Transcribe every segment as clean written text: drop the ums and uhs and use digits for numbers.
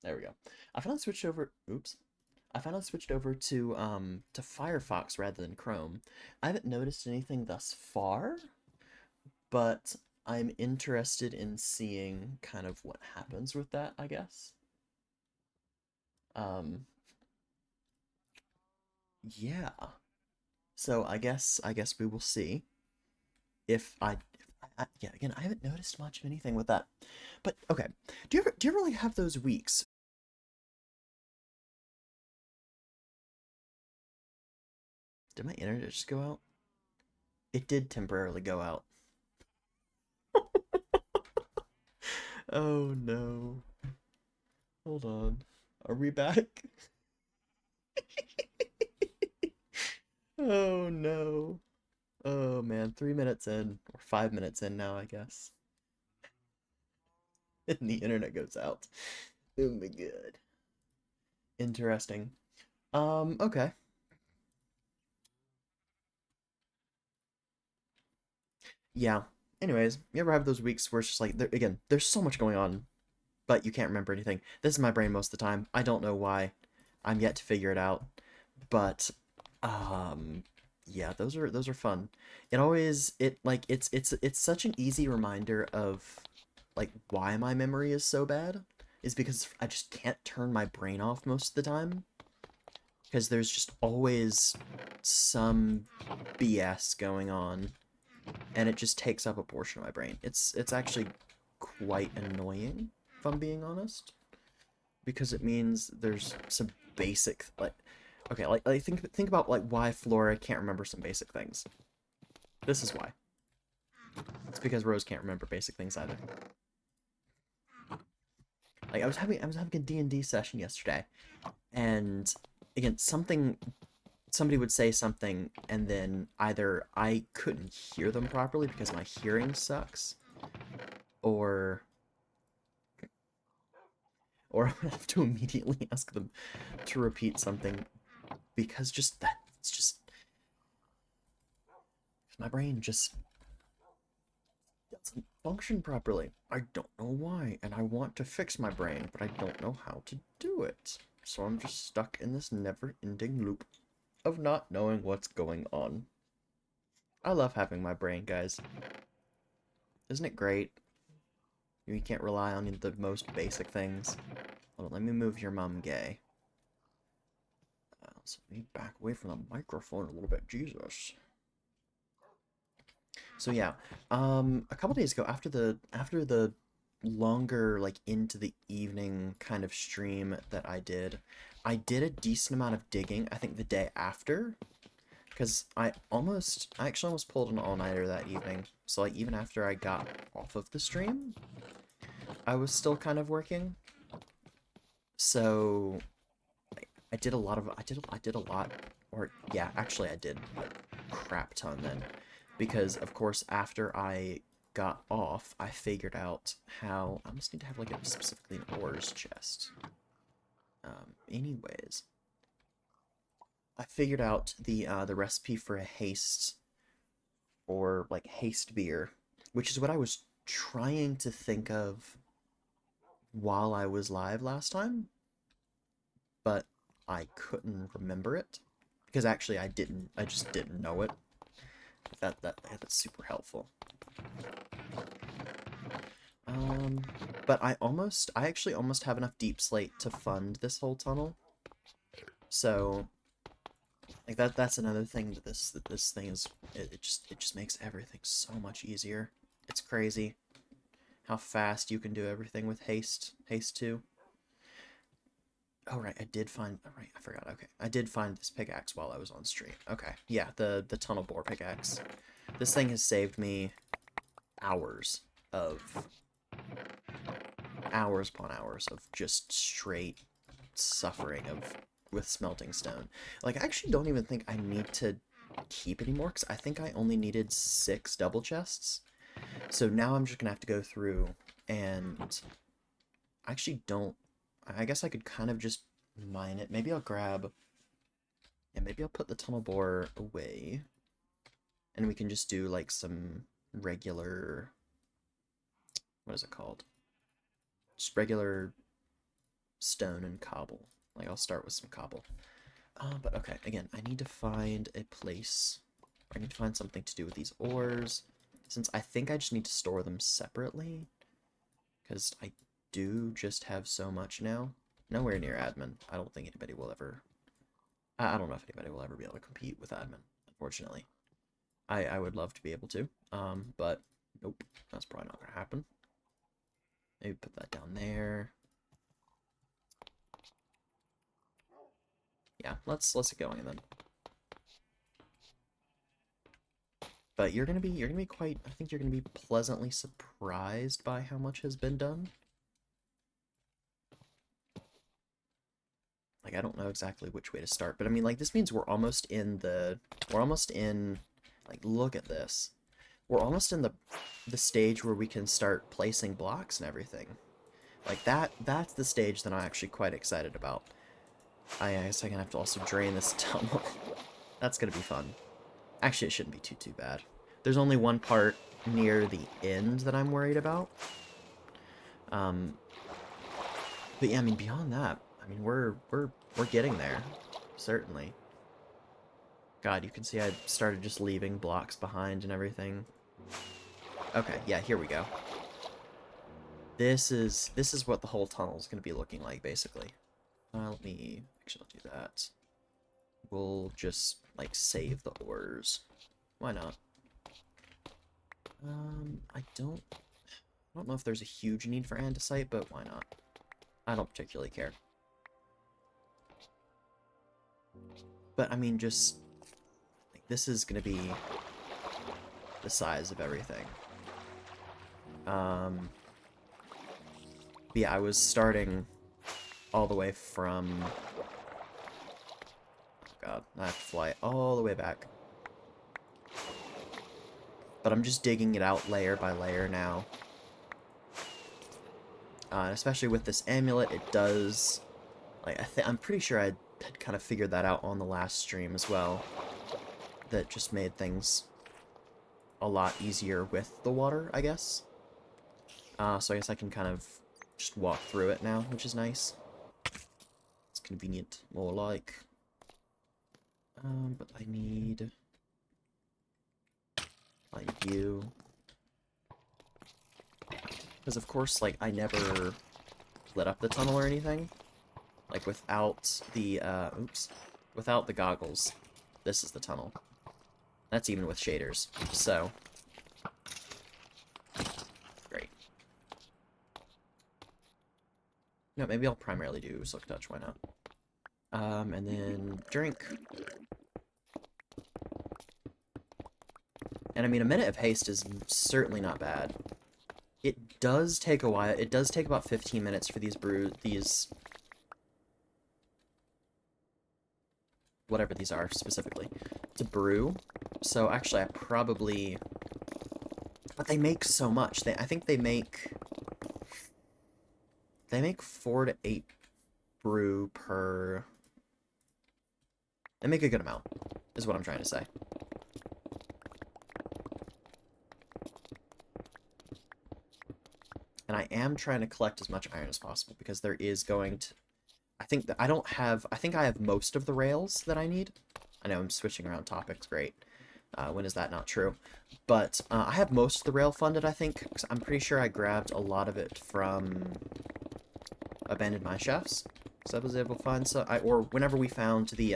There we go. I finally switched over. Oops. I finally switched over to Firefox rather than Chrome. I haven't noticed anything thus far, but I'm interested in seeing kind of what happens with that, I guess. Um, yeah. So I guess we will see if yeah, again, I haven't noticed much of anything with that. But okay. Do you ever really have those weeks? Did my internet just go out? It did temporarily go out. Oh no. Hold on. Are we back? Oh no. Oh man, 3 minutes in, or 5 minutes in now, I guess. And the internet goes out. Oh my god. Interesting. Okay. Yeah. Anyways, you ever have those weeks where it's just like, again, there's so much going on, but you can't remember anything? This is my brain most of the time. I don't know why. I'm yet to figure it out. But um yeah, those are fun. It always it like it's such an easy reminder of like why my memory is so bad is because I just can't turn my brain off most of the time because there's just always some BS going on and it just takes up a portion of my brain. It's actually quite annoying if I'm being honest because it means there's some basic like okay, like think about like why Flora can't remember some basic things. This is why. It's because Rose can't remember basic things either. Like I was having a D&D session yesterday, and again somebody would say something, and then either I couldn't hear them properly because my hearing sucks, or I would have to immediately ask them to repeat something because just that it's just my brain just doesn't function properly. I don't know why, and I want to fix my brain, but I don't know how to do it. So I'm just stuck in this never-ending loop of not knowing what's going on. I love having my brain, guys. Isn't it great? You can't rely on the most basic things. Hold on, let me move your mom gay. So let me back away from the microphone a little bit. Jesus. So yeah, a couple days ago, after the longer like into the evening kind of stream that I did a decent amount of digging. I think the day after, because I actually almost pulled an all-nighter that evening. So like even after I got off of the stream, I was still kind of working. So I did a lot of I did a lot, or yeah, actually I did a crap ton then, because of course after I got off, I figured out how I must need to have like a specifically an ores chest. Anyways, I figured out the recipe for a haste or like haste beer, which is what I was trying to think of while I was live last time, but I couldn't remember it because actually I just didn't know it. That's super helpful. Um, but I actually almost have enough deep slate to fund this whole tunnel. So, like that's another thing that this thing is it just makes everything so much easier. It's crazy how fast you can do everything with haste 2. Oh right, I did find. Oh, right, I forgot. Okay, I did find this pickaxe while I was on stream. Okay, yeah, the tunnel bore pickaxe. This thing has saved me hours of hours upon hours of just straight suffering of with smelting stone. Like I actually don't even think I need to keep anymore because I think I only needed 6 double chests. So now I'm just gonna have to go through and I actually don't. I guess I could kind of just mine it. Maybe I'll grab. Yeah, maybe I'll put the tunnel bore away, and we can just do like some regular. What is it called? Just regular stone and cobble. Like, I'll start with some cobble. But okay, again, I need to find a place. I need to find something to do with these ores, since I think I just need to store them separately, because I do just have so much now. Nowhere near admin. I don't think anybody will ever... I don't know if anybody will ever be able to compete with admin, unfortunately. I would love to be able to, but nope, that's probably not going to happen. Maybe put that down there. Yeah, let's get going then. But you're gonna be quite, I think you're gonna be pleasantly surprised by how much has been done. Like, I don't know exactly which way to start, but I mean, like, this means we're almost in, like, look at this. We're almost in the stage where we can start placing blocks and everything. Like, that's the stage that I'm actually quite excited about. I guess I'm gonna have to also drain this tunnel. That's gonna be fun. Actually, it shouldn't be too bad. There's only one part near the end that I'm worried about. But yeah, I mean, beyond that, I mean, we're getting there, certainly. God, you can see I started just leaving blocks behind and everything. Okay, yeah, here we go. This is what the whole tunnel is going to be looking like, basically. Let me actually do that. We'll just like save the ores. Why not? I don't know if there's a huge need for andesite, but why not? I don't particularly care. But I mean, just like this is gonna be the size of everything. But yeah, I was starting all the way from. Oh God, I have to fly all the way back. But I'm just digging it out layer by layer now. And especially with this amulet, it does. Like I'm pretty sure I had kind of figured that out on the last stream as well. That just made things a lot easier with the water, I guess. So I guess I can kind of just walk through it now, which is nice. It's convenient, more like. But I need you. Because of course, like, I never lit up the tunnel or anything. Like, without the, without the goggles, this is the tunnel. That's even with shaders, so. Great. No, maybe I'll primarily do Silk Touch, why not? And then drink. And I mean, a minute of haste is certainly not bad. It does take a while. It does take about 15 minutes for these whatever these are specifically, to brew. So actually, I probably, but they make so much. I think they make 4 to 8 brew per. They make a good amount, is what I'm trying to say. And I am trying to collect as much iron as possible because there is going to. I think that I think I have most of the rails that I need. I know I'm switching around topics. Great. When is that not true? But I have most of the rail funded, I think. 'Cause I'm pretty sure I grabbed a lot of it from Abandoned Mineshafts. So I was able to find or whenever we found the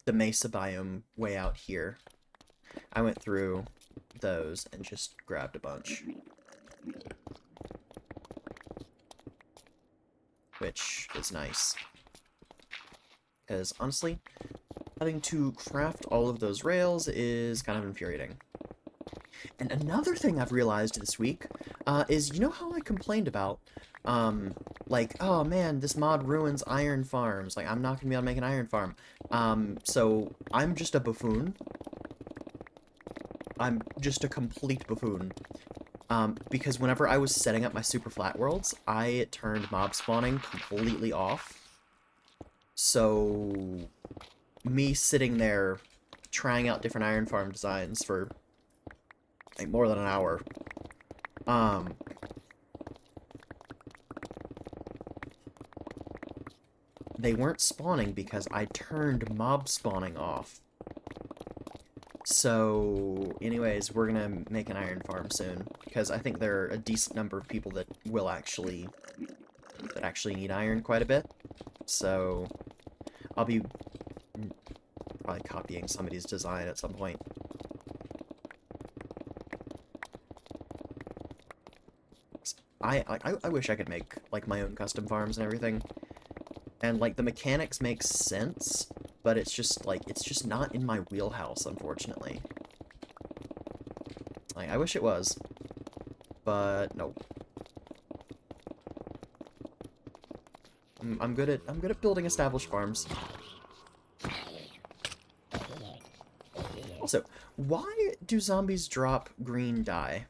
mesa biome way out here, I went through those and just grabbed a bunch. Which is nice. Because, honestly, having to craft all of those rails is kind of infuriating. And another thing I've realized this week is, you know how I complained about, like, oh man, this mod ruins iron farms. Like, I'm not going to be able to make an iron farm. So I'm just a buffoon. I'm just a complete buffoon. Because whenever I was setting up my super flat worlds, I turned mob spawning completely off. So, me sitting there trying out different iron farm designs for like more than an hour, they weren't spawning because I turned mob spawning off. So, anyways, we're gonna make an iron farm soon, because I think there are a decent number of people that will actually need iron quite a bit. So, I'll be probably copying somebody's design at some point. I wish I could make, like, my own custom farms and everything. And, like, the mechanics make sense, but it's just, like, it's just not in my wheelhouse, unfortunately. Like, I wish it was, but no. I'm good at building established farms. Also, why do zombies drop green dye?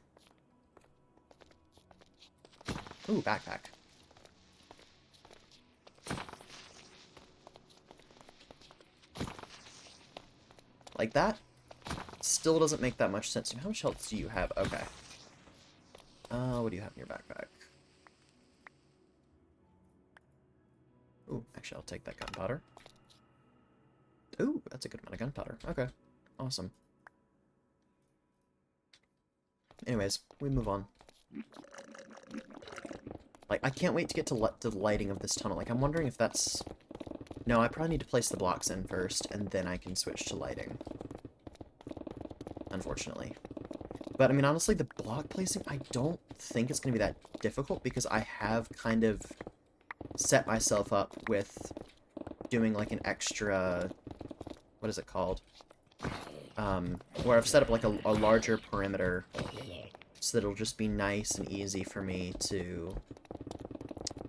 Ooh, backpack. Like that? Still doesn't make that much sense. How much health do you have? Okay. What do you have in your backpack? Ooh, actually, I'll take that gunpowder. Ooh, that's a good amount of gunpowder. Okay. Awesome. Anyways, we move on. Like, I can't wait to get to the lighting of this tunnel. Like, I'm wondering if that's... No, I probably need to place the blocks in first, and then I can switch to lighting. Unfortunately. But, I mean, honestly, the block placing, I don't think it's going to be that difficult, because I have kind of set myself up with doing, like, an extra... What is it called? Where I've set up, like, a larger perimeter, so that it'll just be nice and easy for me to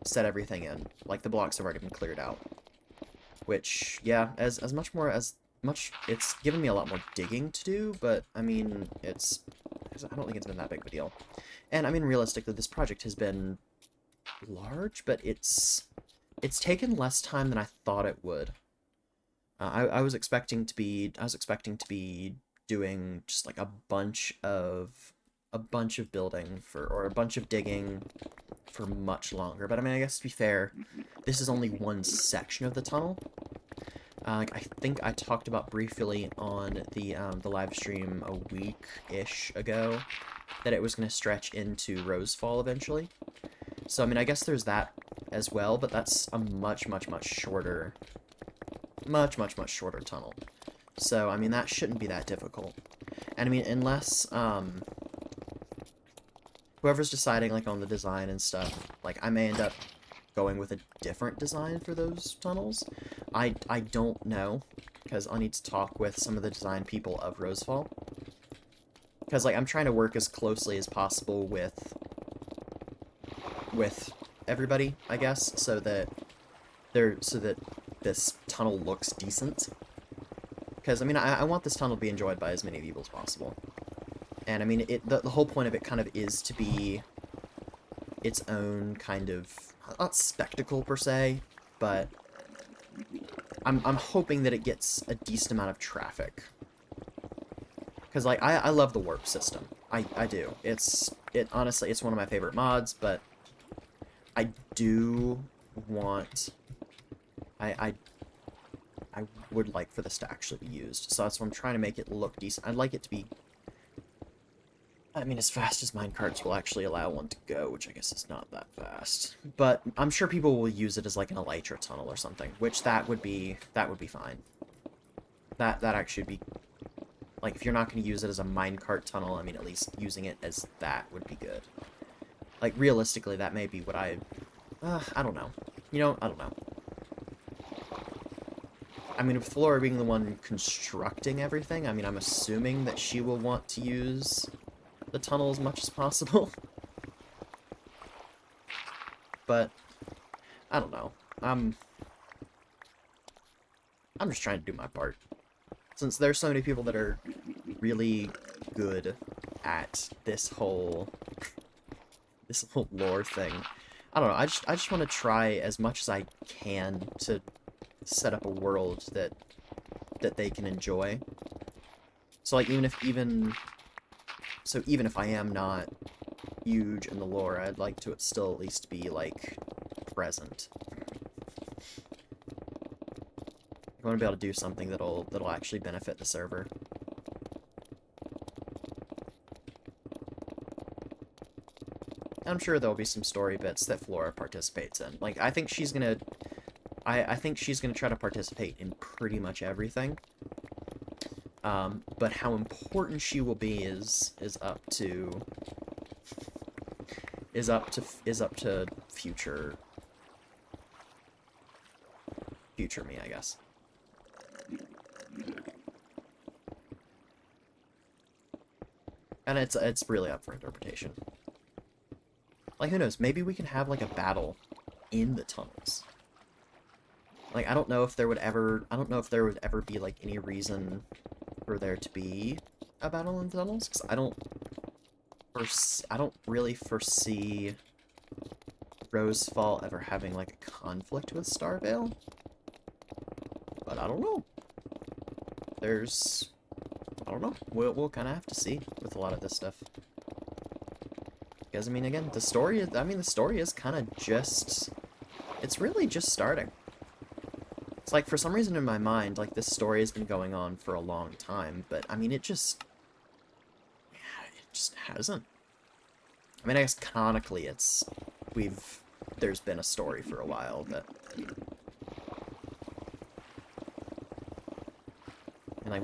set everything in. Like, the blocks have already been cleared out. Which, yeah, as much, it's given me a lot more digging to do, but, I mean, I don't think it's been that big of a deal. And, I mean, realistically, this project has been large, but it's taken less time than I thought it would. I was expecting to be doing just, like, a bunch of building or a bunch of digging for much longer. But I mean, I guess to be fair, this is only one section of the tunnel. I think I talked about briefly on the live stream a week-ish ago that it was going to stretch into Rosefall eventually. So I mean, I guess there's that as well, but that's a much shorter, much shorter tunnel. So I mean, that shouldn't be that difficult. And I mean, unless whoever's deciding, like, on the design and stuff, like, I may end up going with a different design for those tunnels. I don't know, because I'll need to talk with some of the design people of Rosefall. Because, like, I'm trying to work as closely as possible with everybody, I guess, so that this tunnel looks decent. Because, I mean, I want this tunnel to be enjoyed by as many of you as possible. And, I mean, the whole point of it kind of is to be its own kind of, not spectacle per se, but I'm hoping that it gets a decent amount of traffic. Because, like, I love the warp system. I do. Honestly, it's one of my favorite mods, but I do want... I would like for this to actually be used. So that's why I'm trying to make it look decent. I'd like it to be... I mean, as fast as minecarts will actually allow one to go, which I guess is not that fast. But I'm sure people will use it as, like, an elytra tunnel or something, which that would be fine. That actually would be... Like, if you're not going to use it as a minecart tunnel, I mean, at least using it as that would be good. Like, realistically, that may be what I don't know. You know, I don't know. I mean, with Flora being the one constructing everything, I mean, I'm assuming that she will want to use the tunnel as much as possible. But I don't know. I'm just trying to do my part. Since there's so many people that are really good at this whole lore thing. I don't know. I just want to try as much as I can to set up a world that they can enjoy. So, like, even if I am not huge in the lore, I'd like to still at least be, like, present. I want to be able to do something that'll actually benefit the server. I'm sure there'll be some story bits that Flora participates in. Like, I think she's gonna... I think she's gonna try to participate in pretty much everything. But how important she will be is up to... is up to future me, I guess. And it's really up for interpretation. Like, who knows? Maybe we can have, like, a battle in the tunnels. Like, I don't know if there would ever be, like, any reason for there to be a battle in the tunnels, because I don't really foresee Rosefall ever having, like, a conflict with Starvale. But I don't know. I don't know. We'll kind of have to see with a lot of this stuff. Because, I mean, again, the story is kind of just... It's really just starting. It's like, for some reason in my mind, like, this story has been going on for a long time, but, I mean, it just hasn't. I mean, I guess canonically there's been a story for a while, but... And, like,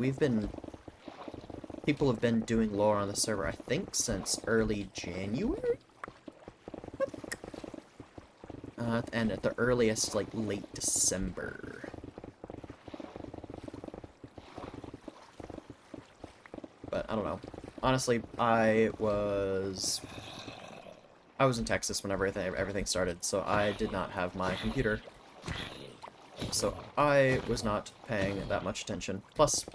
people have been doing lore on the server, I think, since early January? And at the earliest, like, late December. But, I don't know. Honestly, I was in Texas whenever everything started, so I did not have my computer. So I was not paying that much attention. Plus,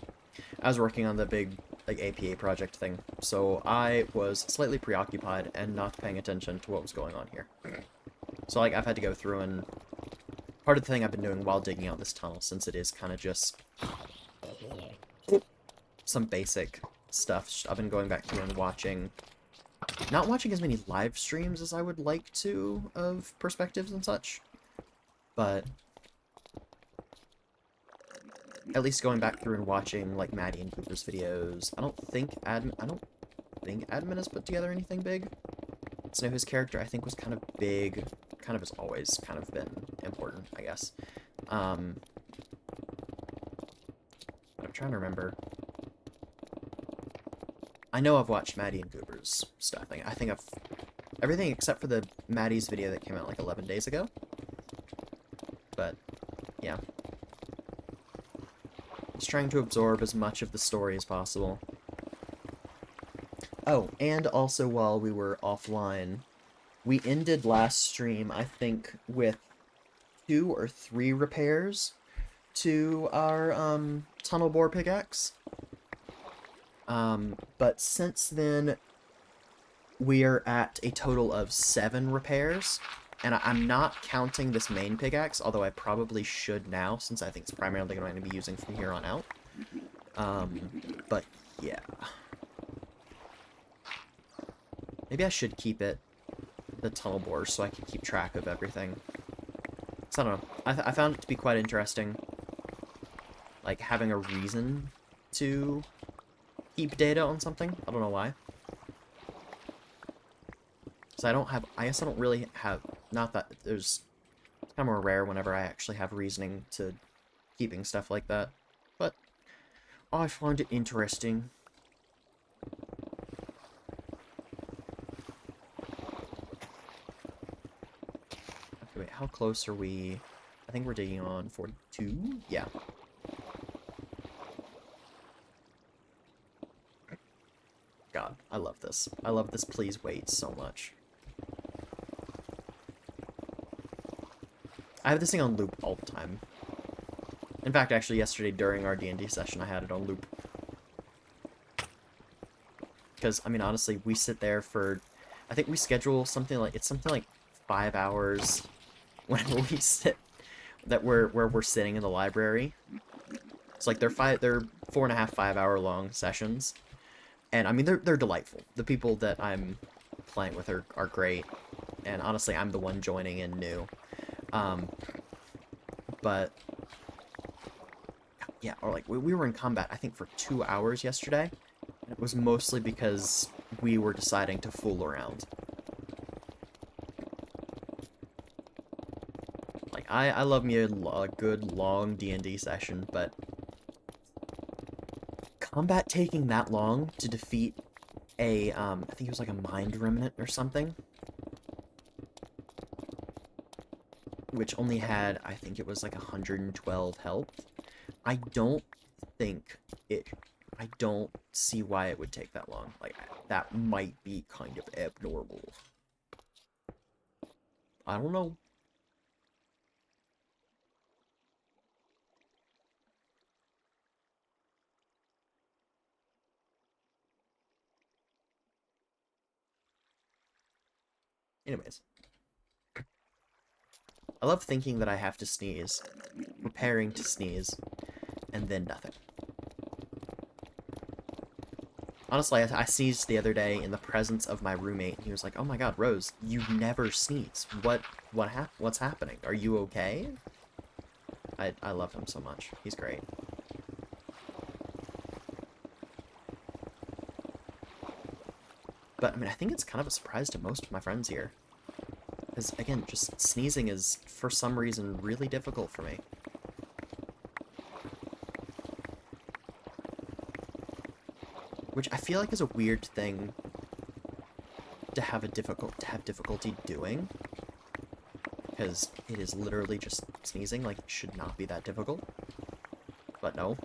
I was working on the big, like, APA project thing, so I was slightly preoccupied and not paying attention to what was going on here. So, like, I've had to go through and... Part of the thing I've been doing while digging out this tunnel, since it is kind of just... some basic stuff, I've been going back through and watching... Not watching as many live streams as I would like to, of perspectives and such. But... At least going back through and watching, like, Maddie and Cooper's videos. I don't think Admin has put together anything big. So his character, I think, was kind of big. Kind of has always kind of been important, I guess. I'm trying to remember. I know I've watched Maddie and Cooper's stuff. I think I've... Everything except for the Maddie's video that came out, like, 11 days ago. But, yeah. Just trying to absorb as much of the story as possible. Oh, and also while we were offline, we ended last stream, I think, with 2 or 3 repairs to our, tunnel bore pickaxe. But since then, we are at a total of 7 repairs, and I'm not counting this main pickaxe, although I probably should now, since I think it's primarily going to be using from here on out. But yeah. Maybe I should keep the tunnel bores, so I can keep track of everything. So I don't know. I found it to be quite interesting, like, having a reason to keep data on something. I don't know why. So I guess I don't really have, not that it's kind of more rare whenever I actually have reasoning to keeping stuff like that. But I find it interesting. Okay, wait, how close are we? I think we're digging on 42? Yeah. God, I love this. I love this please wait so much. I have this thing on loop all the time. In fact, actually, yesterday during our D&D session, I had it on loop. Because, I mean, honestly, we sit there for... I think we schedule something like... It's something like 5 hours whenever we sit... where we're sitting in the library. It's like they're 4.5, 5 hour long sessions. And, I mean, they're delightful. The people that I'm playing with are great. And, honestly, I'm the one joining in new. But yeah, or like we were in combat, I think, for 2 hours yesterday. And it was mostly because we were deciding to fool around. Like, I love me a good, long D&D session, but combat taking that long to defeat a, I think it was like a mind remnant or something, which only had, I think it was like 112 health. I don't think it, I don't see why it would take that long. Like, that might be kind of abnormal. I don't know. Anyways, I love thinking that I have to sneeze, preparing to sneeze, and then nothing. Honestly, I sneezed the other day in the presence of my roommate, and he was like, "Oh my God, Rose, you never sneeze. What's happening? Are you okay?" I love him so much. He's great. But I mean, I think it's kind of a surprise to most of my friends here, because again, just sneezing is for some reason really difficult for me. Which I feel like is a weird thing to have difficulty doing, because it is literally just sneezing. Like, it should not be that difficult. But no.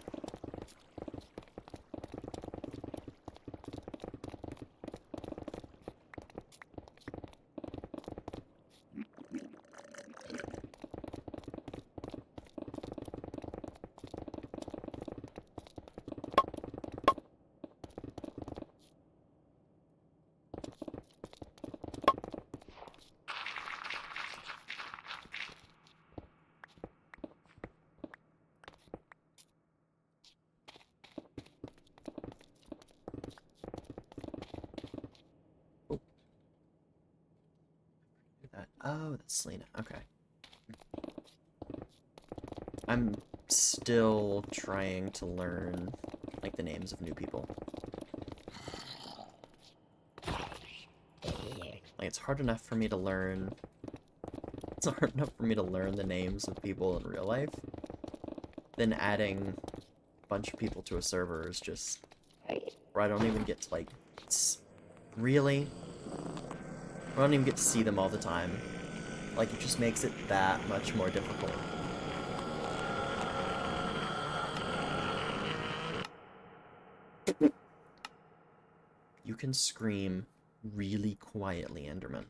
Oh, that. Oh, that's Selena. Okay. I'm still trying to learn, like, the names of new people. Like, it's hard enough for me to learn... It's hard enough for me to learn the names of people in real life. Then adding a bunch of people to a server is just... where I don't even get to, like... Really? I don't even get to see them all the time. Like, it just makes it that much more difficult. You can scream really quietly, Enderman.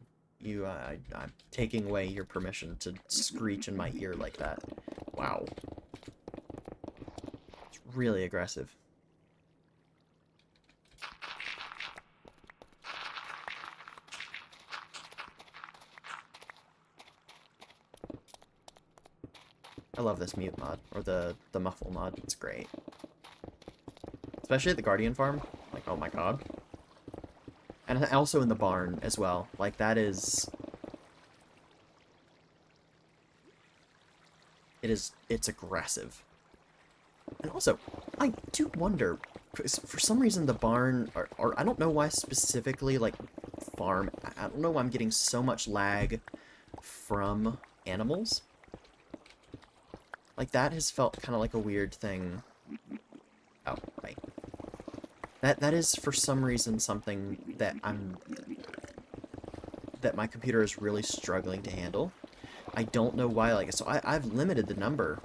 I'm taking away your permission to screech in my ear like that. Wow. It's really aggressive. I love this mute mod, or the muffle mod. It's great. Especially at the Guardian farm. Like, oh my god. And also in the barn as well. Like, that is... It's aggressive. And also, I do wonder, for some reason the barn, or I don't know why specifically, like, farm, I don't know why I'm getting so much lag from animals. Like, that has felt kind of like a weird thing. Oh, right. That is, for some reason, something that that my computer is really struggling to handle. I don't know why, like, so I've limited the number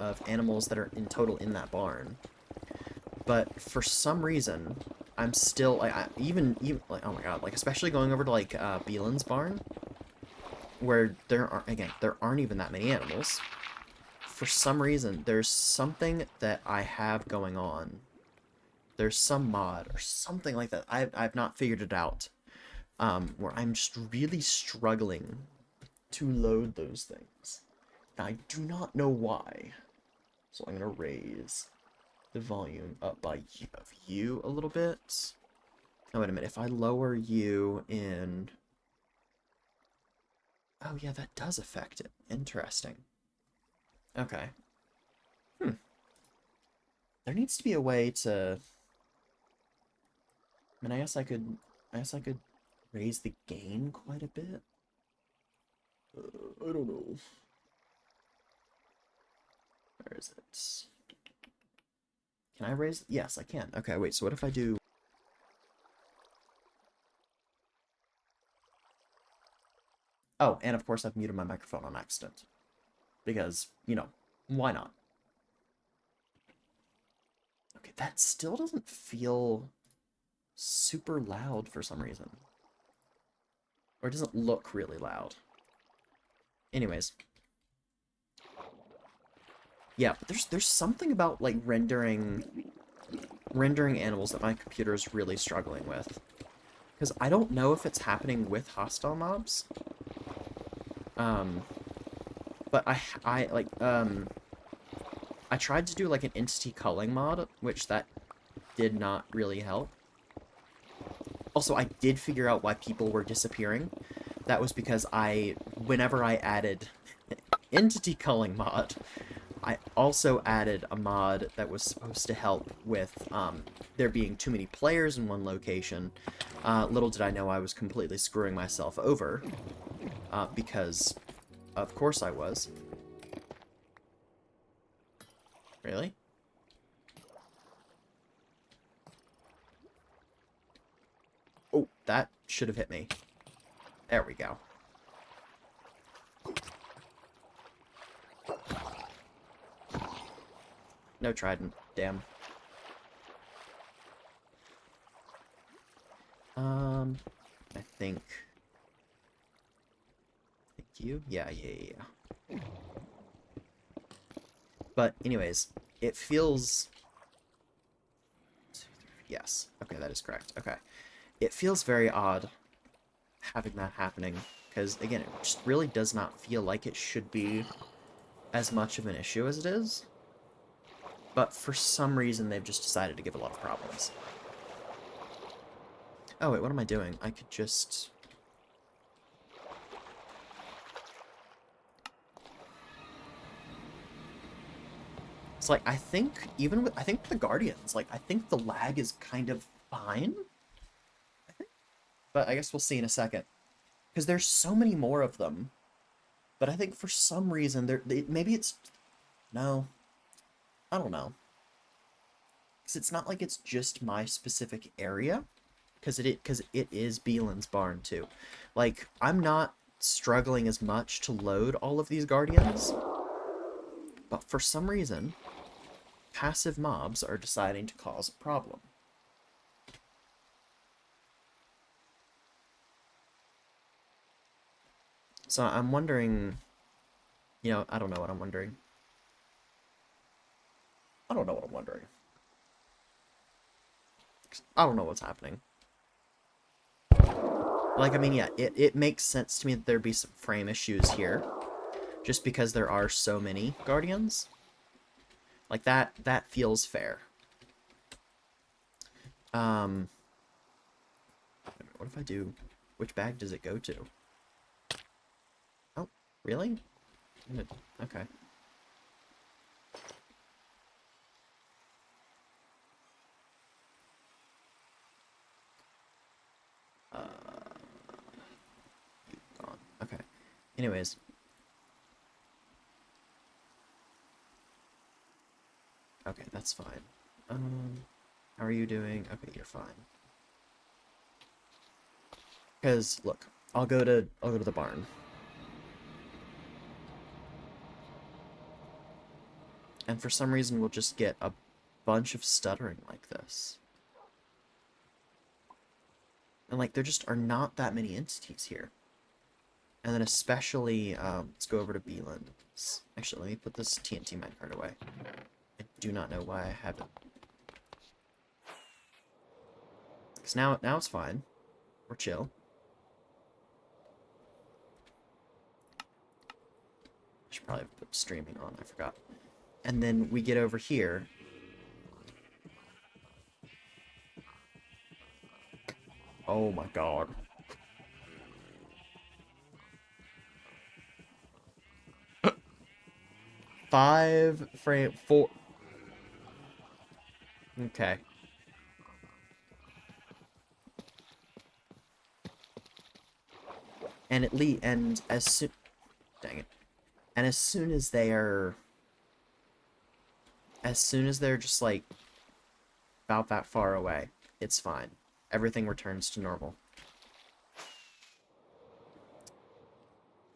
of animals that are in total in that barn. But for some reason, I'm still, like, even, like, oh my god, like, especially going over to, like, Beelan's barn, where there aren't even that many animals. For some reason, there's something that I have going on. There's some mod or something like that. I've not figured it out. Where I'm just really struggling to load those things. And I do not know why. So I'm gonna raise the volume up by you a little bit. Oh, wait a minute. If I lower you in... Oh, yeah, that does affect it. Interesting. Okay. Hmm. There needs to be a way to... I mean, I guess I could raise the gain quite a bit. I don't know. Where is it? Can I raise? Yes, I can. Okay, wait, so what if I do... Oh, and of course I've muted my microphone on accident. Because, you know, why not? Okay, that still doesn't feel super loud for some reason. Or it doesn't look really loud. Anyways. Yeah, but there's something about, like, rendering animals that my computer is really struggling with. Because I don't know if it's happening with hostile mobs. But I tried to do, like, an entity culling mod, which that did not really help. Also, I did figure out why people were disappearing. That was because whenever I added entity culling mod, I also added a mod that was supposed to help with there being too many players in one location. Little did I know I was completely screwing myself over, because of course I was. Really? Oh, that should have hit me. There we go. No trident. Damn. I think... Thank you. Yeah. But anyways, it feels... Yes. Okay, that is correct. Okay. It feels very odd having that happening, because, again, it just really does not feel like it should be as much of an issue as it is. But for some reason, they've just decided to give a lot of problems. Oh, wait, what am I doing? I could just... It's like, I think, even with, I think with the Guardians, like, I think the lag is kind of fine. I think. But I guess we'll see in a second. Because there's so many more of them. But I think for some reason, maybe it's... No. I don't know. Because it's not like it's just my specific area. Because it is Beelin's barn, too. Like, I'm not struggling as much to load all of these Guardians. But for some reason, passive mobs are deciding to cause a problem. So I'm wondering... You know, I don't know what I'm wondering. I don't know what I'm wondering. I don't know what's happening. Like, I mean, yeah, it makes sense to me that there'd be some frame issues here. Just because there are so many Guardians. Like, that feels fair. What if I do... Which bag does it go to? Oh, really? Okay. Gone. Okay. Anyways. Okay, that's fine. How are you doing? Okay, you're fine. Because, look, I'll go to the barn. And for some reason, we'll just get a bunch of stuttering like this. And, like, there just are not that many entities here. And then especially, let's go over to Beeland. Actually, let me put this TNT minecart away. I do not know why I have it. Because now it's fine. We're chill. I should probably put streaming on, I forgot. And then we get over here. Oh my god. Four. Okay. And and as soon, dang it. And as soon as they're just like about that far away, it's fine. Everything returns to normal.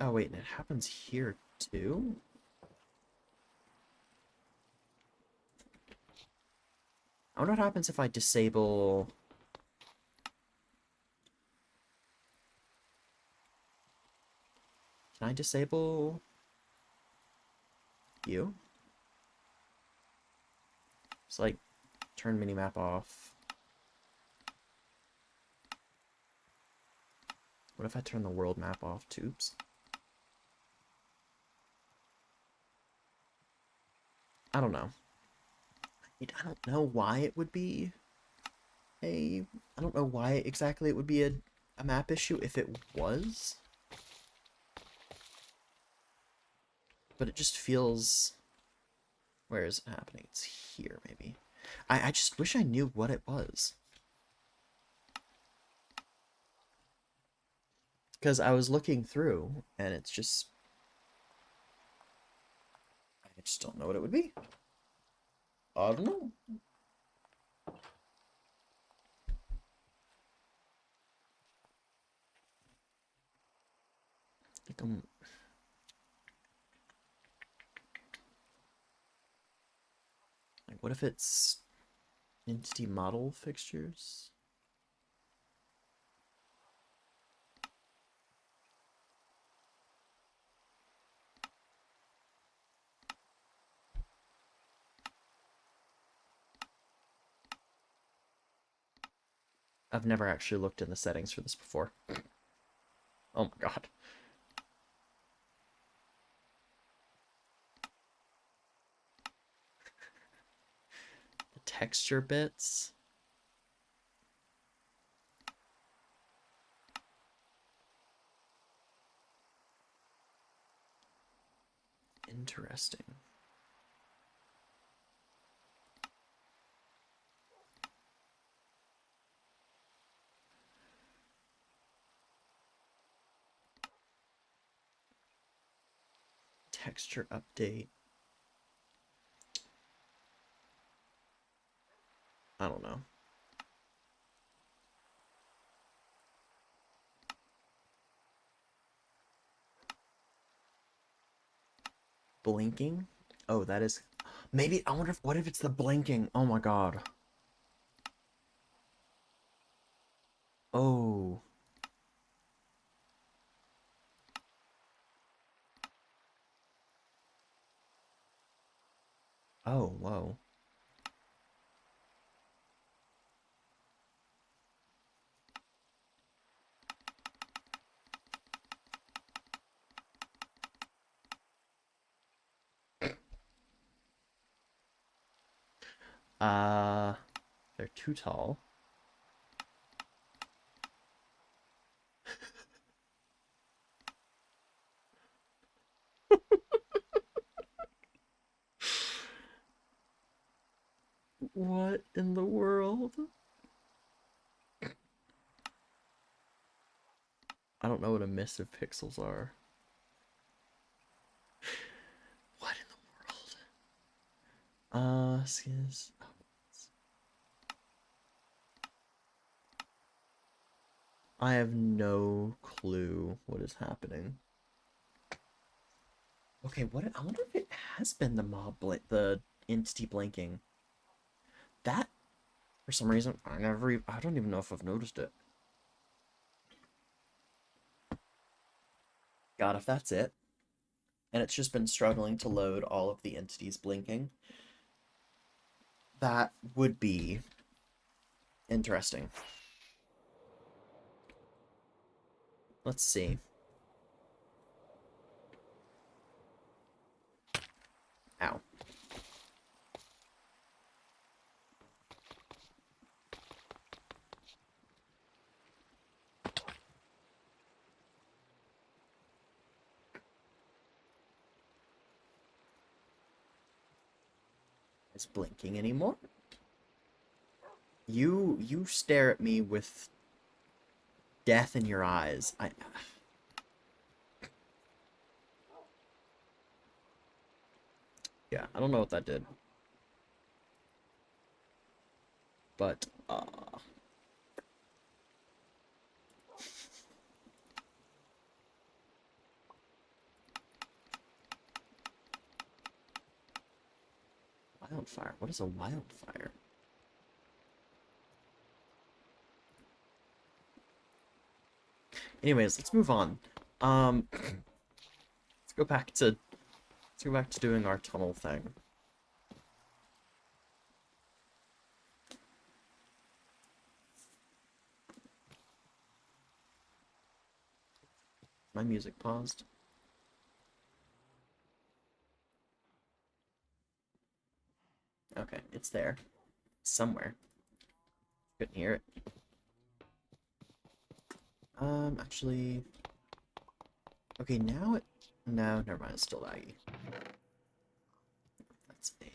Oh wait, and it happens here too? I wonder what happens if I disable... Can I disable you? It's like, turn minimap off. What if I turn the world map off? Tubes? I don't know. I don't know why it would be a... I don't know why exactly it would be a map issue if it was. But it just feels... Where is it happening? It's here, maybe. I just wish I knew what it was. Because I was looking through, and it's just... I just don't know what it would be. I don't know. I think I'm... Like, what if it's entity model fixtures? I've never actually looked in the settings for this before. Oh my god. The texture bits. Interesting. Texture update. I don't know. Blinking? Oh, that is... Maybe, I wonder if... What if it's the blinking? Oh my god. Oh. Oh, whoa. Uh, they're too tall. What in the world? I don't know what emissive pixels are. What in the world? Skins. I have no clue what is happening. Okay, I wonder if it has been the entity blinking. That, for some reason, I don't even know if I've noticed it. God, if that's it, and it's just been struggling to load all of the entities blinking, that would be interesting. Let's see. Ow. Is blinking anymore? You stare at me with death in your eyes. Yeah, I don't know what that did. But wildfire. What is a wildfire? Anyways, let's move on. Let's go back to doing our tunnel thing. My music paused. Okay, it's there. Somewhere. Couldn't hear it. Actually... Okay, now it... No, never mind, it's still laggy. That's a...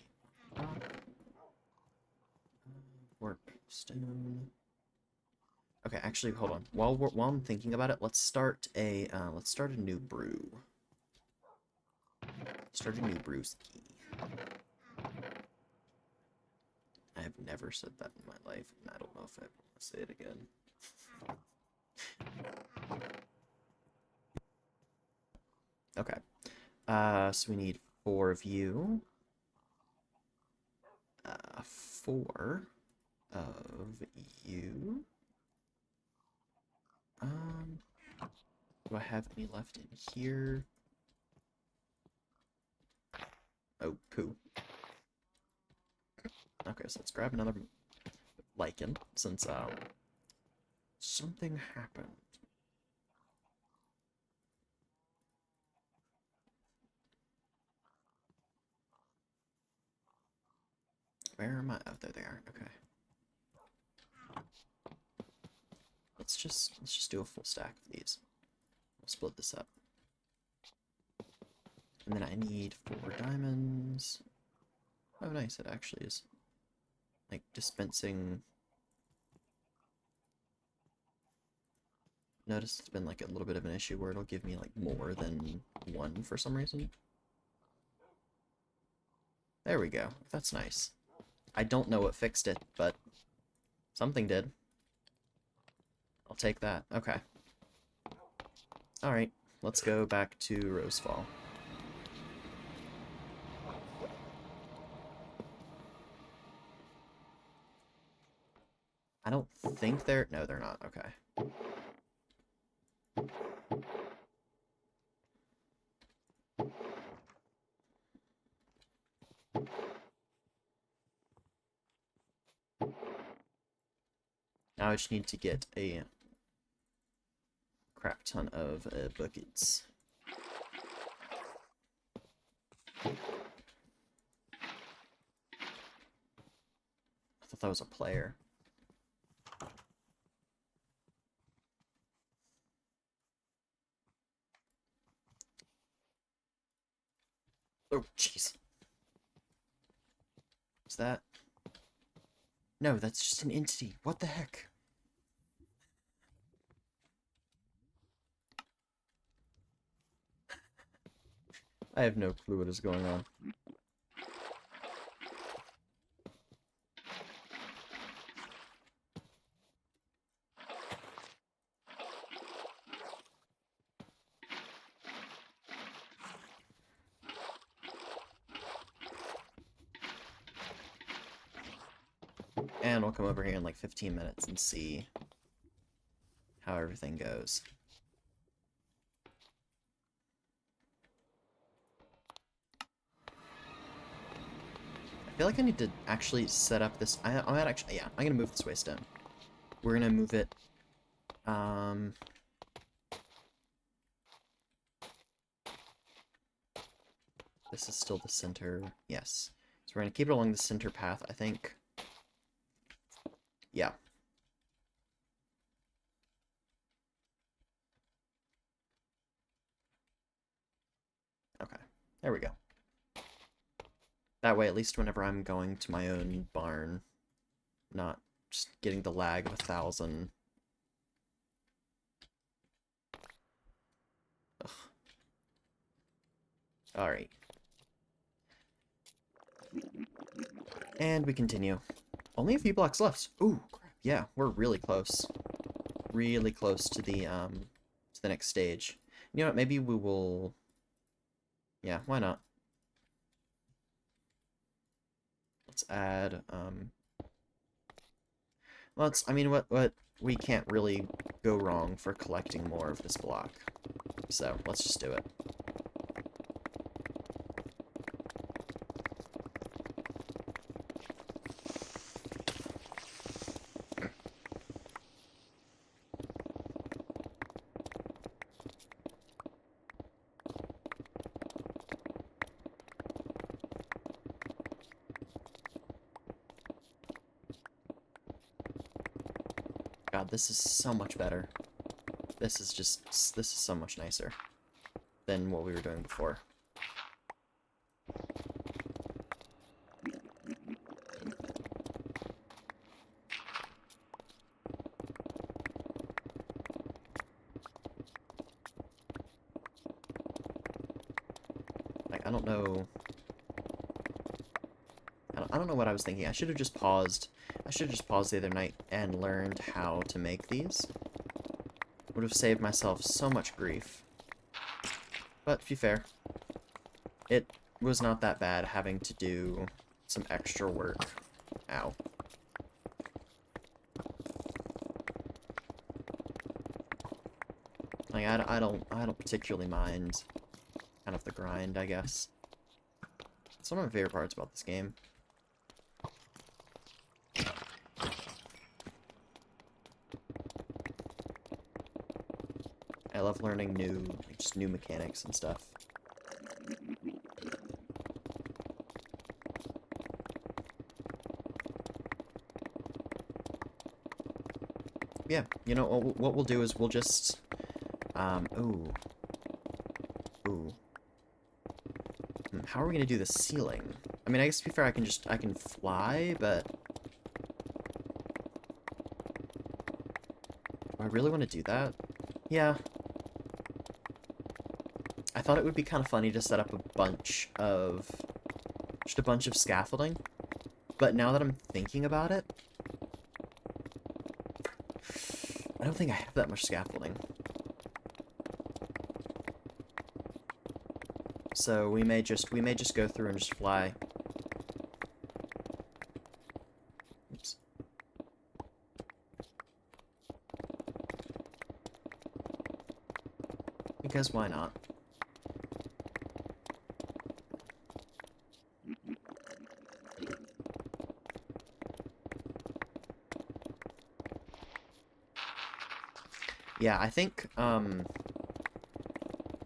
Warp stone... Okay, actually, hold on. While I'm thinking about it, let's start a new brew. Start a new brewski. I have never said that in my life, and I don't know if I want to say it again. Okay. So we need 4 of you. 4 of you. Do I have any left in here? Oh, poo. Okay, so let's grab another lichen, since, something happened. Where am I? Oh, there they are. Okay. Let's just do a full stack of these. We'll split this up. And then I need 4 diamonds. Oh, nice. It actually is, like, dispensing. Notice it's been, like, a little bit of an issue where it'll give me, like, more than 1 for some reason. There we go. That's nice. I don't know what fixed it, but something did. I'll take that. Okay. Alright, let's go back to Rosefall. I don't think they're... No, they're not. Okay. Now I just need to get a crap ton of buckets. I thought that was a player. Oh, jeez. Is that... No, that's just an entity. What the heck? I have no clue what is going on. And we'll come over here in like 15 minutes and see how everything goes. I feel like I need to actually set up this... I might actually... Yeah, I'm gonna move this waystone. We're gonna move it... This is still the center. Yes. So we're gonna keep it along the center path, I think. Yeah. Okay. There we go. That way, at least whenever I'm going to my own barn, not just getting the lag of 1,000. Alright. And we continue. Only a few blocks left. Ooh, crap. Yeah, we're really close. Really close to the next stage. You know what, maybe we will... Yeah, why not? Let's add, let's, I mean, what, we can't really go wrong for collecting more of this block. So, let's just do it. God, this is so much better. This is so much nicer than what we were doing before. Like, I don't know... I don't know what I was thinking. I should have just paused. I should have just paused the other night and learned how to make these. Would have saved myself so much grief. But to be fair, it was not that bad having to do some extra work. Ow. Like, I don't particularly mind kind of the grind, I guess. It's one of my favorite parts about this game. I love learning just new mechanics and stuff. Yeah, you know, what we'll do is we'll just, ooh. How are we gonna do the ceiling? I mean, I guess to be fair, I can fly, but... Do I really want to do that? Yeah. I thought it would be kind of funny to set up just a bunch of scaffolding, but now that I'm thinking about it, I don't think I have that much scaffolding. So we may just go through and just fly. Oops. Because why not? Yeah, I think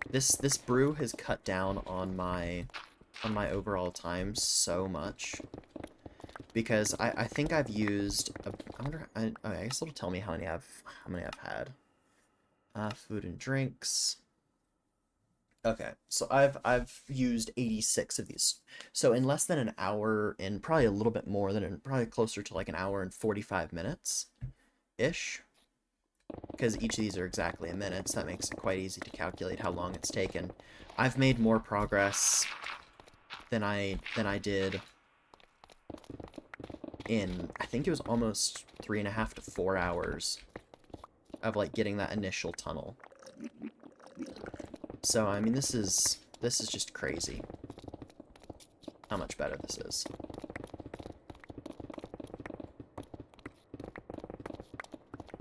this brew has cut down on my overall time so much, because I think I've used I wonder, I guess it'll tell me how many I've had. Food and drinks. Okay, so I've used 86 of these. So in less than an hour, and probably a little bit more than probably closer to like an hour and 45 minutes ish. Because each of these are exactly a minute, so that makes it quite easy to calculate how long it's taken. I've made more progress than I did in, I think it was almost 3.5 to 4 hours of like getting that initial tunnel. So I mean, this is just crazy how much better this is.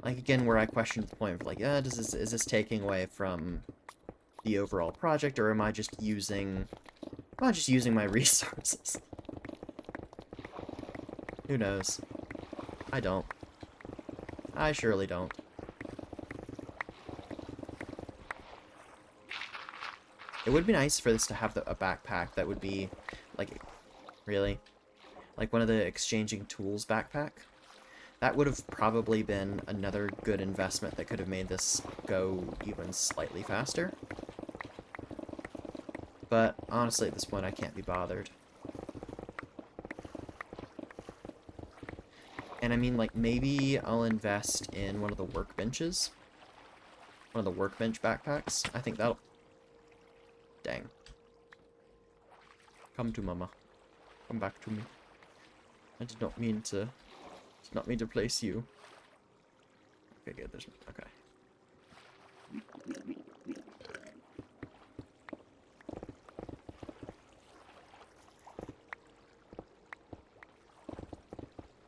Like, again, where I questioned the point of, like, is this taking away from the overall project, or am I just using my resources? Who knows? I don't. I surely don't. It would be nice for this to have a backpack that would be, like, really? Like one of the exchanging tools backpack? That would have probably been another good investment that could have made this go even slightly faster. But honestly, at this point, I can't be bothered. And I mean, like, maybe I'll invest in one of the workbenches. One of the workbench backpacks. I think that'll... Dang. Come to mama. Come back to me. I did not mean to... Did not mean to place you. Okay, good. There's... Okay.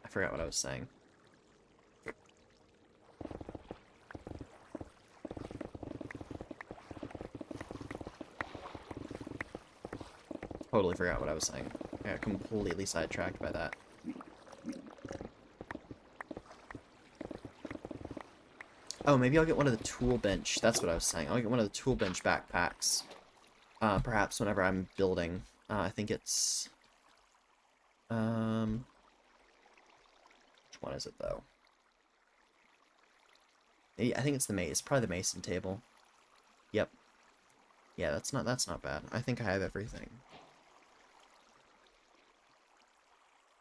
I forgot what I was saying. Totally forgot what I was saying. I got completely sidetracked by that. Oh, maybe I'll get one of the tool bench. That's what I was saying. I'll get one of the tool bench backpacks. Perhaps whenever I'm building. I think it's... Which one is it, though? I think it's it's probably the mason table. Yep. Yeah, that's not bad. I think I have everything.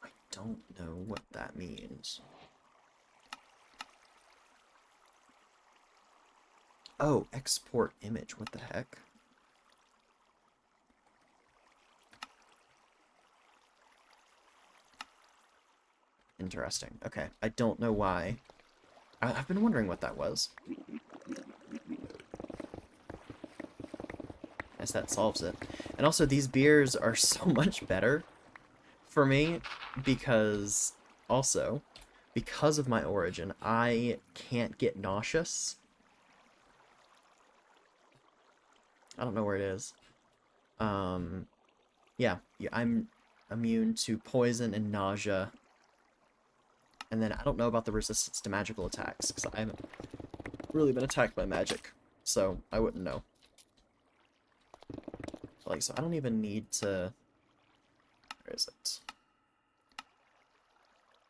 I don't know what that means. Oh, export image. What the heck? Interesting. Okay. I don't know why. I've been wondering what that was. Guess that solves it. And also, these beers are so much better for me because, also, because of my origin, I can't get nauseous. I don't know where it is. Yeah, I'm immune to poison and nausea. And then I don't know about the resistance to magical attacks, because I haven't really been attacked by magic, so I wouldn't know. Like, so I don't even need to... Where is it?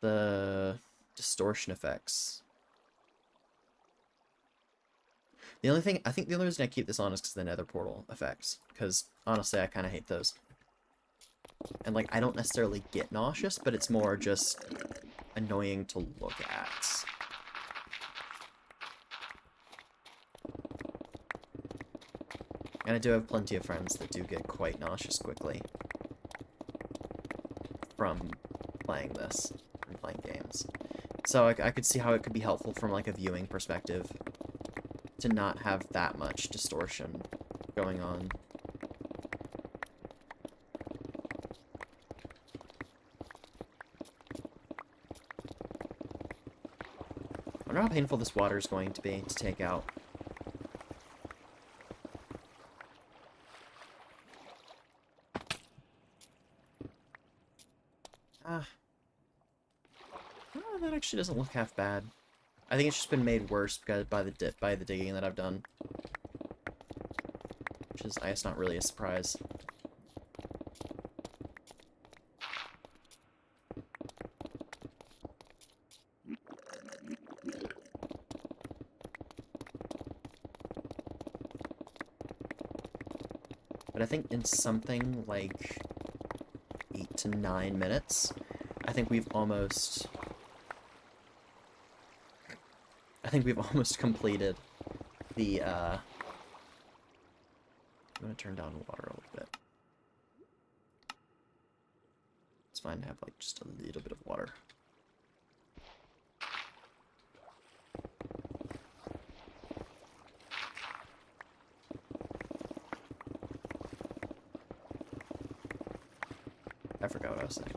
The distortion effects. The only thing, I think the only reason I keep this on is because of the nether portal effects, because honestly, I kind of hate those. And, like, I don't necessarily get nauseous, but it's more just annoying to look at. And I do have plenty of friends that do get quite nauseous quickly from playing this, from playing games. So I could see how it could be helpful from, like, a viewing perspective to not have that much distortion going on. I wonder how painful this water is going to be to take out. That actually doesn't look half bad. I think it's just been made worse because by the digging that I've done, which is, I guess, not really a surprise. But I think in something like 8 to 9 minutes, I think we've almost completed the, I'm gonna turn down the water a little bit. It's fine to have, like, just a little bit of water. I forgot what I was saying.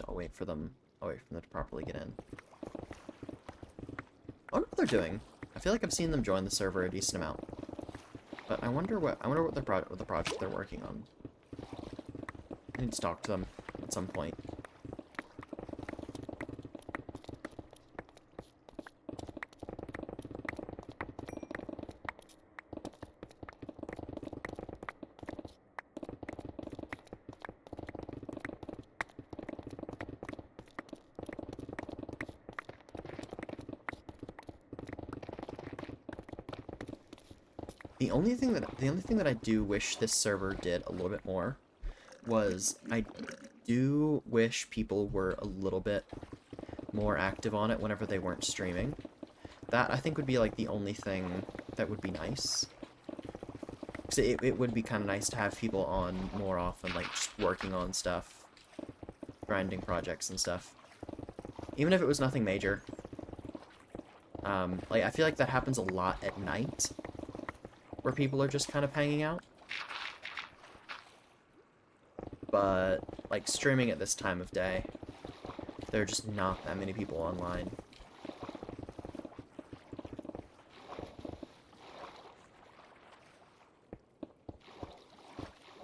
I'll wait for them. I'll wait for them to properly get in. I wonder what they're doing. I feel like I've seen them join the server a decent amount, but I wonder what the project they're working on. I need to talk to them at some point. the only thing that I do wish this server did a little bit more was I do wish people were a little bit more active on it whenever they weren't streaming. That, I think, would be, like, the only thing that would be nice. Because it would be kind of nice to have people on more often, like, just working on stuff. Grinding projects and stuff. Even if it was nothing major. Like, I feel like that happens a lot at night. Where people are just kind of hanging out. But, like, streaming at this time of day, there are just not that many people online.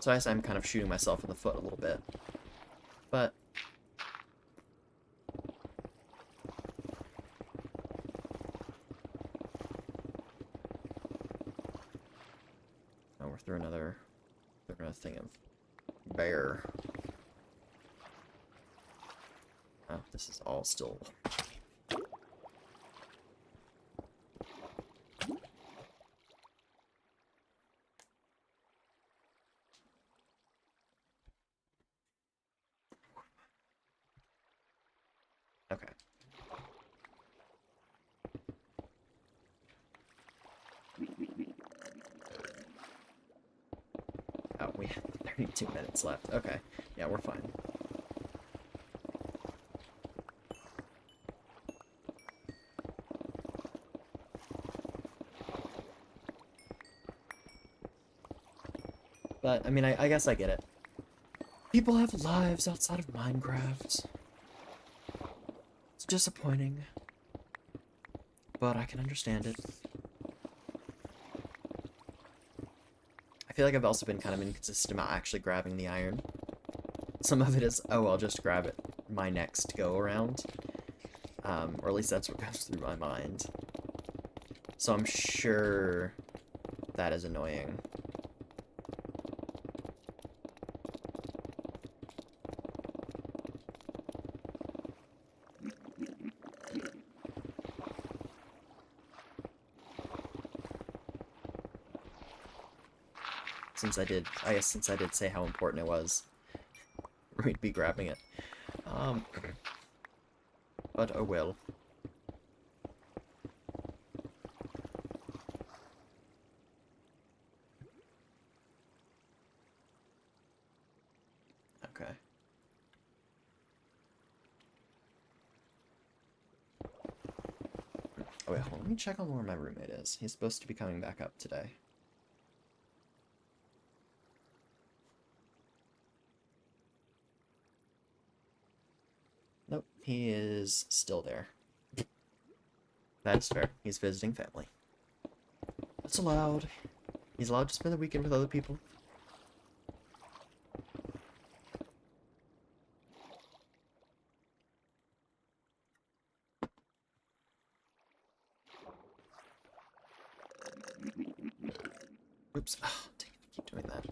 So I guess I'm kind of shooting myself in the foot a little bit. But oh, we're through another thing of bear. Oh, this is all still. Okay. Oh, we have 32 minutes left. Okay. Yeah, we're fine. But, I mean, I guess I get it. People have lives outside of Minecraft. It's disappointing. But I can understand it. I feel like I've also been kind of inconsistent about actually grabbing the iron. Some of it is, oh, I'll just grab it my next go-around. Or at least that's what goes through my mind. So I'm sure that is annoying. I guess since I did say how important it was for me to be grabbing it. But oh well. Okay. Oh wait, hold on. Let me check on where my roommate is. He's supposed to be coming back up today. Nope, he is still there. That's fair. He's visiting family. That's allowed. He's allowed to spend the weekend with other people. Oops. Oh, dang it, I keep doing that.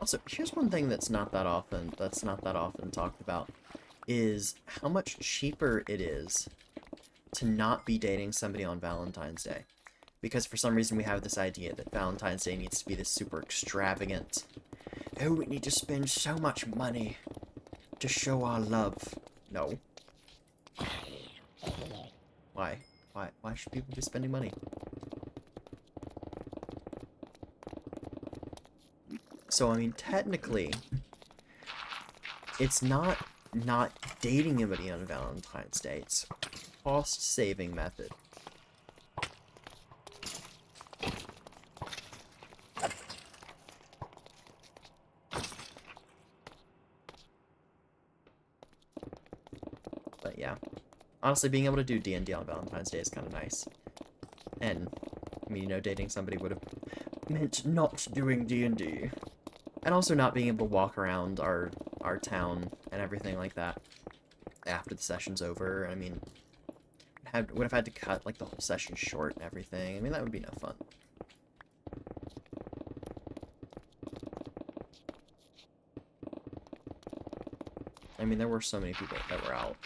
Also, here's one thing that's not that often talked about, is how much cheaper it is to not be dating somebody on Valentine's Day. Because for some reason we have this idea that Valentine's Day needs to be this super extravagant, oh, we need to spend so much money to show our love. No. Why? Why should people be spending money? So, I mean, technically, it's not dating anybody on Valentine's Day. It's a cost-saving method. But yeah, honestly, being able to do D&D on Valentine's Day is kind of nice. And, I mean, you know, dating somebody would have meant not doing D&D. And also not being able to walk around our town and everything like that after the session's over. I mean, would have had to cut like the whole session short and everything. I mean, that would be no fun. I mean, there were so many people that were out.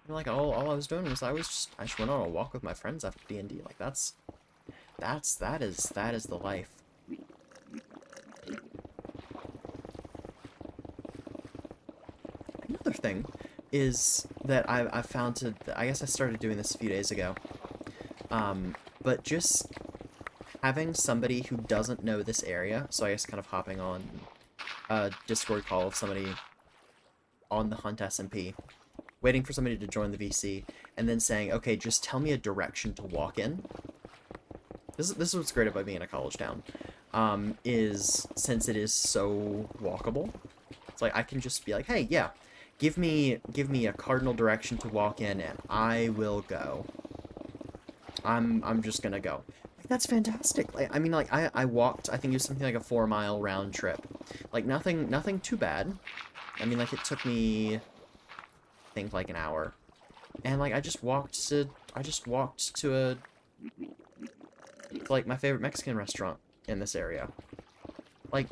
And, like all I was doing was I just went on a walk with my friends after D&D. Like that is the life. Another thing is that I've found to, I guess I started doing this a few days ago. But just having somebody who doesn't know this area, so I guess kind of hopping on a Discord call with somebody on the Hunt SMP, waiting for somebody to join the VC, and then saying, okay, just tell me a direction to walk in. This is what's great about being in a college town, is since it is so walkable, it's like I can just be like, hey, yeah, give me a cardinal direction to walk in, and I will go. I'm just gonna go. Like, that's fantastic. Like, I mean, like I walked. I think it was something like a 4 mile round trip. Like nothing too bad. I mean, like it took me, I think like an hour, and like I just walked to like my favorite Mexican restaurant in this area. Like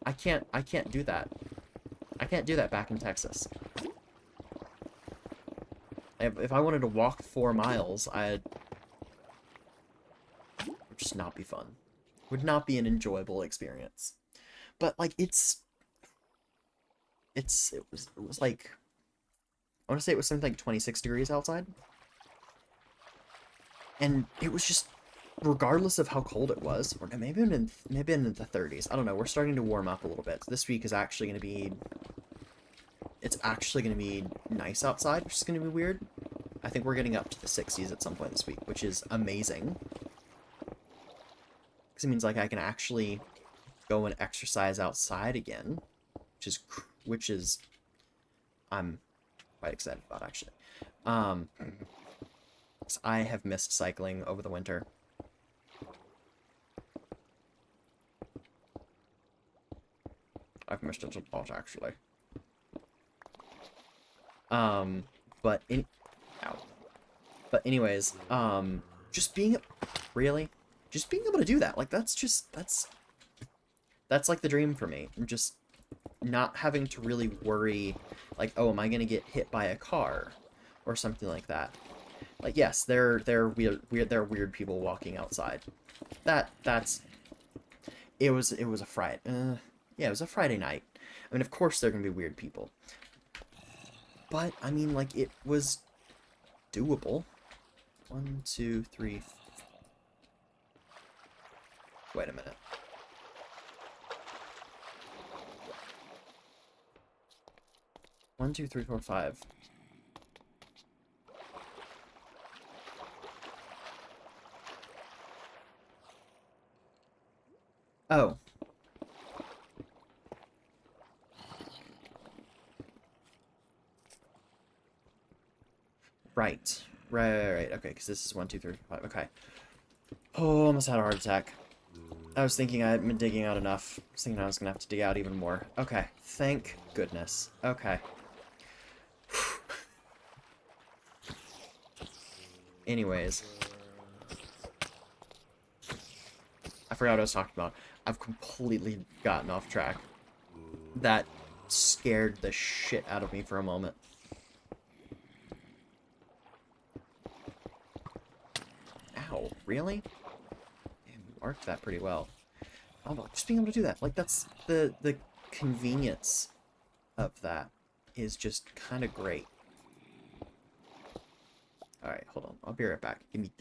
I can't do that. I can't do that back in Texas. If I wanted to walk 4 miles, I'd would just not be fun. Would not be an enjoyable experience. But like it was like I want to say it was something like 26 degrees outside. And it was just regardless of how cold it was, or maybe in the 30s. I don't know. We're starting to warm up a little bit. This week is actually going to be it's actually going to be nice outside, which is going to be weird. I think we're getting up to the 60s at some point this week, which is amazing. Because it means like I can actually go and exercise outside again, which is I'm quite excited about actually. Um, 'Cause I have missed cycling over the winter. I've missed it a lot actually. Um, but in ow. But anyways, just being really just being able to do that, like that's like the dream for me. I'm just not having to really worry like, oh, am I gonna get hit by a car or something like that. Like, yes, they're weird there are weird people walking outside. That's it was a Friday. Yeah, it was a Friday night. I mean, of course there are gonna be weird people, but I mean, like it was doable. One, two, three. Wait a minute. One, two, three, four, five. Oh. Right. Right. Okay, because this is one, two, three, four, five. Okay. Oh, almost had a heart attack. I was thinking I had been digging out enough. I was thinking I was gonna have to dig out even more. Okay. Thank goodness. Okay. Anyways. I forgot what I was talking about. I've completely gotten off track. That scared the shit out of me for a moment. Ow, really? Damn, you arced that pretty well. Oh, just being able to do that. Like, that's the convenience of that is just kind of great. Alright, hold on. I'll be right back. Give me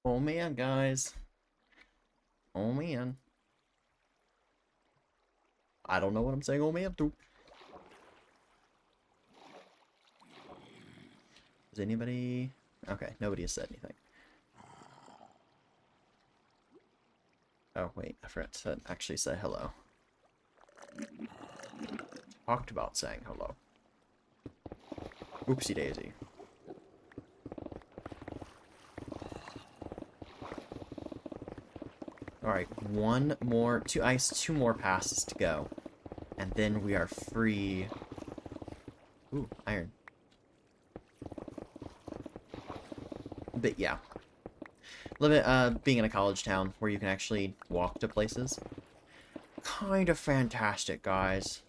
Oh man, guys. Oh man. I don't know what I'm saying oh man to. Is anybody... Okay, nobody has said anything. Oh, wait, I forgot to actually say hello. Talked about saying hello. Oopsie daisy. Alright, two more passes to go. And then we are free. Ooh, iron. But yeah. Being in a college town where you can actually walk to places. Kind of fantastic, guys.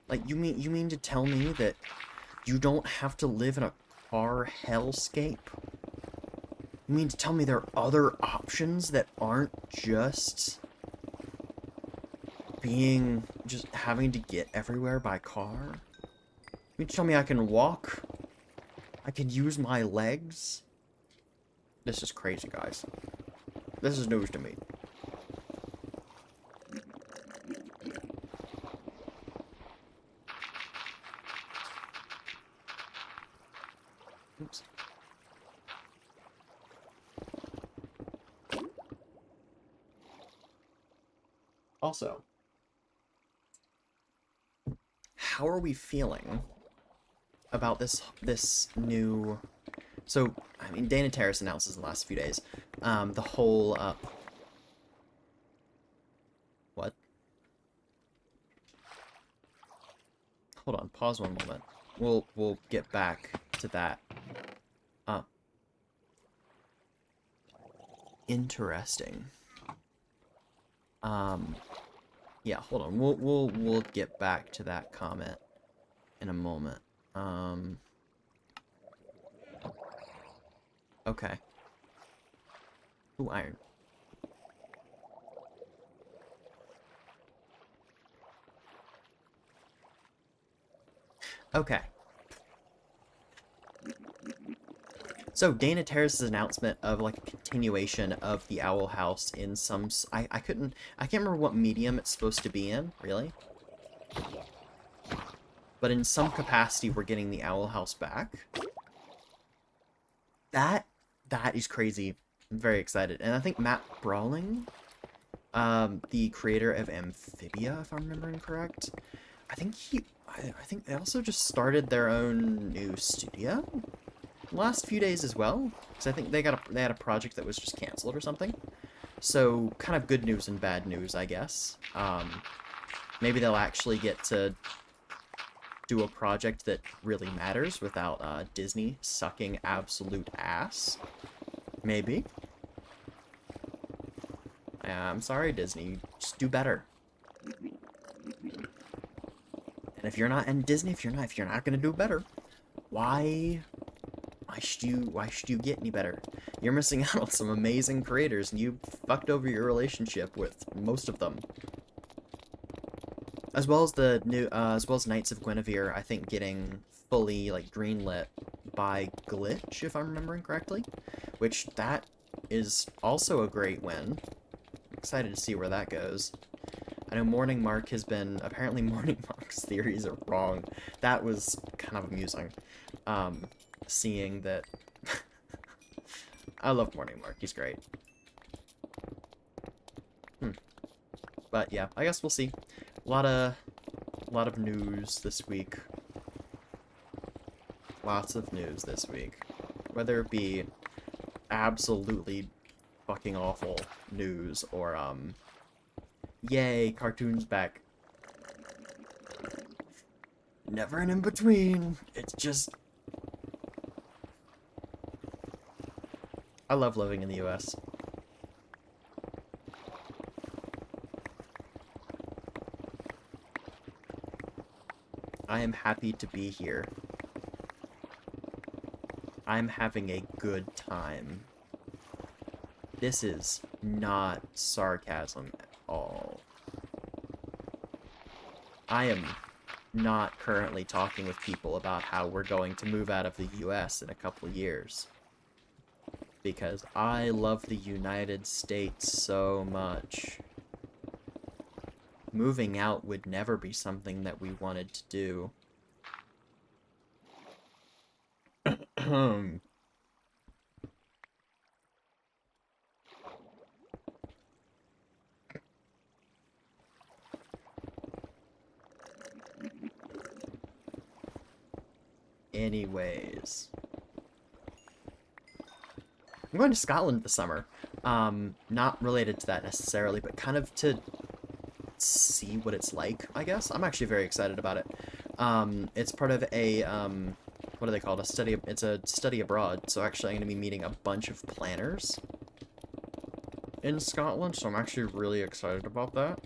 Like, you mean to tell me that you don't have to live in a car hellscape? You mean to tell me there are other options that aren't just having to get everywhere by car? You mean to tell me I can walk? I can use my legs? This is crazy, guys. This is news to me. Oops. Also, how are we feeling about this new... So, I mean, Dana Terrace announces in the last few days, the whole, what? Hold on, pause one moment. We'll get back to that. Interesting. Yeah, hold on. We'll get back to that comment in a moment. Okay. Ooh, iron. Okay. So, Dana Terrace's announcement of, like, a continuation of the Owl House in some... I can't remember what medium it's supposed to be in, really. But in some capacity, we're getting the Owl House back. That is crazy. I'm very excited. And I think Matt Brawling, the creator of Amphibia, if I'm remembering correct, I think they also just started their own new studio last few days as well, because I think they had a project that was just canceled or something. So kind of good news and bad news, I guess. Maybe they'll actually get to do a project that really matters without Disney sucking absolute ass. Maybe. I'm sorry, Disney. Just do better. And if you're not in Disney, if you're not gonna do better, why should you get any better? You're missing out on some amazing creators, and you fucked over your relationship with most of them. As well as Knights of Guinevere, I think getting fully like greenlit by Glitch, if I'm remembering correctly, which that is also a great win. Excited to see where that goes. I know Morning Mark has been... Apparently Morning Mark's theories are wrong. That was kind of amusing. Seeing that... I love Morning Mark. He's great. But yeah, I guess we'll see. A lot of news this week. Lots of news this week. Whether it be absolutely fucking awful news or, yay, cartoons back. Never an in-between. It's just... I love living in the US. I am happy to be here. I'm having a good time. This is not sarcasm at all. I am not currently talking with people about how we're going to move out of the US in a couple of years. because I love the United States so much. Moving out would never be something that we wanted to do. Anyways. I'm going to Scotland this summer. Not related to that necessarily, but kind of to see what it's like, I guess. I'm actually very excited about it. It's part of a, what do they call it? It's a study abroad, so actually I'm going to be meeting a bunch of planners in Scotland, so I'm actually really excited about that.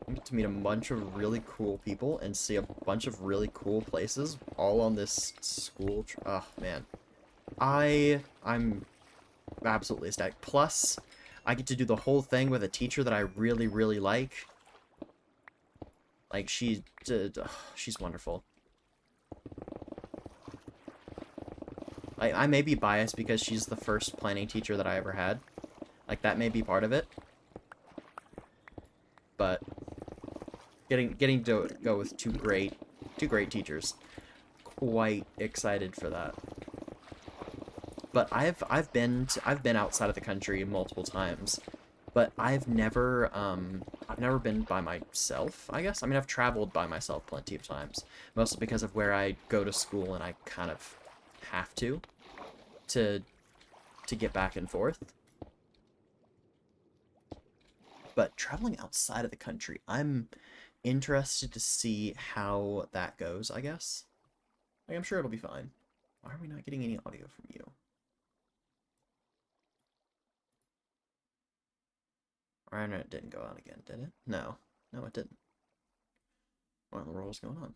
I get to meet a bunch of really cool people and see a bunch of really cool places, all on this school oh, man. I'm absolutely ecstatic. Plus, I get to do the whole thing with a teacher that I really, really like. Like, she's wonderful. I may be biased because she's the first planning teacher that I ever had. Like, that may be part of it. But getting to go with two great teachers. Quite excited for that. But I've been outside of the country multiple times, but I've never been by myself, I guess. I mean, I've traveled by myself plenty of times, mostly because of where I go to school and I kind of have to get back and forth. But traveling outside of the country, I'm interested to see how that goes, I guess. Like, I'm sure it'll be fine. Why are we not getting any audio from you? Our internet didn't go out again, did it? No. No, it didn't. What in the world is going on?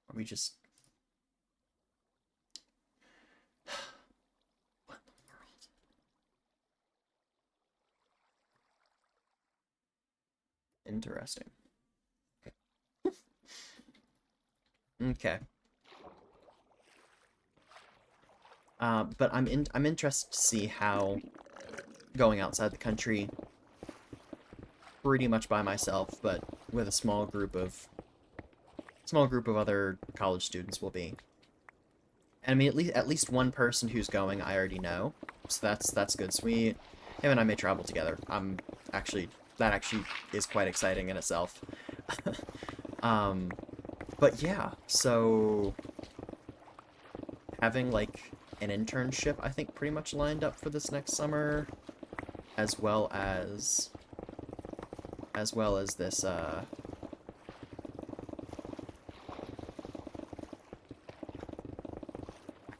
Are we just... What in the world? Interesting. Okay. But I'm interested to see how going outside the country pretty much by myself, but with a small group of other college students will be. And I mean, at least one person who's going I already know, so that's good. So him and I may travel together. That actually is quite exciting in itself. But yeah, so having like an internship, I think, pretty much lined up for this next summer, as well as this I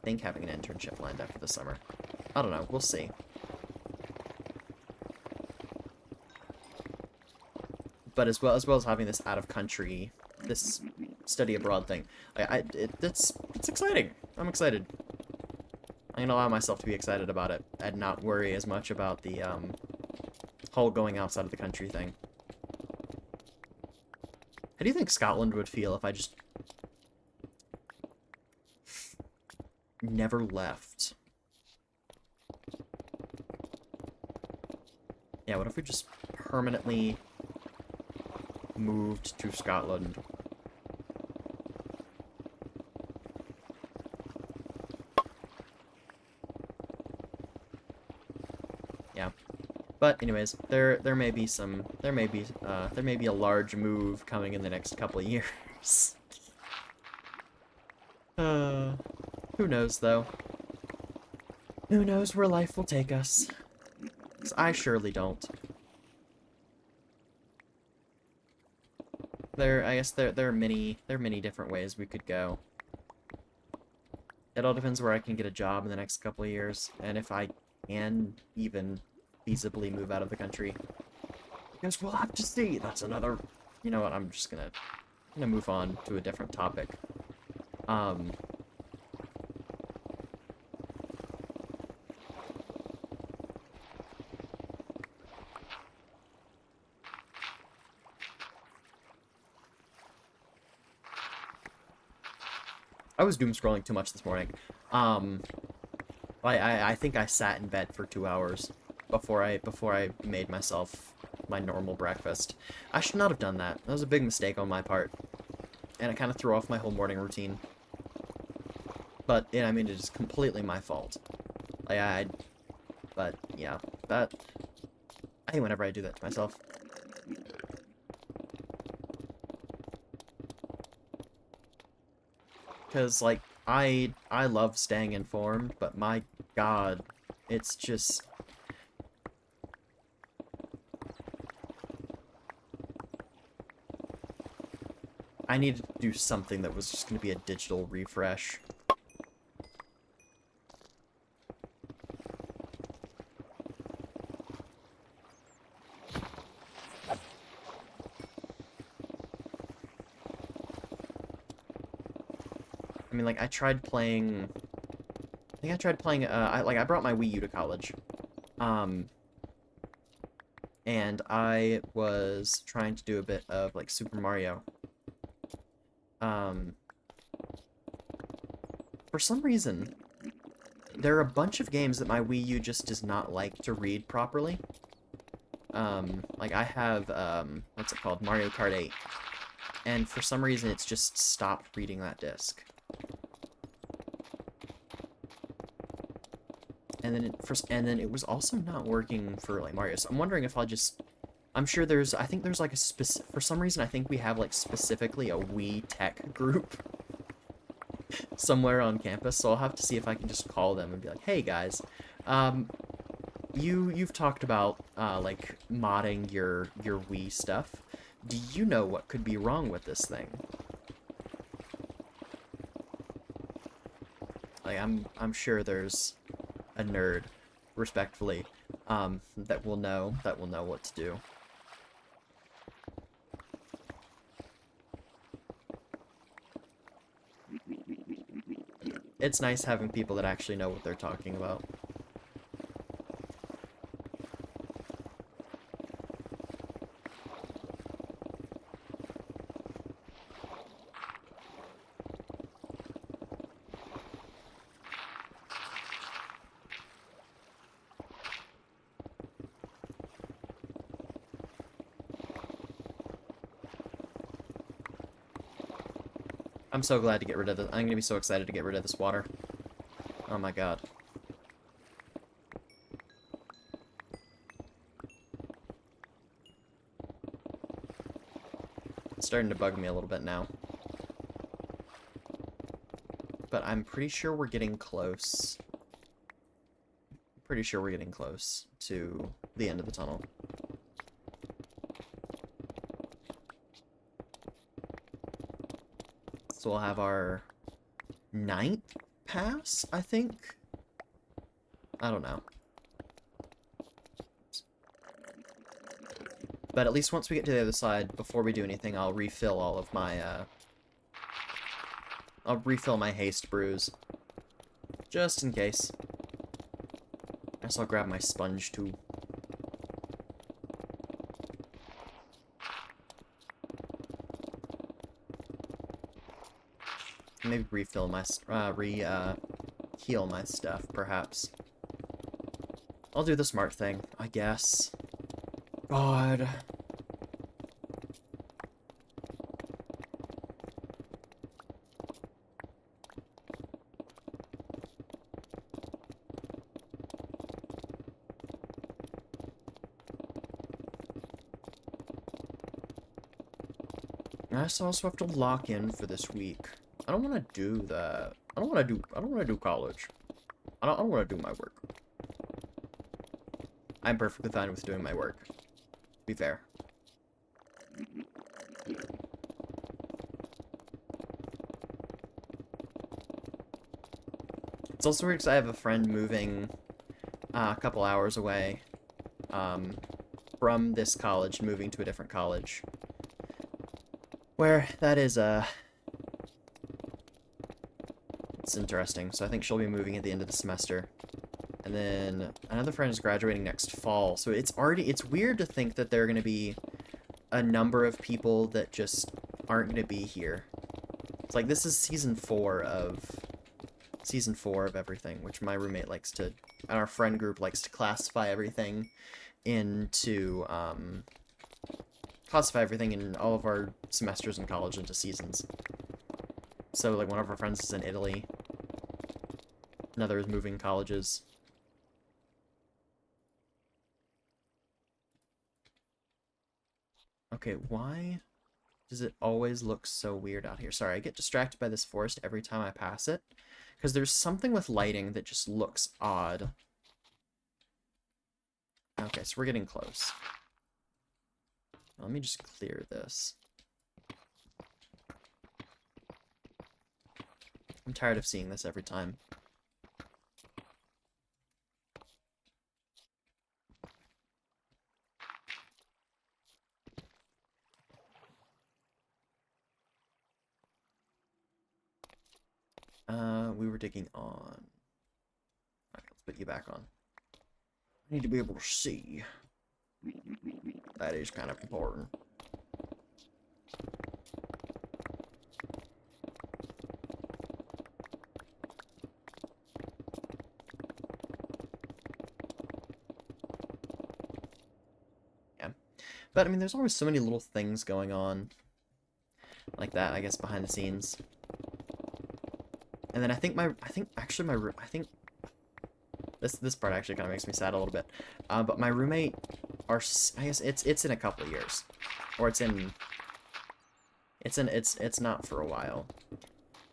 think having an internship lined up for the summer. I don't know, we'll see. But as well as having this out of country, this study abroad thing, it's exciting. I'm excited. I'm gonna allow myself to be excited about it and not worry as much about the whole going outside of the country thing. How do you think Scotland would feel if I just never left? Yeah, what if we just permanently moved to Scotland? Yeah. But anyways, there may be a large move coming in the next couple of years. Who knows though? Who knows where life will take us? 'Cause I surely don't. I guess there are many different ways we could go. It all depends where I can get a job in the next couple of years, and if I can even feasibly move out of the country. Because we'll have to see. That's another... You know what, I'm gonna move on to a different topic. was doom scrolling too much this morning. Um, I think I sat in bed for 2 hours before I made myself my normal breakfast. I should not have done that. That was a big mistake on my part, and it kind of threw off my whole morning routine. But I mean, it is completely my fault. Like but yeah, that I hate whenever I do that to myself. Because, like, I love staying informed, but my god, it's just... I needed to do something that was just going to be a digital refresh. I mean, like, I tried playing... I think I tried playing, I brought my Wii U to college. And I was trying to do a bit of, like, Super Mario. For some reason, there are a bunch of games that my Wii U just does not like to read properly. Like, I have, what's it called? Mario Kart 8. And for some reason, it's just stopped reading that disc. And then it was also not working for, like, Mario. So I'm wondering if I'll just... I'm sure I think there's, like, a specific... For some reason, I think we have, like, specifically a Wii tech group somewhere on campus. So I'll have to see if I can just call them and be like, hey, guys, you've talked about, like, modding your Wii stuff. Do you know what could be wrong with this thing? Like, I'm sure there's a nerd, respectfully, that will know what to do. It's nice having people that actually know what they're talking about. I'm so glad to get rid of this. I'm gonna be so excited to get rid of this water. Oh my god. It's starting to bug me a little bit now. But I'm pretty sure we're getting close. Pretty sure we're getting close to the end of the tunnel. So we'll have our 9th pass, I think? I don't know. But at least once we get to the other side, before we do anything, I'll refill all of my, I'll refill my haste brews. Just in case. I guess I'll grab my sponge, too. Maybe refill my, heal my stuff, perhaps. I'll do the smart thing, I guess. God. I also have to lock in for this week. I don't want to do that. I don't want to do college. I don't want to do my work. I'm perfectly fine with doing my work. To be fair. It's also weird because I have a friend moving a couple hours away from this college, moving to a different college. Where that is, it's interesting. So I think she'll be moving at the end of the semester. And then another friend is graduating next fall. So it's weird to think that there are going to be a number of people that just aren't going to be here. It's like this is season 4 of everything, which my roommate likes to, and our friend group likes to classify everything into, classify everything in all of our semesters in college into seasons. So, like, one of our friends is in Italy, another is moving colleges. Okay, why does it always look so weird out here? Sorry, I get distracted by this forest every time I pass it, because there's something with lighting that just looks odd. Okay, so we're getting close. Let me just clear this. I'm tired of seeing this every time. We were digging on. Alright, let's put you back on. I need to be able to see. That is kind of important. Yeah. But, I mean, there's always so many little things going on like that, I guess, behind the scenes. And then I think this part actually kind of makes me sad a little bit. But my roommate, I guess it's in a couple of years, or it's not for a while.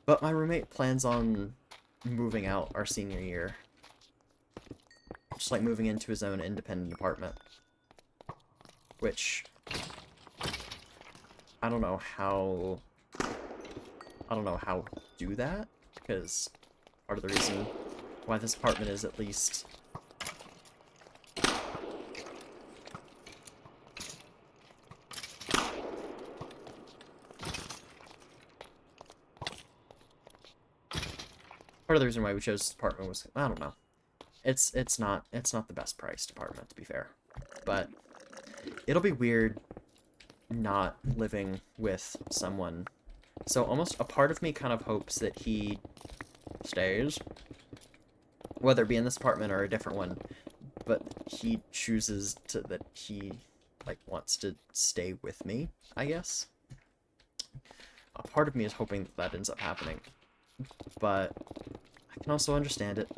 But my roommate plans on moving out our senior year, just like moving into his own independent apartment, which I don't know how to do that, because part of the reason why this apartment is at least part of the reason why we chose this apartment was, I don't know. It's not the best priced apartment, to be fair. But it'll be weird not living with someone. So almost a part of me kind of hopes that he stays, whether it be in this apartment or a different one, but he chooses that he like wants to stay with me, I guess. A part of me is hoping that ends up happening, but I can also understand it.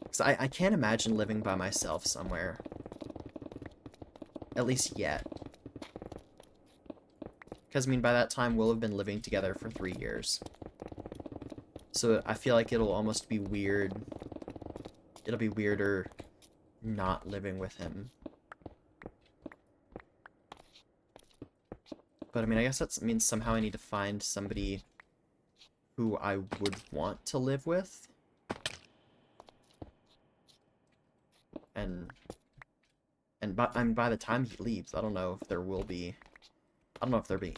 Because I can't imagine living by myself somewhere. At least yet. Because, I mean, by that time, we'll have been living together for 3 years. So I feel like it'll almost be weird. It'll be weirder not living with him. But, I mean, I guess that means somehow I need to find somebody who I would want to live with. And by the time he leaves, I don't know if there'll be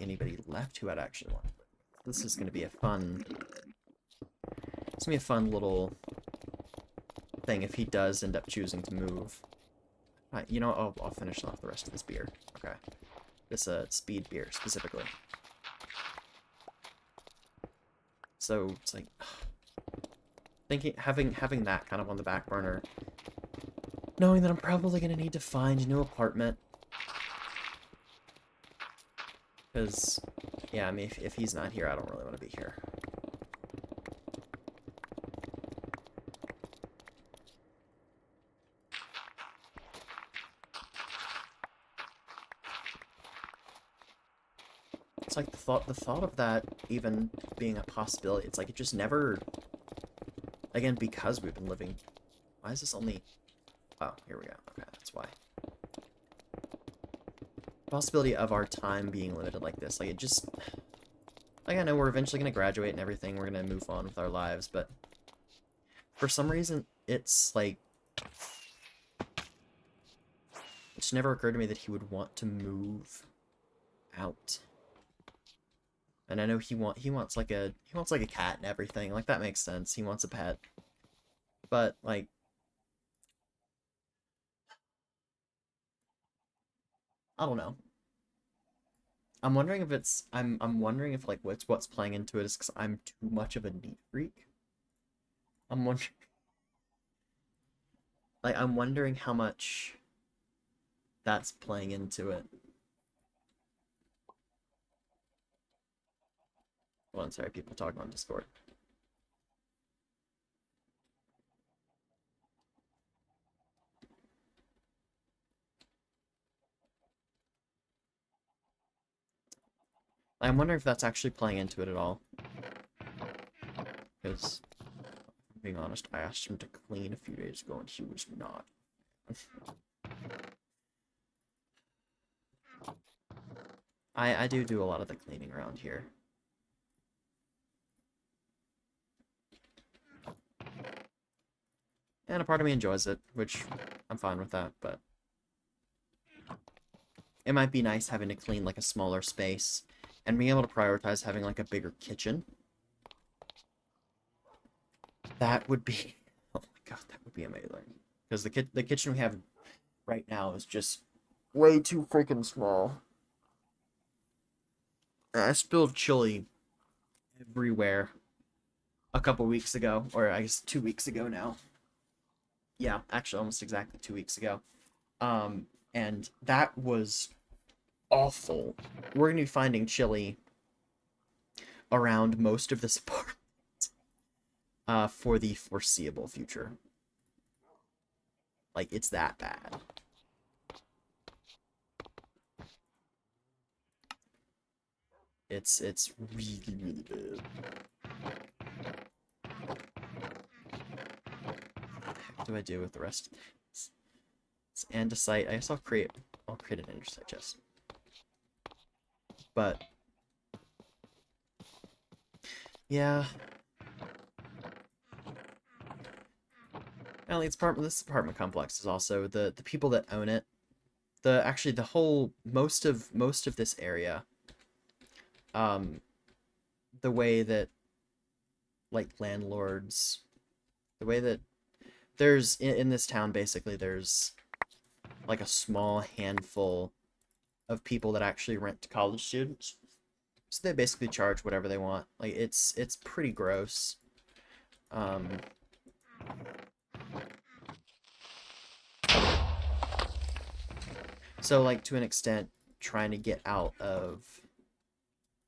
anybody left who I'd actually want to live with. This is gonna be a fun little thing if he does end up choosing to move. You know, I'll finish off the rest of this beer. Okay. This speed beer specifically. So it's like having that kind of on the back burner, knowing that I'm probably gonna need to find a new apartment. Because, yeah, I mean, if he's not here, I don't really want to be here. It's like the thought of that even being a possibility, it's like it just never, again, because we've been living, why is this only, oh, here we go, okay, that's why. Possibility of our time being limited like this, like it just, like I know we're eventually going to graduate and everything, we're going to move on with our lives, but for some reason, it's like, it just never occurred to me that he would want to move out. And I know he wants like a cat and everything. Like that makes sense. He wants a pet. But like I don't know. I'm wondering if it's I'm wondering if like what's playing into it is because I'm too much of a neat freak. I'm wondering I'm wondering how much that's playing into it. Well, I'm sorry, people talking on Discord. I'm wondering if that's actually playing into it at all. Because, being honest, I asked him to clean a few days ago and he was not. I do a lot of the cleaning around here. And a part of me enjoys it, which I'm fine with that, but it might be nice having to clean like a smaller space and being able to prioritize having like a bigger kitchen. That would be, oh my god, that would be amazing. Because the kitchen we have right now is just way too freaking small. I spilled chili everywhere a couple weeks ago, or I guess 2 weeks ago now. Yeah, actually, almost exactly 2 weeks ago. And that was awful. We're gonna be finding chili around most of this apartment for the foreseeable future. Like, it's that bad. It's really, really bad. What the heck do I do with the rest of this? It's andesite. I guess I'll create an andesite chest. But yeah. Well, this apartment complex is also the people that own it. Actually the whole most of this area. Um, the way that like landlords, the way that there's in this town basically there's like a small handful of people that actually rent to college students. So they basically charge whatever they want. Like it's pretty gross. Um, so like to an extent, trying to get out of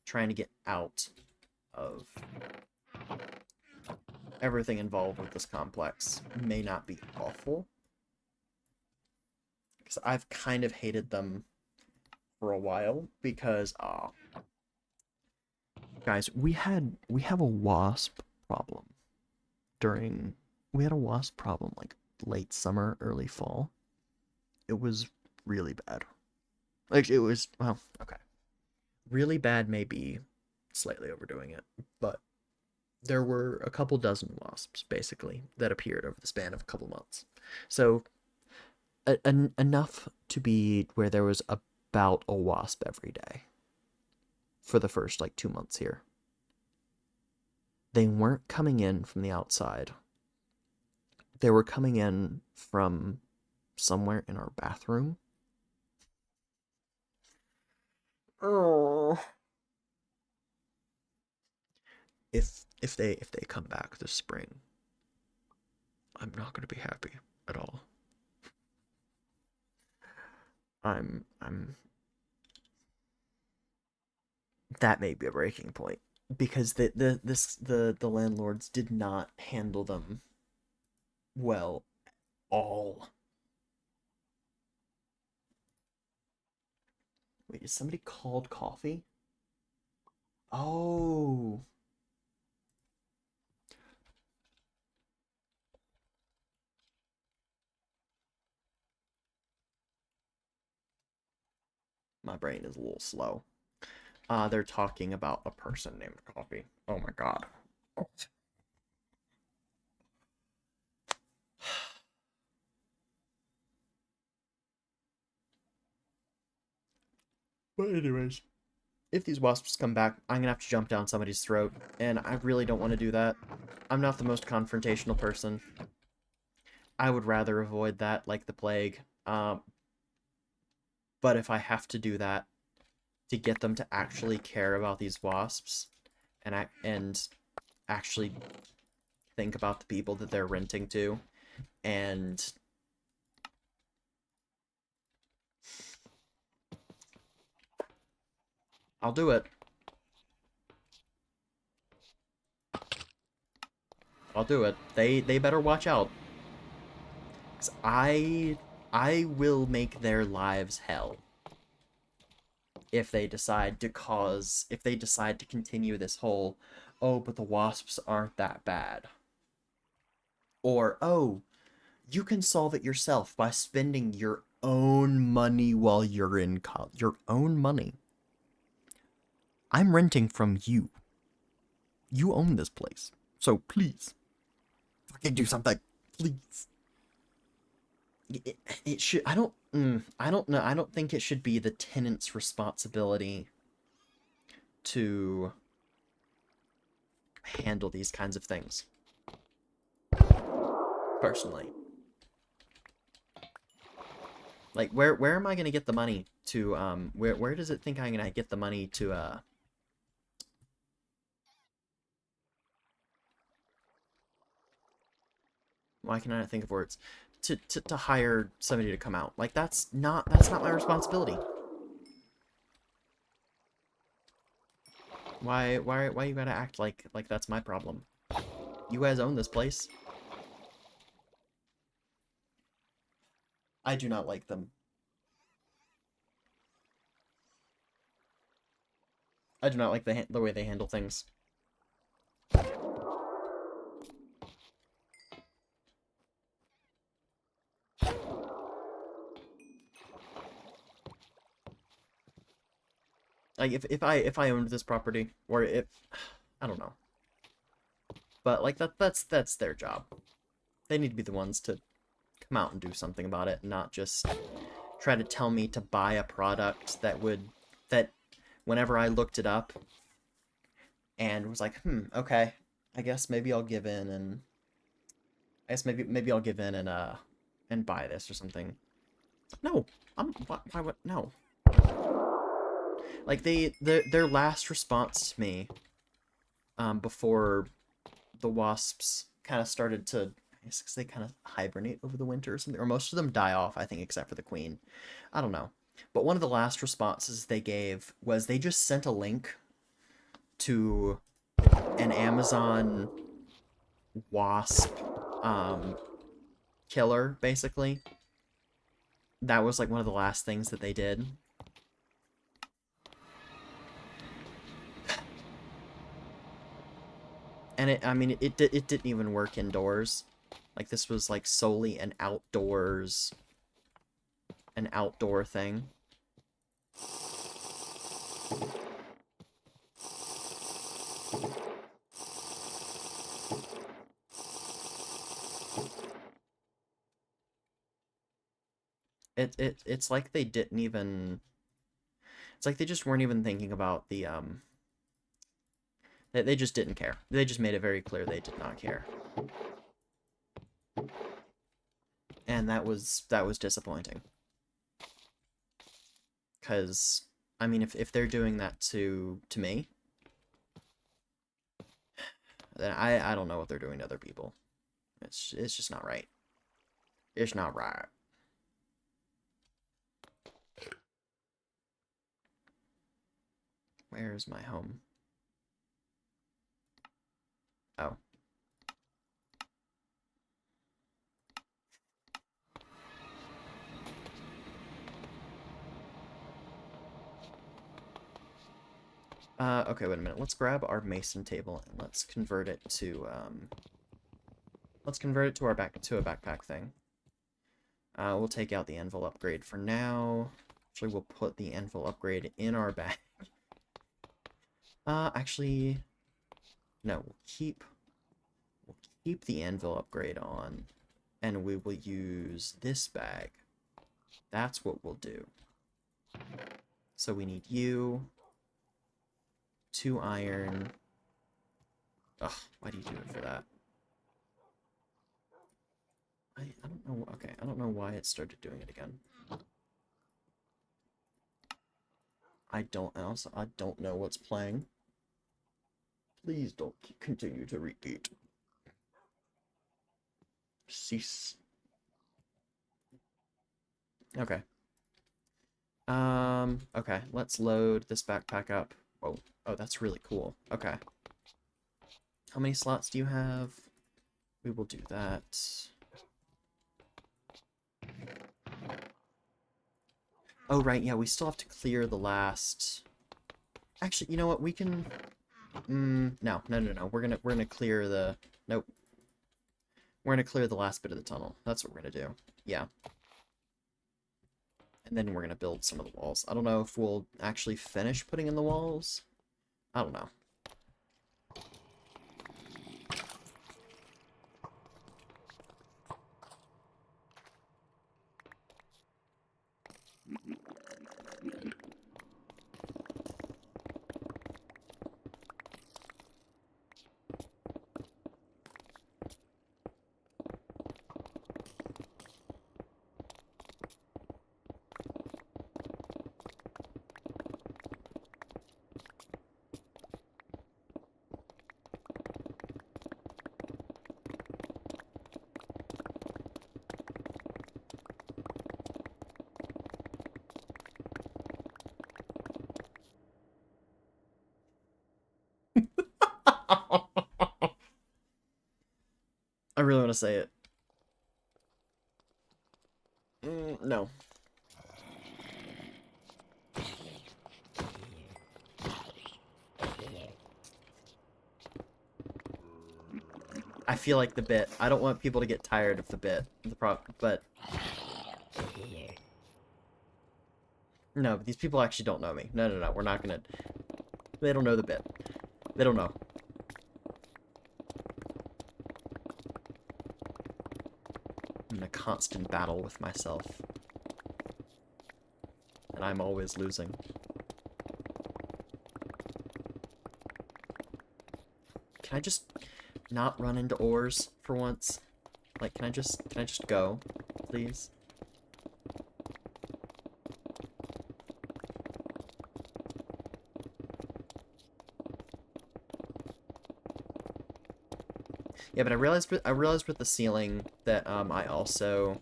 trying to get out of everything involved with this complex may not be awful. Because I've kind of hated them for a while because guys, we have a wasp problem during we had a wasp problem like late summer, early fall. It was really bad. Like it was well, okay. Really bad may be slightly overdoing it, but there were a couple dozen wasps basically that appeared over the span of a couple months. So enough to be where there was about a wasp every day for the first like 2 months here. They weren't coming in from the outside. They were coming in from somewhere in our bathroom. Oh. If they come back this spring, I'm not going to be happy at all. I'm that may be a breaking point because the landlords did not handle them well all. Wait, is somebody called coffee? Oh, my brain is a little slow. They're talking about a person named Coffee. Oh my god. But anyways, if these wasps come back, I'm gonna have to jump down somebody's throat, and I really don't want to do that. I'm not the most confrontational person. I would rather avoid that like the plague. But if I have to do that, to get them to actually care about these wasps and actually think about the people that they're renting to. And I'll do it. I'll do it. They better watch out. 'Cause I will make their lives hell if they decide to continue this whole, oh, but the wasps aren't that bad. Or, oh, you can solve it yourself by spending your own money while you're in college. Your own money. I'm renting from you. You own this place. So please, fucking do something. Please. It should. I don't know. I don't think it should be the tenant's responsibility to handle these kinds of things. Personally. Like, where am I gonna get the money to, where does it think I'm gonna get the money to, why can I not think of words? To hire somebody to come out. Like, that's not my responsibility. Why you gotta act like that's my problem? You guys own this place. I do not like them. I do not like the way they handle things. Like, if I owned this property, or if I don't know, but like that's their job. They need to be the ones to come out and do something about it, not just try to tell me to buy a product that whenever I looked it up and was like, okay, I guess maybe I'll give in and maybe I'll give in and buy this or something. No, why would no? Like their last response to me, before the wasps kind of started to, I guess 'cause they kind of hibernate over the winter or something, or most of them die off, I think, except for the queen. I don't know. But one of the last responses they gave was they just sent a link to an Amazon wasp killer, basically. That was like one of the last things that they did. And I mean, it didn't even work indoors. Like, this was like solely an outdoor thing. It's like they didn't even, it's like they just weren't even thinking about the they just didn't care. They just made it very clear they did not care. And that was disappointing. Cuz I mean, if they're doing that to me, then I don't know what they're doing to other people. It's just not right. It's not right. Where is my home? Oh. Okay, wait a minute. Let's grab our mason table and let's convert it to our to a backpack thing. We'll take out the anvil upgrade for now. Actually, we'll put the anvil upgrade in our bag. Actually, no, we'll keep the anvil upgrade on, and we will use this bag. That's what we'll do. So we need you, 2 iron. Ugh, why do you do it for that? I don't know. Okay, I don't know why it started doing it again. I don't know what's playing. Please don't continue to repeat. Cease. Okay. Okay, let's load this backpack up. Whoa. Oh, that's really cool. Okay. How many slots do you have? We will do that. Oh, right, yeah, we still have to clear the last... Actually, you know what, we can... no. We're gonna clear the... Nope. We're gonna clear the last bit of the tunnel. That's what we're gonna do. Yeah. And then we're gonna build some of the walls. I don't know if we'll actually finish putting in the walls. I don't know. I really want to say it. No. I feel like the bit. I don't want people to get tired of the bit. But no, but these people actually don't know me. No. We're not gonna. They don't know the bit. They don't know. I'm in a constant battle with myself. And I'm always losing. Can I just not run into ores for once? Like, can I just go, please? Yeah, but I realized with the ceiling that I also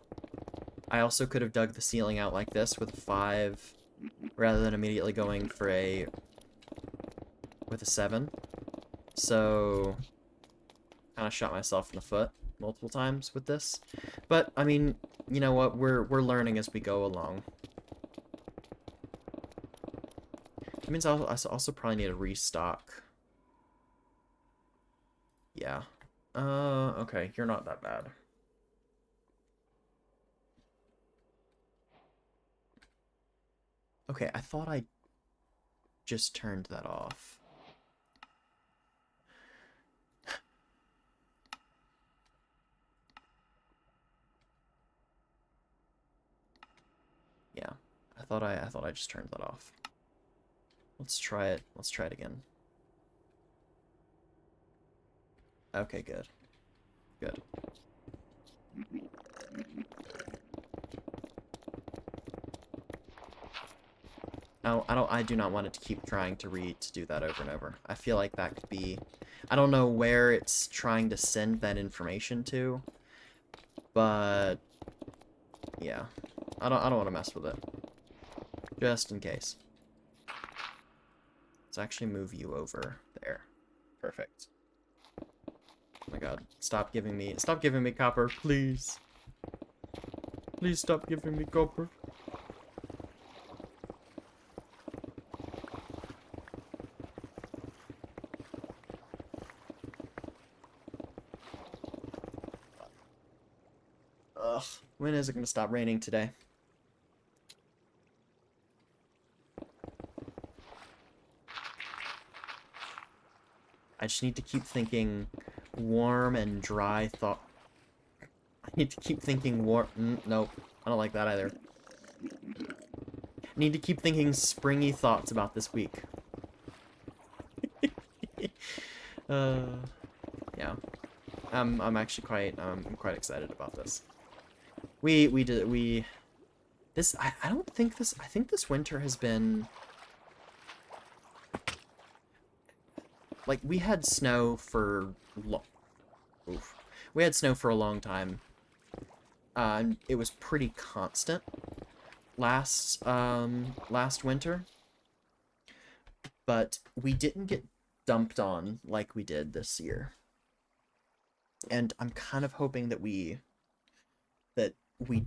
could have dug the ceiling out like this with a 5 rather than immediately going for with a 7. So kind of shot myself in the foot multiple times with this. But I mean, you know what? We're learning as we go along. It means I also probably need a restock. Yeah. Okay, you're not that bad. Okay, I thought I just turned that off. Yeah, I thought I just turned that off. Let's try it. Let's try it again. Okay, good. Good. I do not want it to keep trying to do that over and over. I feel like that could be, I don't know where it's trying to send that information to, but yeah, I don't want to mess with it, just in case. Let's actually move you over there. Perfect. Oh my god, stop giving me copper, please. Please stop giving me copper. Ugh, when is it gonna stop raining today? I just need to keep thinking warm and dry thought. I need to keep thinking nope, I don't like that either. I need to keep thinking springy thoughts about this week. Yeah. I'm actually I'm quite excited about this. I think this winter has been like, we had snow for oof. We had snow for a long time. And it was pretty constant last winter, but we didn't get dumped on like we did this year. And I'm kind of hoping that we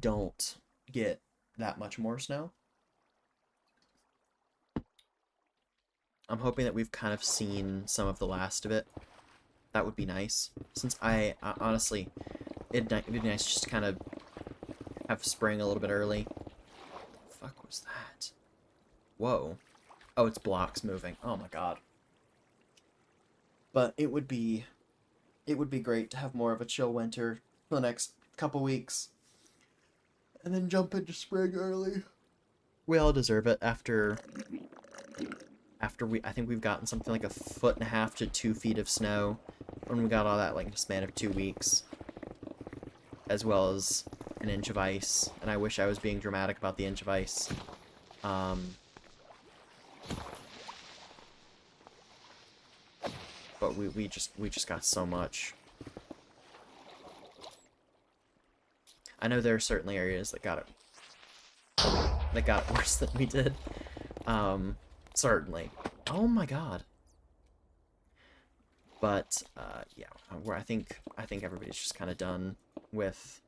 don't get that much more snow. I'm hoping that we've kind of seen some of the last of it. That would be nice. Since I honestly, it'd be nice just to kind of have spring a little bit early. What the fuck was that? Whoa. Oh, it's blocks moving. Oh my god. But it would be great to have more of a chill winter for the next couple weeks. And then jump into spring early. We all deserve it after I think we've gotten something like 1.5 to 2 feet of snow when we got all that like in a span of 2 weeks, as well as an inch of ice. And I wish I was being dramatic about the inch of ice. But we just got so much. I know there are certainly areas that got it worse than we did. Certainly. Oh my god. But yeah, I think everybody's just kind of done with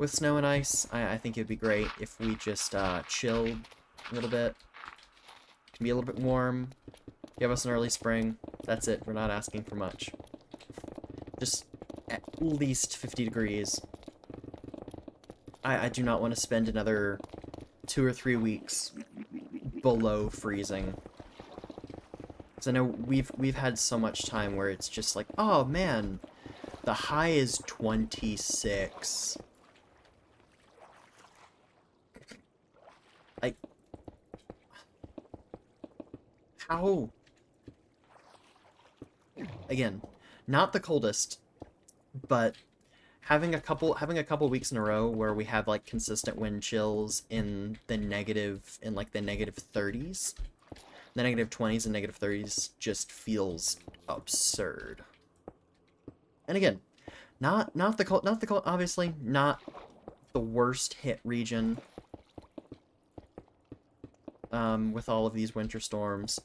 snow and ice. I think it'd be great if we just chilled a little bit. It can be a little bit warm. Give us an early spring. That's it. We're not asking for much. Just at least 50 degrees. I do not want to spend another 2 or 3 weeks below freezing. Because I know we've had so much time where it's just like, oh man, the high is 26. Like, how? Again, not the coldest, but having a couple weeks in a row where we have like consistent wind chills in the negative, in like the negative 30s, the negative 20s and negative 30s just feels absurd. And again, not the cold, obviously not the worst hit region with all of these winter storms,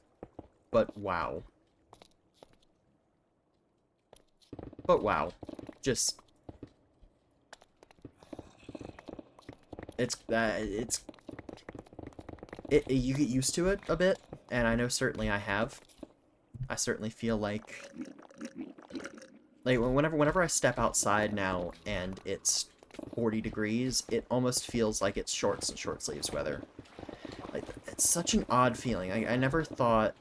but wow. But wow, just you get used to it a bit, and I know certainly I have. I certainly feel like whenever I step outside now and it's 40 degrees, it almost feels like it's shorts and short sleeves weather. Like, it's such an odd feeling. I never thought,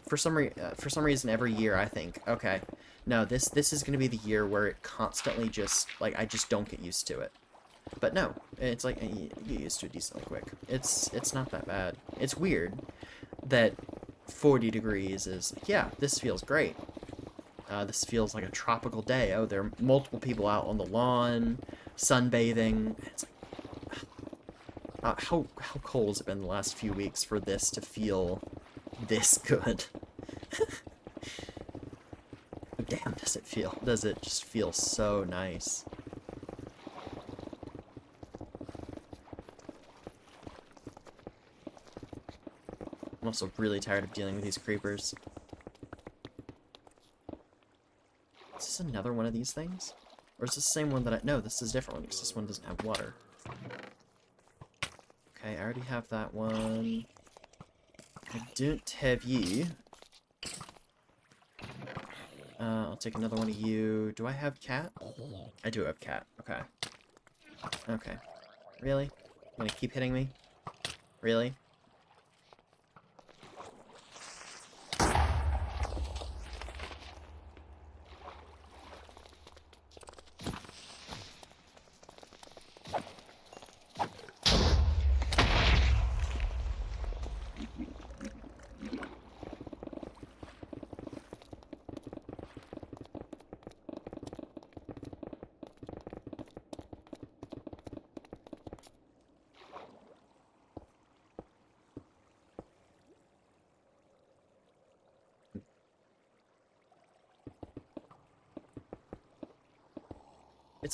for some reason every year I think, okay, no, this is going to be the year where it constantly just, like, I just don't get used to it. But no, it's like, you get used to it decently quick. It's not that bad. It's weird that 40 degrees is, yeah, this feels great. This feels like a tropical day. Oh, there are multiple people out on the lawn, sunbathing. It's like, how cold has it been the last few weeks for this to feel this good? Damn, does it feel? Does it just feel so nice? I'm also really tired of dealing with these creepers. Is this another one of these things? Or is this the same one that no, this is a different one because this one doesn't have water. Okay, I already have that one. I don't have you. I'll take another one of you. Do I have cat? I do have cat. Okay. Okay. Really? You're gonna keep hitting me? Really?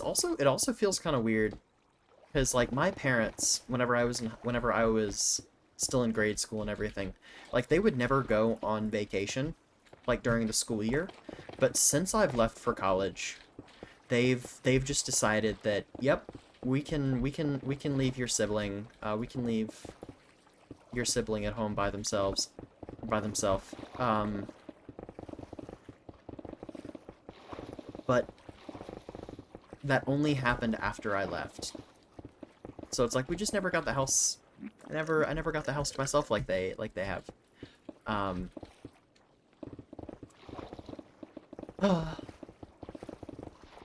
it also feels kind of weird because like my parents, whenever I was still in grade school and everything, like they would never go on vacation like during the school year. But since I've left for college, they've just decided that yep, we can leave your sibling, we can leave your sibling at home by themselves. But that only happened after I left. So it's like we just never got the house. I never got the house to myself like they have. Um,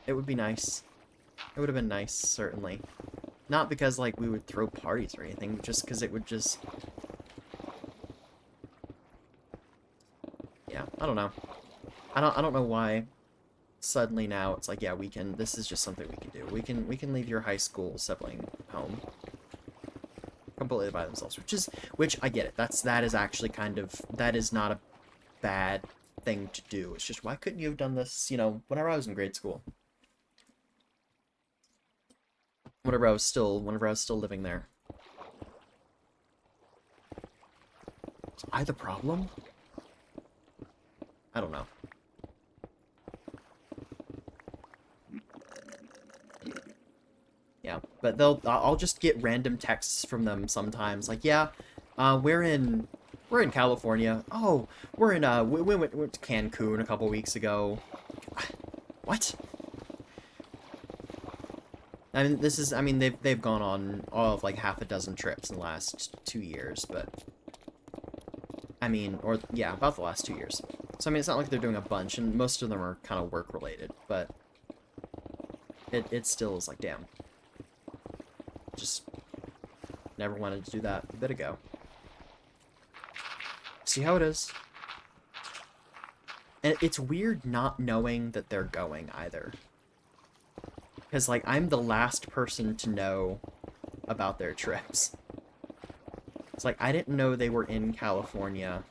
it would be nice. It would have been nice, certainly. Not because like we would throw parties or anything, but just because it would just. Yeah, I don't know. I don't know why. Suddenly now it's like yeah we can. This is just something we can do. We can leave your high school sibling home completely by themselves, which I get it. That is actually kind of that is not a bad thing to do. It's just why couldn't you have done this, you know, whenever I was in grade school? Whenever I was still living there. Was I the problem? I don't know. Yeah, but I'll just get random texts from them sometimes like, yeah, we're in California. Oh, we went to Cancun a couple weeks ago. What? I mean they've gone on all of like half a dozen trips in the last 2 years, but I mean, or yeah, about the last 2 years. So I mean, it's not like they're doing a bunch, and most of them are kind of work related, but it still is like, damn, just never wanted to do that a bit ago. See how it is. And it's weird not knowing that they're going either. Because, like, I'm the last person to know about their trips. It's like, I didn't know they were in California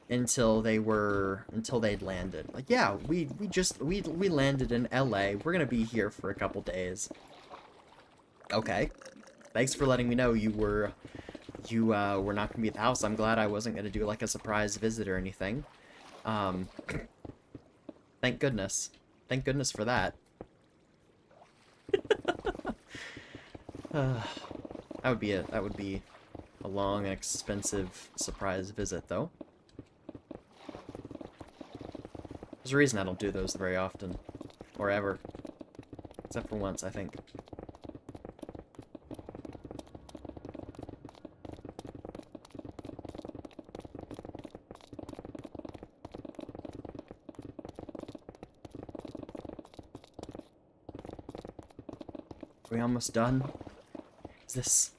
until they'd landed. Like, yeah, we landed in LA. We're gonna be here for a couple days. Okay. Thanks for letting me know were not gonna be at the house. I'm glad I wasn't gonna do, like, a surprise visit or anything. Um, thank goodness. Thank goodness for that. That would be a long and expensive surprise visit, though. There's a reason I don't do those very often. Or ever. Except for once, I think. Are we almost done? Is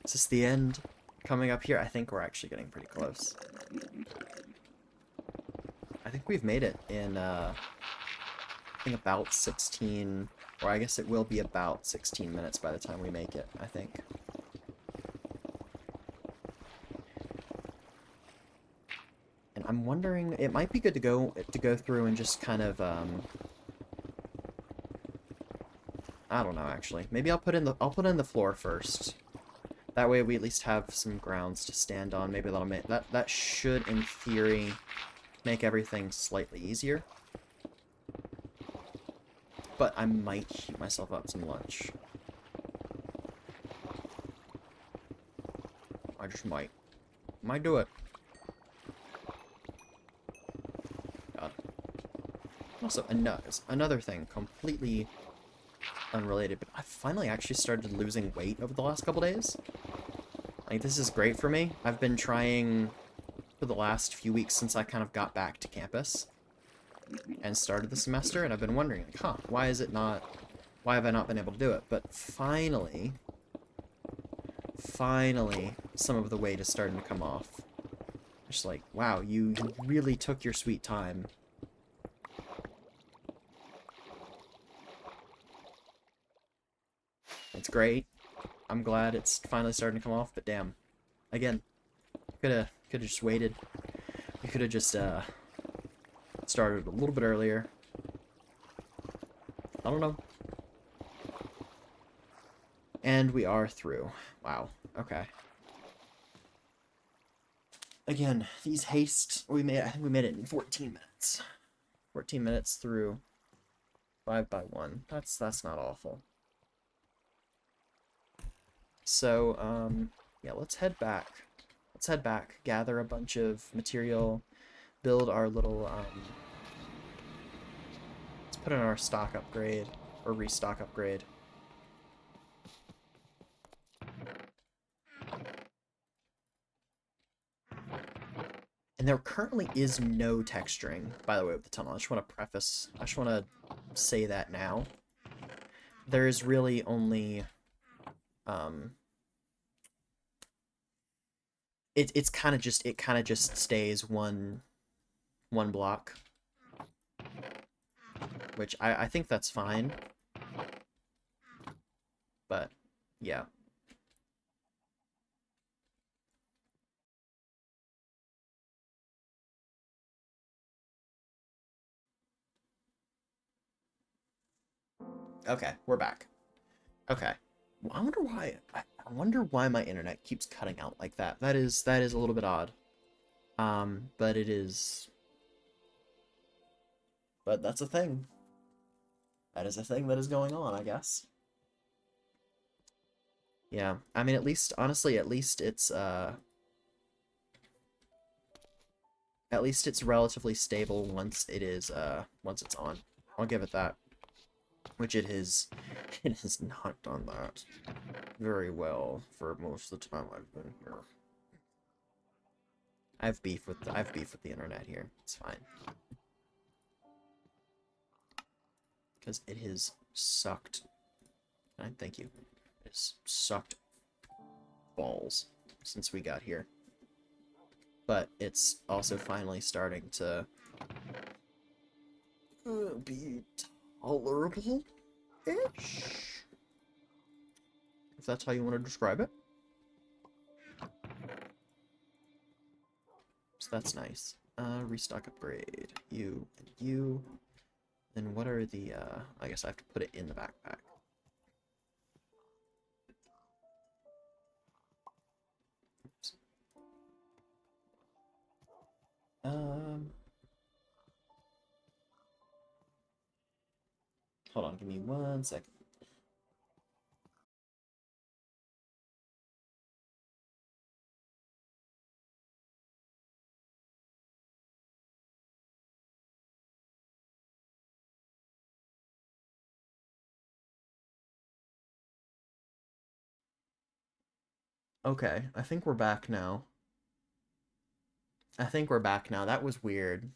this the end? Coming up here? I think we're actually getting pretty close. I think we've made it in, I think about 16, or I guess it will be about 16 minutes by the time we make it, I think. And I'm wondering, it might be good to go through and just kind of, I don't know, actually. Maybe I'll put in the floor first. That way we at least have some grounds to stand on. Maybe that'll make that should in theory make everything slightly easier. But I might heat myself up some lunch. I just might. Might do it. God. Also, another thing, completely unrelated, but I finally actually started losing weight over the last couple days. Like, this is great for me. I've been trying for the last few weeks since I kind of got back to campus and started the semester, and I've been wondering, like, huh, why have I not been able to do it? But finally, some of the weight is starting to come off. Just like, wow, you really took your sweet time. It's great. I'm glad it's finally starting to come off, but damn. Again, could have just waited. We could have just started a little bit earlier. I don't know. And we are through. Wow. Okay. Again, these haste, I think we made it in 14 minutes. 14 minutes through 5 by 1. That's not awful. So, yeah, let's head back. Let's head back, gather a bunch of material, build our little, let's put in our stock upgrade, or restock upgrade. And there currently is no texturing, by the way, with the tunnel. I just want to say that now. There is really only, it kind of just stays one block, which I think that's fine, but yeah. Okay, we're back. Okay. Well, I wonder why my internet keeps cutting out like that. That is a little bit odd. But it is, but that's a thing. That is a thing that is going on, I guess. Yeah. I mean, at least honestly, at least it's relatively stable once it's on. I'll give it that. Which it is. It has not done that very well for most of the time I've been here. I have beef with the internet here. It's fine. Because it has sucked. Thank you. It's sucked balls since we got here. But it's also finally starting to be tolerable-ish? If that's how you want to describe it. So that's nice. Restock upgrade. You and you. Then what are the, I guess I have to put it in the backpack. Oops. Hold on, give me 1 second. Okay, I think we're back now. I think we're back now. That was weird.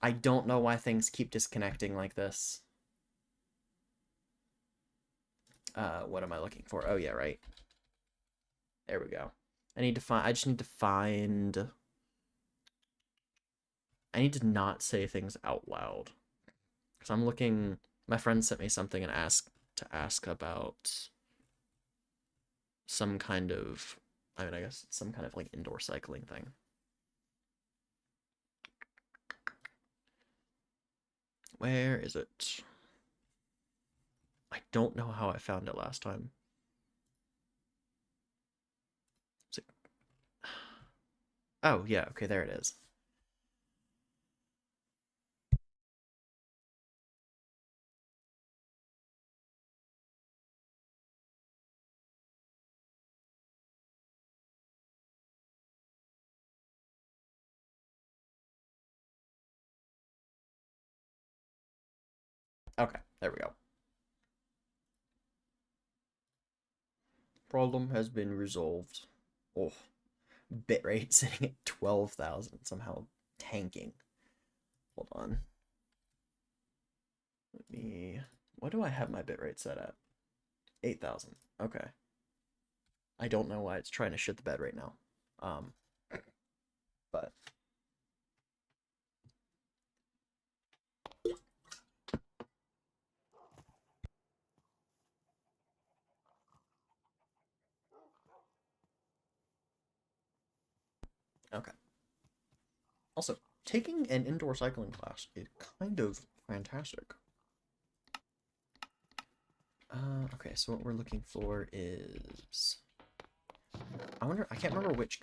I don't know why things keep disconnecting like this. What am I looking for? Oh, yeah, right. There we go. I just need to find... I need to not say things out loud. Because I'm looking... My friend sent me something and ask about some kind of... I mean, I guess it's some kind of, like, indoor cycling thing. Where is it? I don't know how I found it last time. Is it... Oh, yeah, okay, there it is. Okay, there we go. Problem has been resolved. Oh, bitrate sitting at 12,000, somehow tanking. Hold on. Let me... What do I have my bitrate set at? 8,000. Okay. I don't know why it's trying to shit the bed right now. But... Okay. Also, taking an indoor cycling class is kind of fantastic. Okay, so what we're looking for is... I can't remember which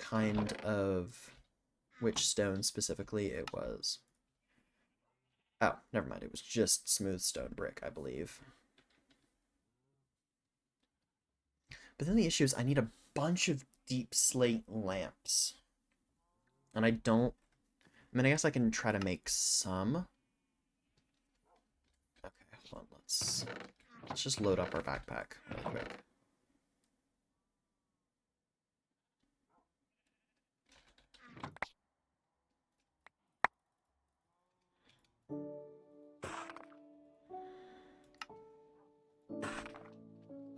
stone specifically it was. Oh, never mind, it was just smooth stone brick, I believe. But then the issue is I need a bunch of deep slate lamps. And I don't... I mean, I guess I can try to make some. Okay, hold on, let's just load up our backpack real quick.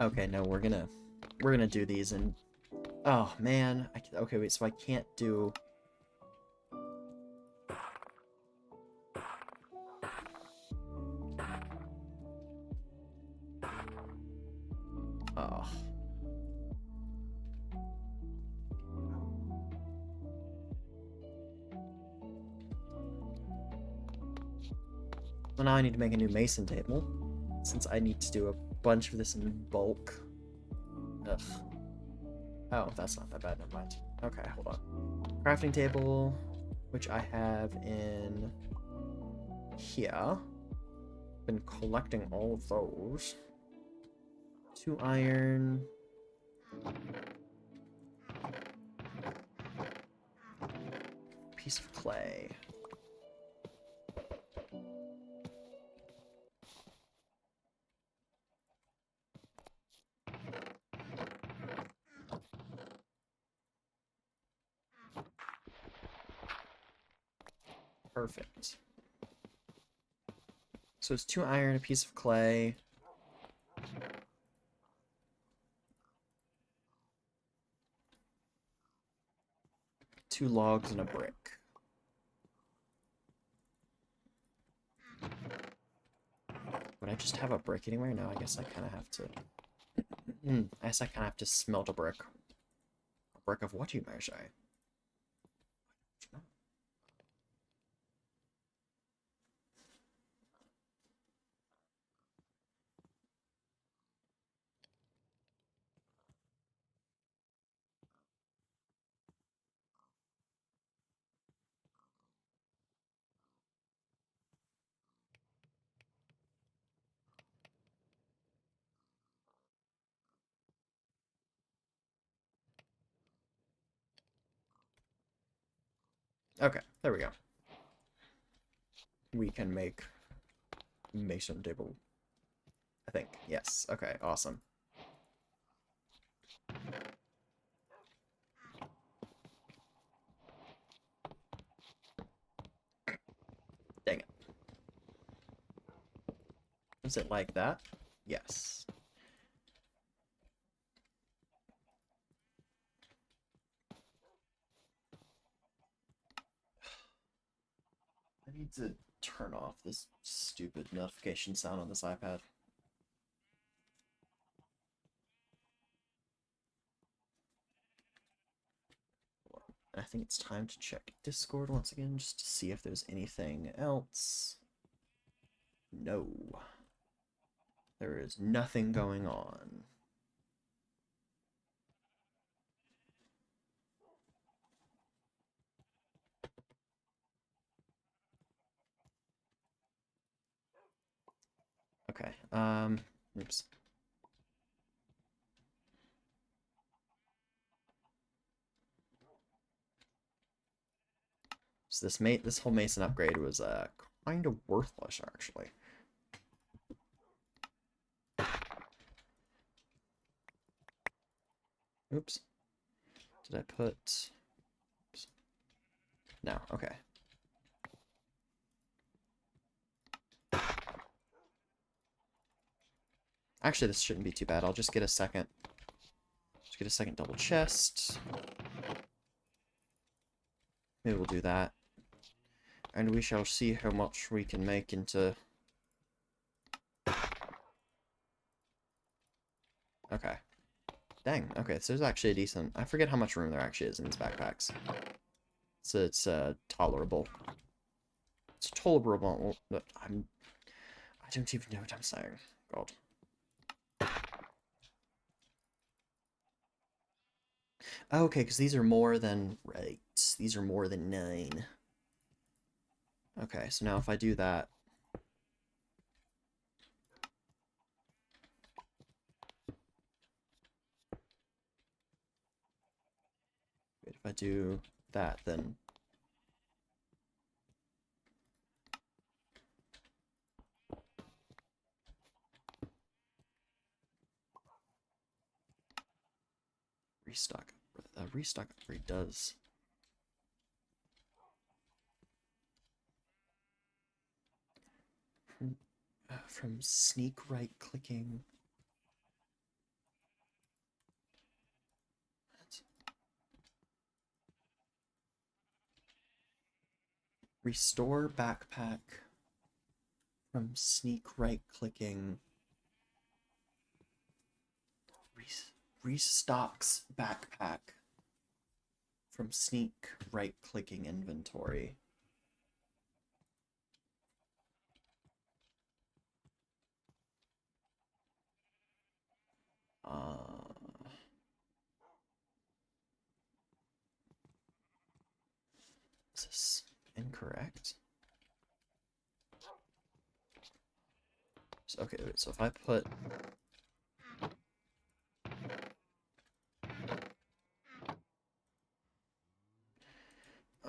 Okay, no, we're gonna do these and... Oh, man. Okay, wait, so I can't do... Oh. Well, now I need to make a new mason table, since I need to do a bunch of this in bulk. Ugh. Oh, that's not that bad, never mind. Okay, hold on. Crafting table, which I have in here. Been collecting all of those. 2 iron. Piece of clay. Perfect. So it's 2 iron, a piece of clay. Two logs and a brick. Would I just have a brick anywhere? No, I guess I kind of have to... I guess I kind of have to smelt a brick. A brick of what, you may say? Okay, there we go. We can make mason table. I think. Yes. Okay, awesome. Dang it. Is it like that? Yes. I need to turn off this stupid notification sound on this iPad. I think it's time to check Discord once again, just to see if there's anything else. No. There is nothing going on. Okay, oops. So this whole Mason upgrade was kind of worthless, actually. Oops. Did I put... Oops. No, okay. Actually, this shouldn't be too bad. I'll just get a second. Just get a second double chest. Maybe we'll do that. And we shall see how much we can make into... Okay. Dang, okay, so there's actually a decent... I forget how much room there actually is in these backpacks. So it's tolerable. It's tolerable, but I don't even know what I'm saying. God. Okay, because these are more than... Right. These are more than 9. Okay, so now if I do that... If I do that, then... Restock. Restock upgrade does... From sneak right clicking... Restore backpack from sneak right clicking. Restocks backpack from sneak right clicking inventory. Is this incorrect? So, okay, wait, so if I put...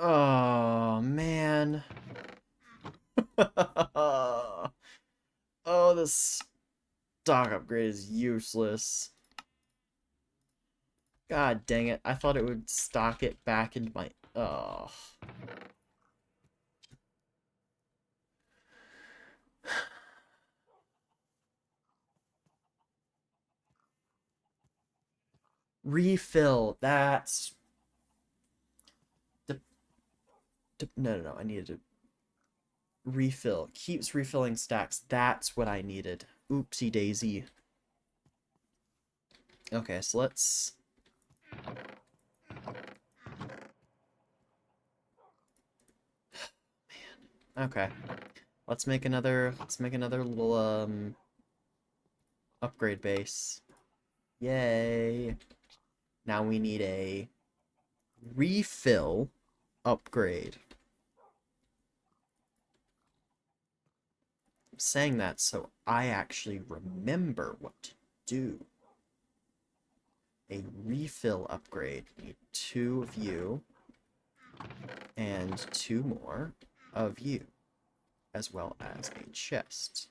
Oh, man. Oh, this stock upgrade is useless. God dang it. I thought it would stock it back into my... Oh. Refill. That's... No. I needed to... Refill. Keeps refilling stacks. That's what I needed. Oopsie daisy. Okay, so let's... Man. Okay. Let's make another little, upgrade base. Yay. Now we need a refill upgrade. I'm saying that so I actually remember what to do. A refill upgrade. Need 2 of you and 2 more of you, as well as a chest.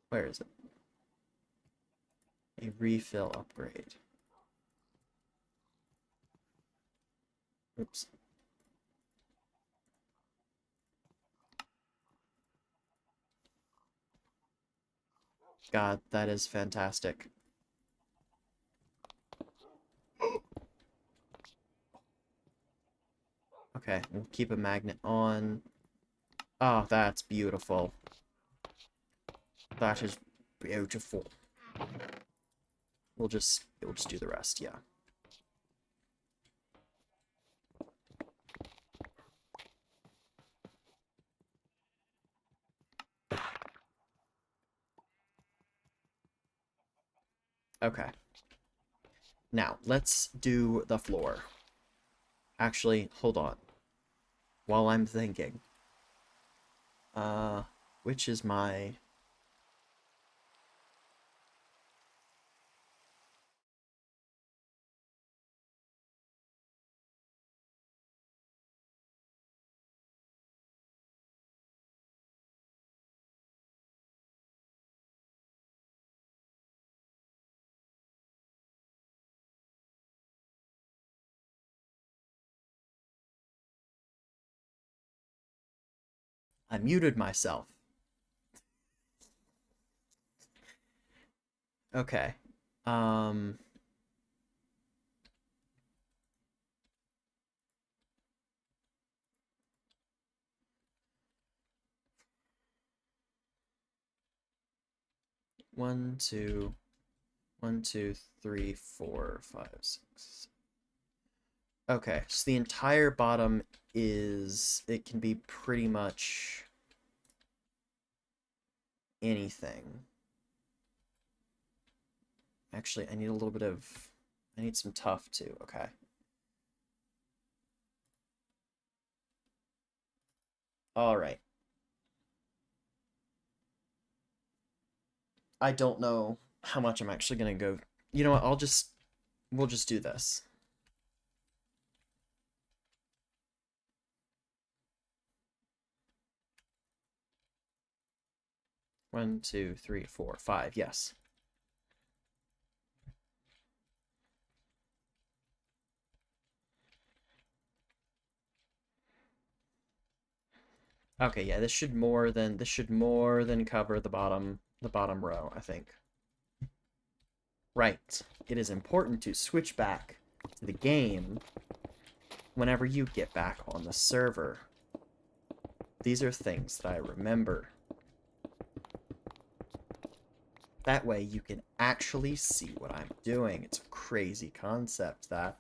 Where is it? A refill upgrade. Oops. God, that is fantastic. Okay, we'll keep a magnet on. Oh, that's beautiful. That is beautiful. We'll just do the rest, yeah. Okay. Now, let's do the floor. Actually, hold on. While I'm thinking. Which is my... I muted myself. Okay. Um... 1, 2... 1, 2, 3, 4, 5, 6... Okay, so the entire bottom is... It can be pretty much... anything. Actually, I need a little bit of... I need some tough, too. Okay. Alright. I don't know how much I'm actually gonna go... You know what, we'll just do this. One, two, three, four, five, yes. Okay, yeah, this should more than cover the bottom row, I think. Right. It is important to switch back to the game whenever you get back on the server. These are things that I remember. That way you can actually see what I'm doing. It's a crazy concept, that.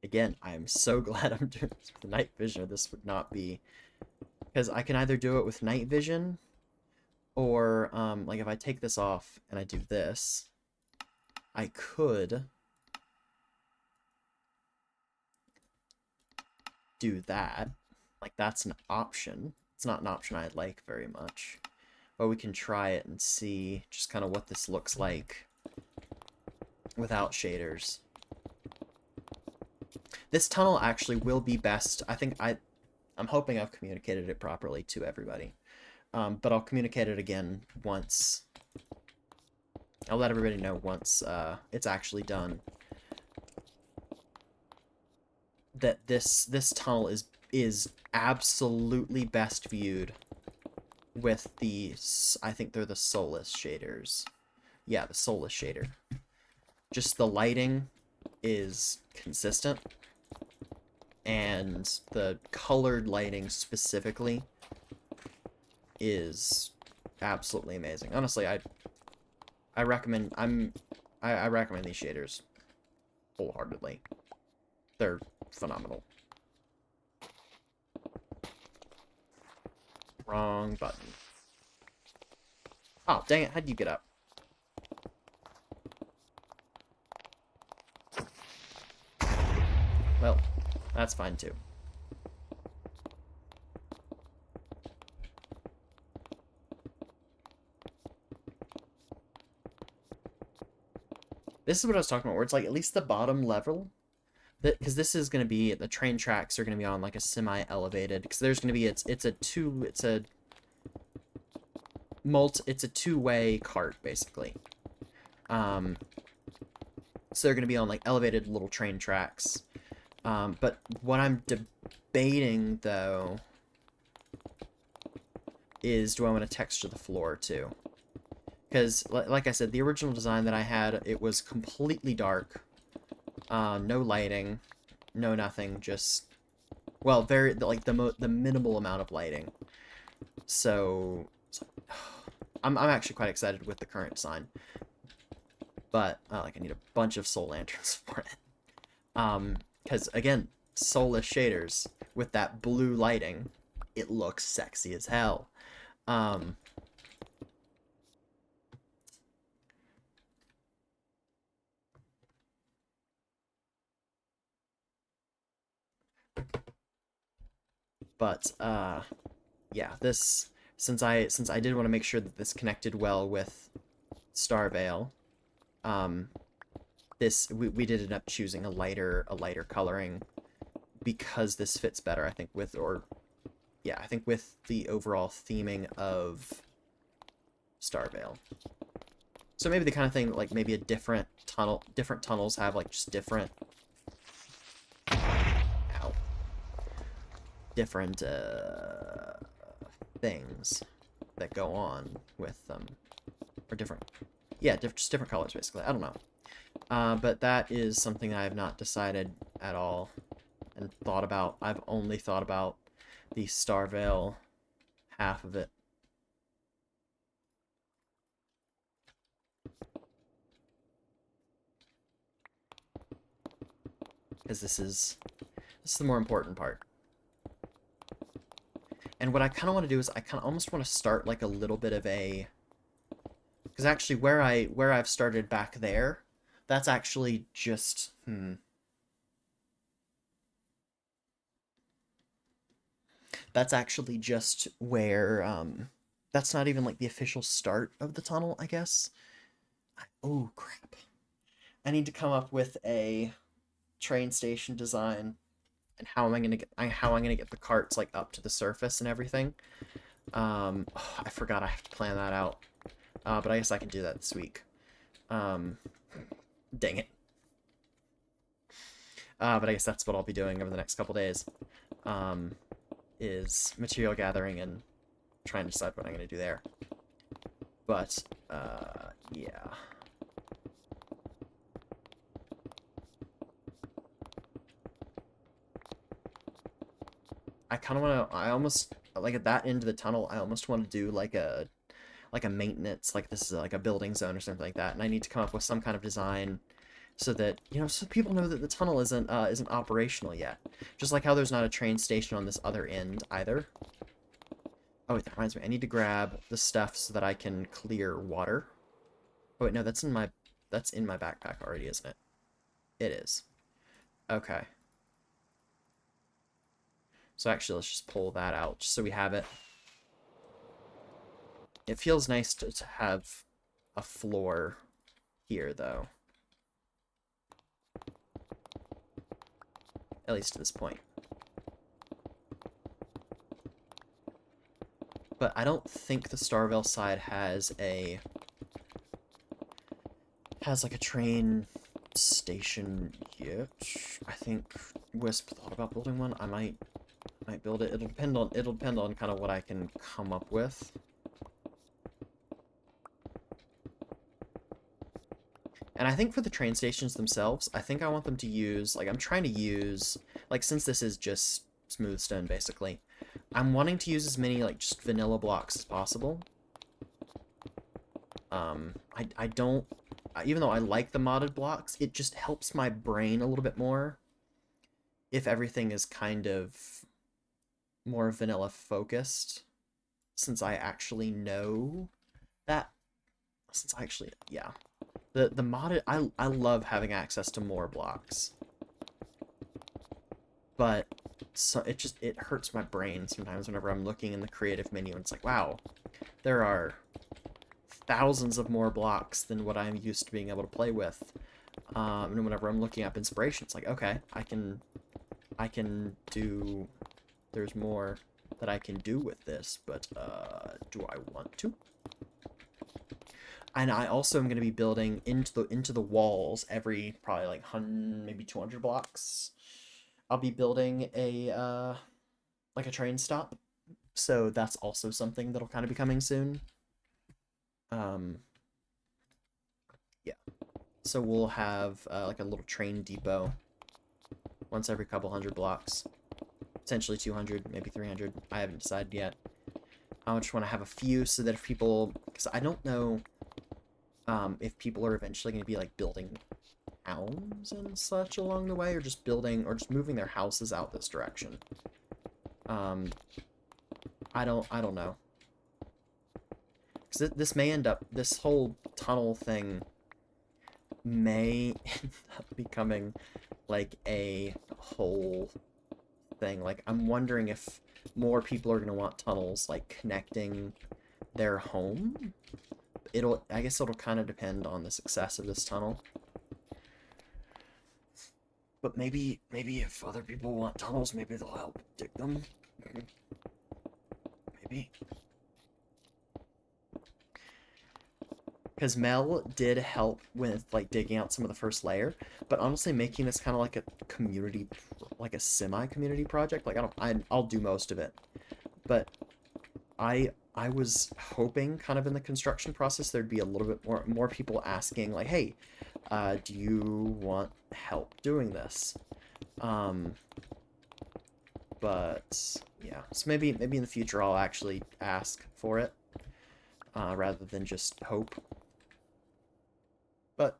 Again, I am so glad I'm doing this with night vision, or this would not be... Because I can either do it with night vision, or, like, if I take this off and I do this, I could do that. Like, that's an option. It's not an option I like very much. But we can try it and see just kind of what this looks like without shaders. This tunnel actually will be best. I'm hoping I've communicated it properly to everybody. But I'll communicate it again once. I'll let everybody know once it's actually done. That this tunnel is absolutely best viewed with the, I think they're the Solus shaders. Yeah, the Solus shader. Just the lighting is consistent, and the colored lighting specifically is absolutely amazing. Honestly, I recommend I recommend these shaders wholeheartedly. They're phenomenal. Wrong button. Oh, dang it, how'd you get up? Well, that's fine too. This is what I was talking about, where it's like at least the bottom level, because this is going to be, the train tracks are going to be on like a semi-elevated, because there's going to be, it's a two-way cart basically. So they're going to be on like elevated little train tracks. But what I'm debating though is, do I want to texture the floor too? Because like I said, the original design that I had, it was completely dark, no lighting, no nothing, just, well, very like the minimal amount of lighting. So I'm actually quite excited with the current design, but like I need a bunch of soul lanterns for it. Because again, soulless shaders with that blue lighting, it looks sexy as hell. But yeah, this, since I did want to make sure that this connected well with Starvale, this we did end up choosing a lighter coloring because this fits better, I think, with, or yeah, I think with the overall theming of Starvale. So maybe the kind of thing, like maybe a different tunnels have like just different, ow, different things that go on with them, or different, yeah, just different colors basically. I don't know. But that is something I have not decided at all and thought about. I've only thought about the Starvale half of it. because this is the more important part. And what I kind of want to do is I kind of almost want to start like a little bit of a, because actually where I've started back there, that's actually just that's actually just where that's not even like the official start of the tunnel, I guess. Oh crap. I need to come up with a train station design and how I'm gonna get the carts like up to the surface and everything. Oh, I forgot I have to plan that out. But I guess I can do that this week. Um, dang it. But I guess that's what I'll be doing over the next couple days. Um, is material gathering and trying to decide what I'm gonna do there. But yeah. I kind of want to. I almost like at that end of the tunnel. I almost want to do like a maintenance, like this is like a building zone or something like that. And I need to come up with some kind of design so that so people know that the tunnel isn't operational yet. Just like how there's not a train station on this other end either. Oh wait, that reminds me. I need to grab the stuff so that I can clear water. Oh wait, no, that's in my backpack already, isn't it? It is. Okay. So actually, let's just pull that out just so we have it. It feels nice to have a floor here, though. At least to this point. But I don't think the Starvale side has like a train station yet. I think Wisp thought about building one. I might build it. It'll depend on kind of what I can come up with. And I think for the train stations themselves, I think I want them to use, like, I'm trying to use, like, since this is just smooth stone, basically, I'm wanting to use as many, like, just vanilla blocks as possible. I don't, even though I like the modded blocks, it just helps my brain a little bit more if everything is kind of more vanilla focused, since I actually know that, yeah. The modded, I love having access to more blocks, but so it hurts my brain sometimes whenever I'm looking in the creative menu and it's like, wow, there are thousands of more blocks than what I'm used to being able to play with. And whenever I'm looking up inspiration, it's like, okay, I can do, there's more that I can do with this, but do I want to? And I also am going to be building into the walls every probably like 100, maybe 200 blocks. I'll be building a like a train stop. So that's also something that'll kind of be coming soon. Yeah. So we'll have like a little train depot once every couple hundred blocks. Potentially 200, maybe 300. I haven't decided yet. I just want to have a few so that if people, because I don't know if people are eventually going to be like building towns and such along the way, or just moving their houses out this direction. I don't know. Because this may end up, this whole tunnel thing may end up becoming like a whole thing. Like, I'm wondering if more people are going to want tunnels like connecting their home. I guess it'll kind of depend on the success of this tunnel. But maybe if other people want tunnels, maybe they'll help dig them. Maybe. Because Mel did help with like digging out some of the first layer, but honestly making this kind of like a community, like a semi-community project. Like I'll do most of it, but I was hoping kind of in the construction process there'd be a little bit more people asking like, hey, do you want help doing this? But yeah, so maybe in the future I'll actually ask for it rather than just hope. But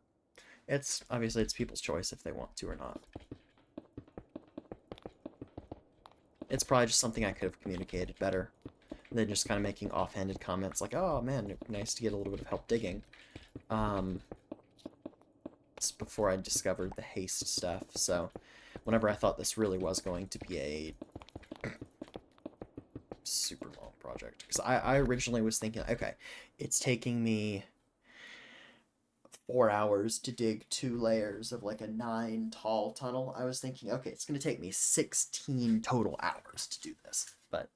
it's obviously it's people's choice if they want to or not. It's probably just something I could have communicated better than just kind of making offhanded comments like, oh man, nice to get a little bit of help digging. It's before I discovered the haste stuff, so whenever I thought this really was going to be a super long project, because I originally was thinking, okay, it's taking me 4 hours to dig 2 layers of like a 9 tall tunnel. I was thinking, okay, it's going to take me 16 total hours to do this, but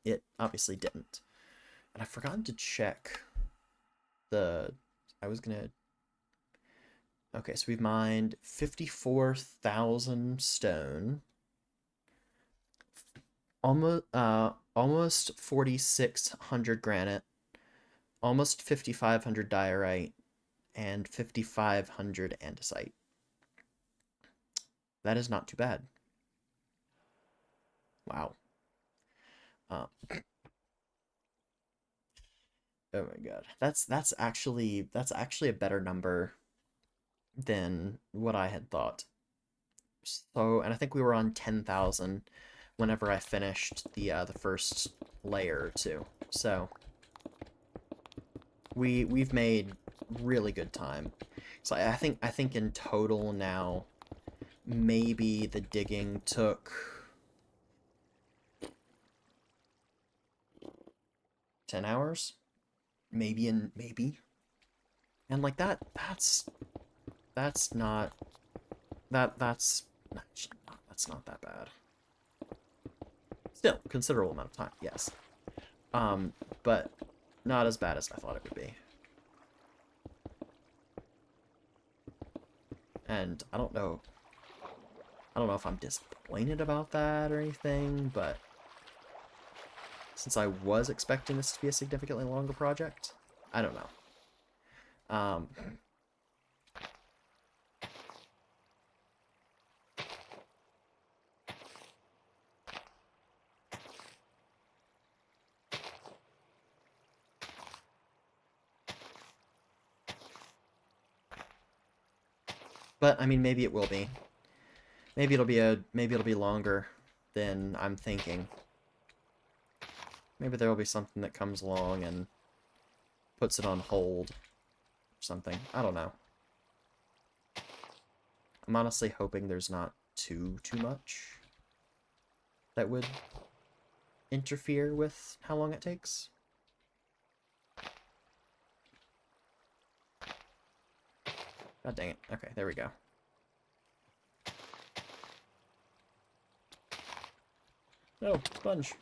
it obviously didn't. And I've forgotten to check the, I was going to, okay, so we've mined 54,000 stone, almost 4,600 granite, almost 5,500 diorite, and 5,500 andesite. That is not too bad. Wow. Oh my god. That's actually a better number than what I had thought. So, and I think we were on 10,000 whenever I finished the first layer or two. So, we've made really good time. So I think in total now, maybe the digging took 10 hours, maybe, and like that's not that's not that bad. Still, considerable amount of time, yes. But not as bad as I thought it would be. And I don't know if I'm disappointed about that or anything, but since I was expecting this to be a significantly longer project, I don't know. But I mean, maybe it will be. Maybe it'll be longer than I'm thinking. Maybe there will be something that comes along and puts it on hold or something. I don't know. I'm honestly hoping there's not too much that would interfere with how long it takes. God dang it. Okay, there we go. Oh, sponge.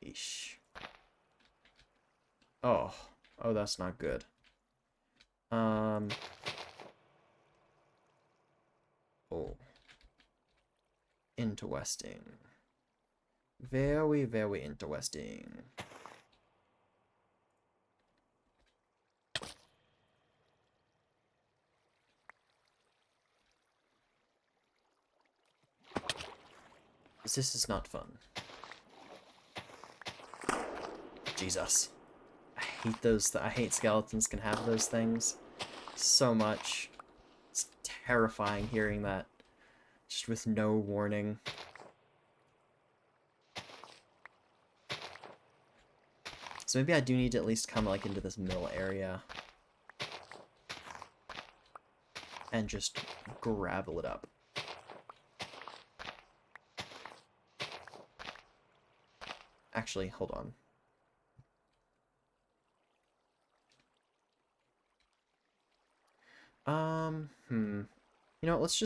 Eesh. Oh. Oh, that's not good. Oh. Interesting. Very, very interesting. This is not fun. Jesus. I hate those. I hate skeletons can have those things so much. It's terrifying hearing that just with no warning. So maybe I do need to at least come like into this middle area and just gravel it up. Actually, hold on. You know, let's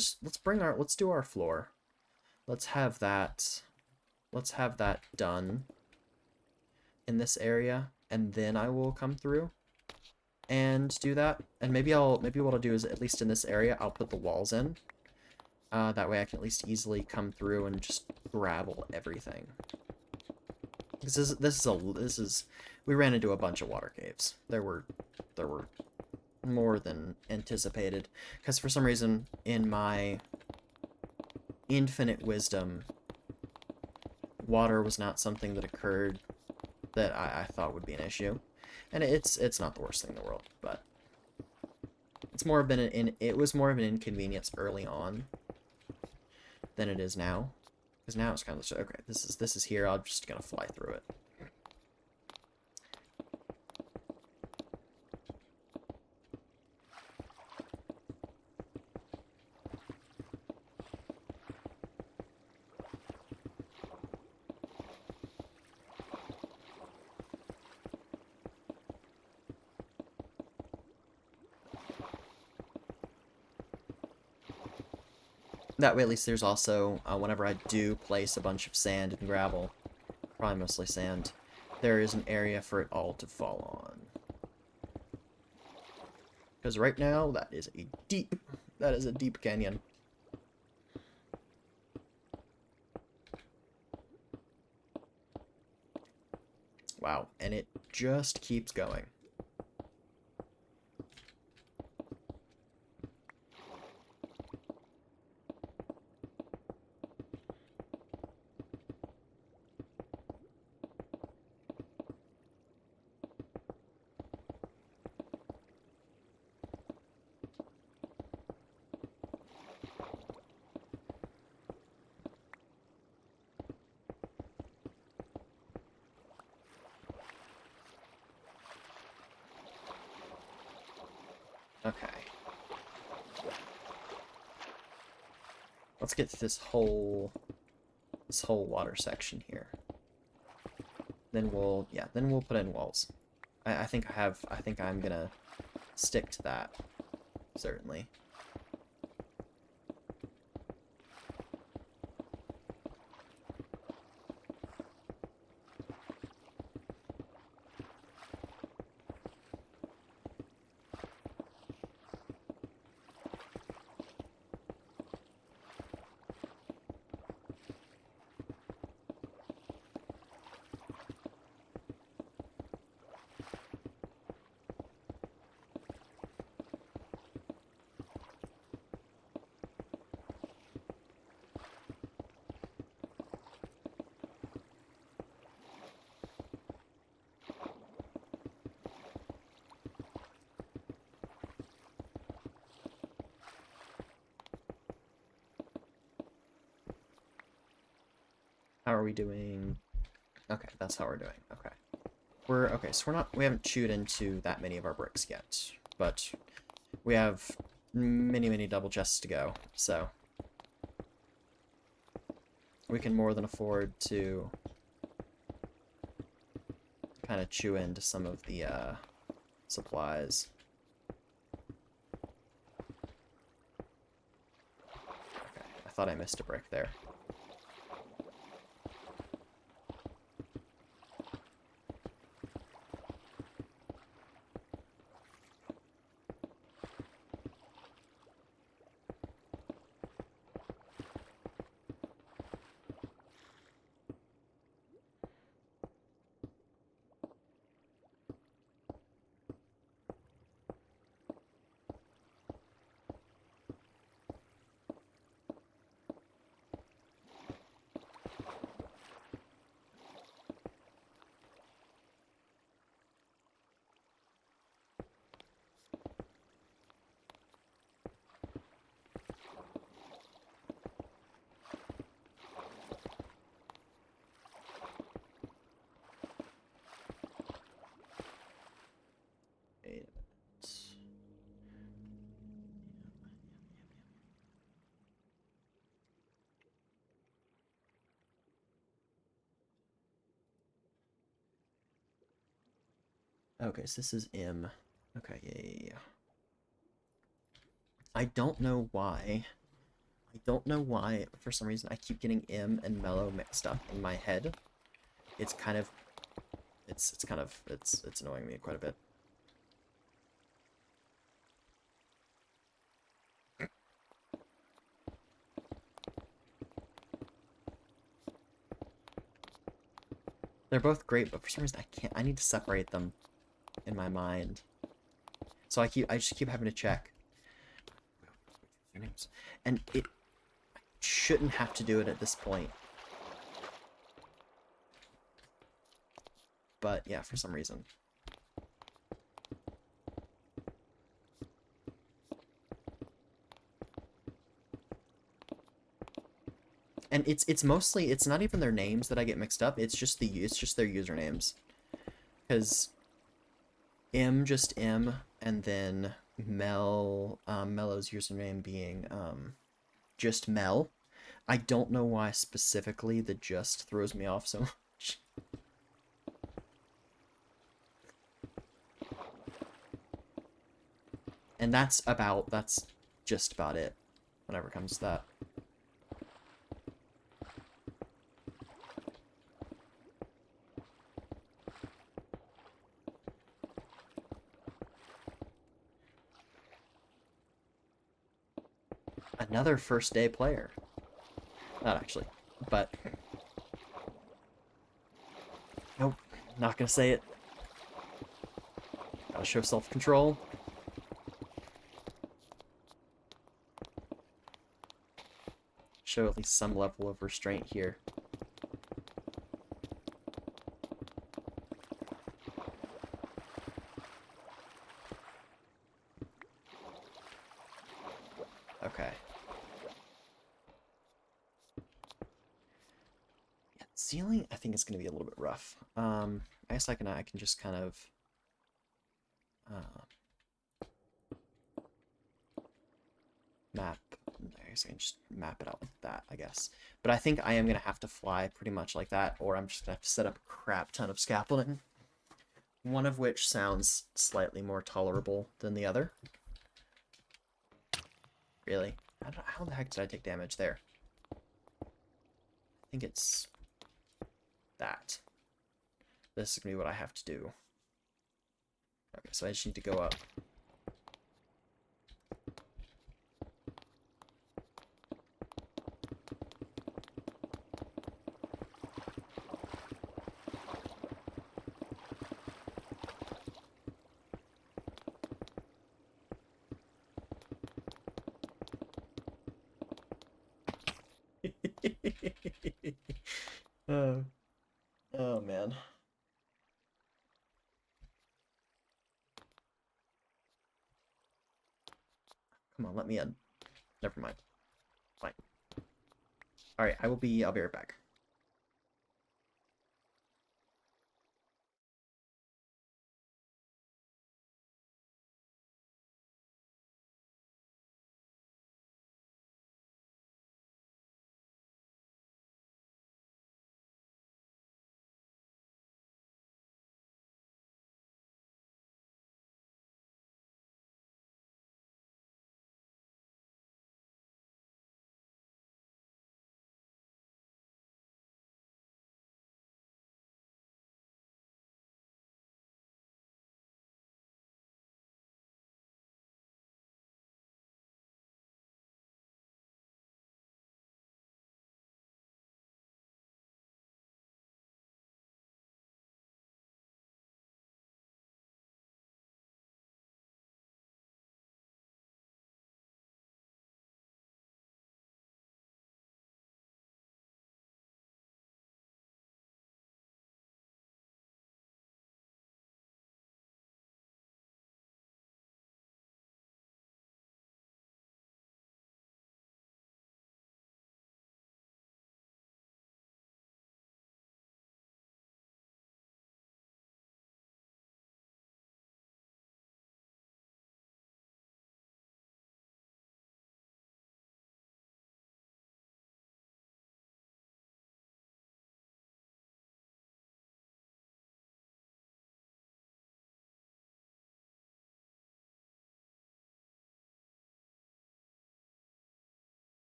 do our floor. Let's have that done in this area, and then I will come through and do that. And maybe what I'll do is, at least in this area, I'll put the walls in. That way I can at least easily come through and just gravel everything. Because we ran into a bunch of water caves. There were more than anticipated, because for some reason, in my infinite wisdom, water was not something that occurred that I thought would be an issue. And it's not the worst thing in the world, but it's more been it was more of an inconvenience early on than it is now. Because now it's kind of okay, this is here, I'm just gonna fly through it. That way, at least there's also, whenever I do place a bunch of sand and gravel, probably mostly sand, there is an area for it all to fall on. Because right now, that is a deep canyon. Wow, and it just keeps going. Okay. Let's get to this whole water section here. Then we'll put in walls. I think I'm gonna stick to that, certainly. How are we doing? Okay, that's how we're doing. Okay. Okay, so we haven't chewed into that many of our bricks yet, but we have many double chests to go, so we can more than afford to kind of chew into some of the supplies. Okay, I thought I missed a brick there. Okay, so this is M. Okay, yeah. I don't know why. I don't know why, for some reason, I keep getting M and Mellow mixed up in my head. It's kind of... It's annoying me quite a bit. They're both great, but for some reason I need to separate them in my mind. So I just keep having to check. And it shouldn't have to do it at this point. But yeah, for some reason. And it's mostly it's not even their names that I get mixed up. It's just their usernames. Because just M, and then Mello's username being just Mel. I don't know why specifically the just throws me off so much. And that's just about it whenever it comes to that. Another first day player. Not actually, but nope, not gonna say it. Gotta show self-control. Show at least some level of restraint here. Okay. Yeah, ceiling, I think it's gonna be a little bit rough. I guess I can just kind of map. I guess I can just map it out like that, I guess. But I think I am gonna have to fly pretty much like that, or I'm just gonna have to set up a crap ton of scaffolding. One of which sounds slightly more tolerable than the other. Really? How the heck did I take damage there? I think it's that. This is gonna be what I have to do. Okay, so I just need to go up. Oh, oh man. Come on, let me in. Never mind. Fine. Alright, I'll be right back.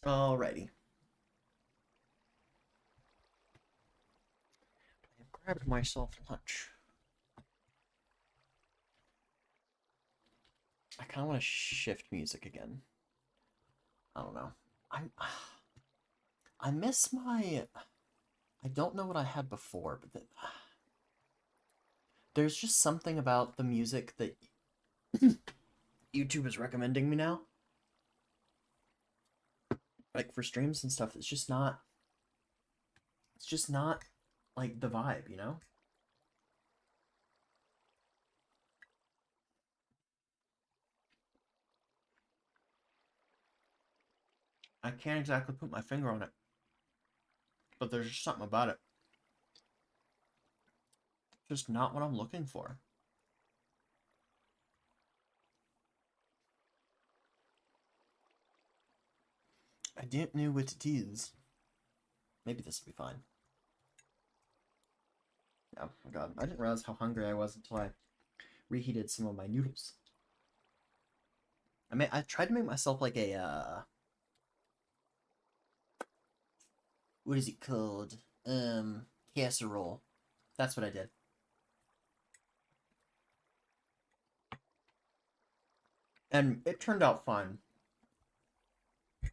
Alrighty. I grabbed myself lunch. I kind of want to shift music again. I don't know. I miss my. I don't know what I had before, but there's just something about the music that YouTube is recommending me now. Like for streams and stuff, it's just not. It's just not like the vibe, you know? I can't exactly put my finger on it, but there's just something about it. Just not what I'm looking for. I didn't know what it is. Maybe this will be fine. Oh my god, I didn't realize how hungry I was until I reheated some of my noodles. I tried to make myself like a what is it called? Casserole. That's what I did. And it turned out fine.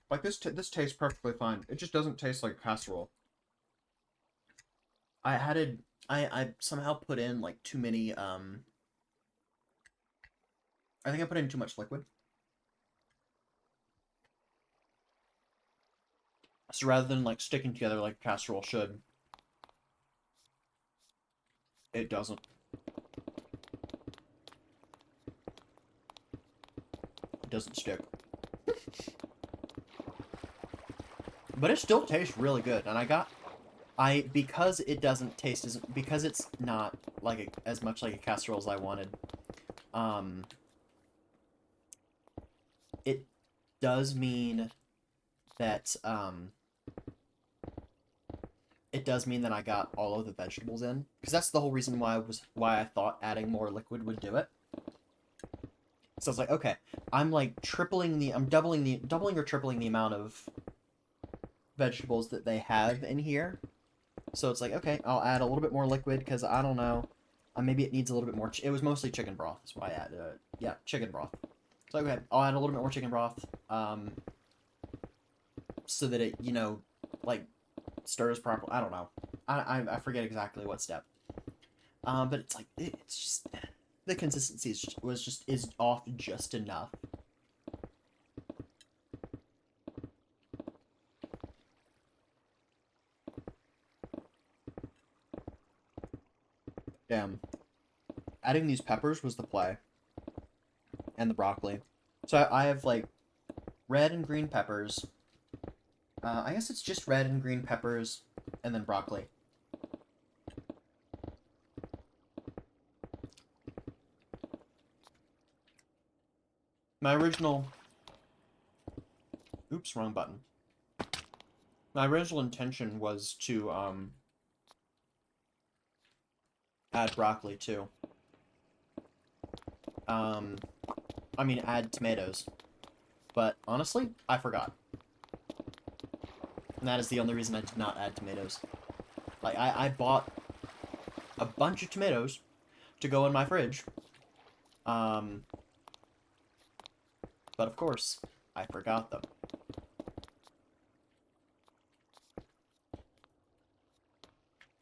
Like this tastes perfectly fine. It just doesn't taste like casserole. I added I somehow put in like too many I think I put in too much liquid. So rather than like sticking together like casserole should, it doesn't. It doesn't stick. But it still tastes really good, and because it doesn't taste as because it's not like as much like a casserole as I wanted. Um, it does mean that it does mean that I got all of the vegetables in, because that's the whole reason why I thought adding more liquid would do it. So I was like, okay, I'm like doubling or tripling the amount of vegetables that they have in here. So it's like, okay, I'll add a little bit more liquid because I don't know. Maybe it needs a little bit more. It was mostly chicken broth. That's why I added yeah, chicken broth. So okay, I'll add a little bit more chicken broth, so that it, like stirs properly. I don't know. I forget exactly what step. But it's like it's just the consistency is off just enough. Damn. Adding these peppers was the play. And the broccoli. So I have like red and green peppers. I guess it's just red and green peppers and then broccoli. My original... Oops, wrong button. My original intention was to add broccoli too. Add tomatoes. But honestly, I forgot. And that is the only reason I did not add tomatoes. Like, I bought a bunch of tomatoes to go in my fridge. But of course, I forgot them.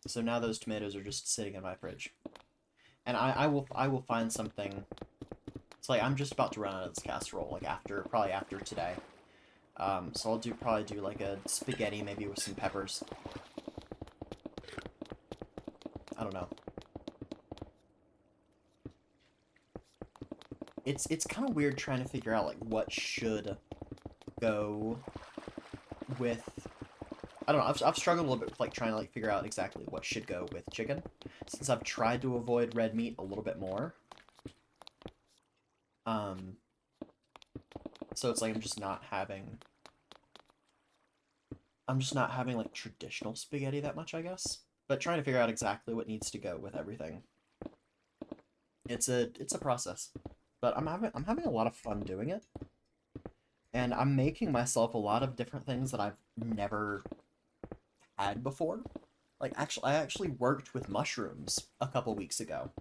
So now those tomatoes are just sitting in my fridge. And I will find something. It's like I'm just about to run out of this casserole, like probably after today. So I'll probably do like a spaghetti maybe with some peppers. I don't know. It's kind of weird trying to figure out like what should go with. I don't know. I've struggled a little bit with like trying to like figure out exactly what should go with chicken, since I've tried to avoid red meat a little bit more. So it's like I'm just not having like traditional spaghetti that much, I guess. But trying to figure out exactly what needs to go with everything. It's a process. But I'm having a lot of fun doing it. And I'm making myself a lot of different things that I've never had before. Like, I actually worked with mushrooms a couple weeks ago.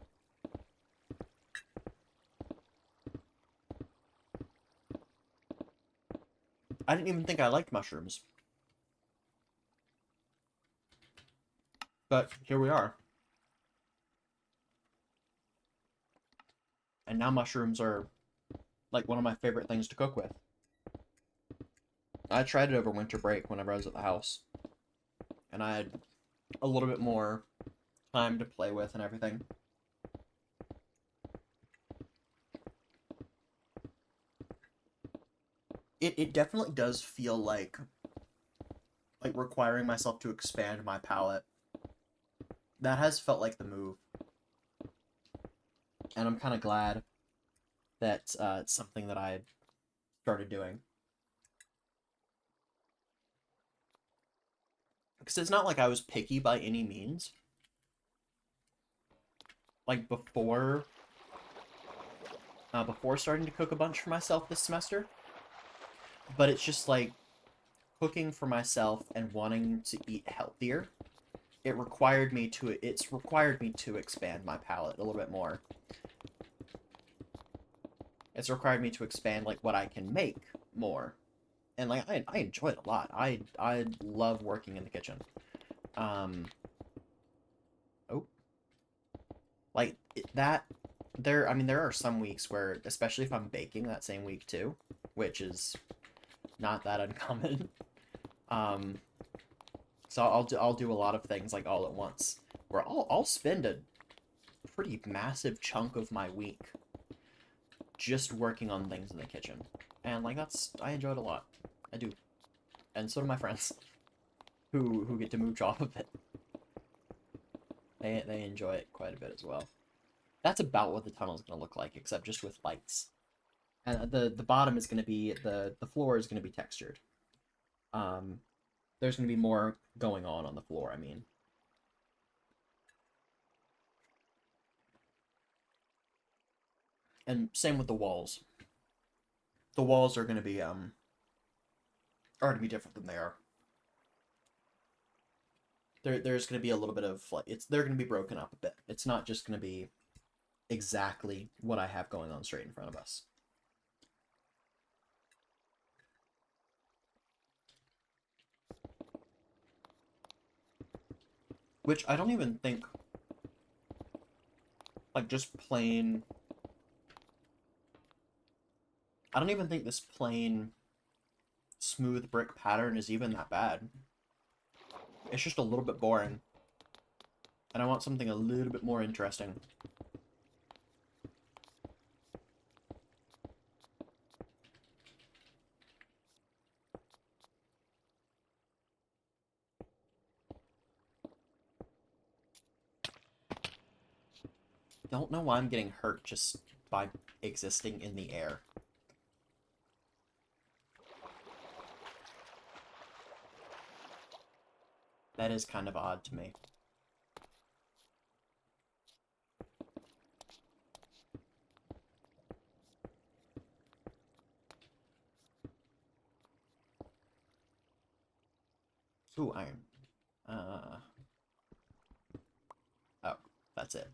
I didn't even think I liked mushrooms. But here we are. And now mushrooms are like one of my favorite things to cook with. I tried it over winter break whenever I was at the house. And I had a little bit more time to play with and everything. It definitely does feel like requiring myself to expand my palette. That has felt like the move. And I'm kind of glad that it's something that I started doing. Because it's not like I was picky by any means. Like before starting to cook a bunch for myself this semester. But it's just like cooking for myself and wanting to eat healthier. It's required me to expand my palate a little bit more. It's required me to expand like what I can make more. And like I enjoy it a lot. I love working in the kitchen. Um oh, like that there I mean there are some weeks where, especially if I'm baking that same week too, which is not that uncommon. Um so I'll do a lot of things like all at once, where I'll spend a pretty massive chunk of my week just working on things in the kitchen. And like I enjoy it a lot. I do. And so do my friends who get to mooch off of it. They enjoy it quite a bit as well. That's about what the tunnel is going to look like, except just with lights. And the bottom is going to be the floor is going to be textured. Um, there's going to be more going on the floor. I mean, and same with the walls. The walls are going to be different than they are. There's going to be a little bit of like they're going to be broken up a bit. It's not just going to be exactly what I have going on straight in front of us. Which I don't even think, like, just plain. I don't even think this plain smooth brick pattern is even that bad. It's just a little bit boring. And I want something a little bit more interesting. Don't know why I'm getting hurt just by existing in the air. That is kind of odd to me. Ooh, iron. Oh, that's it.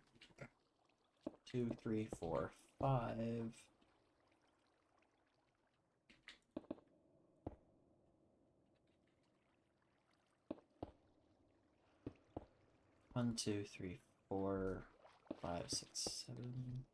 2, 3, 4, 5. 1, 2, 3, 4, 5, 6, 7.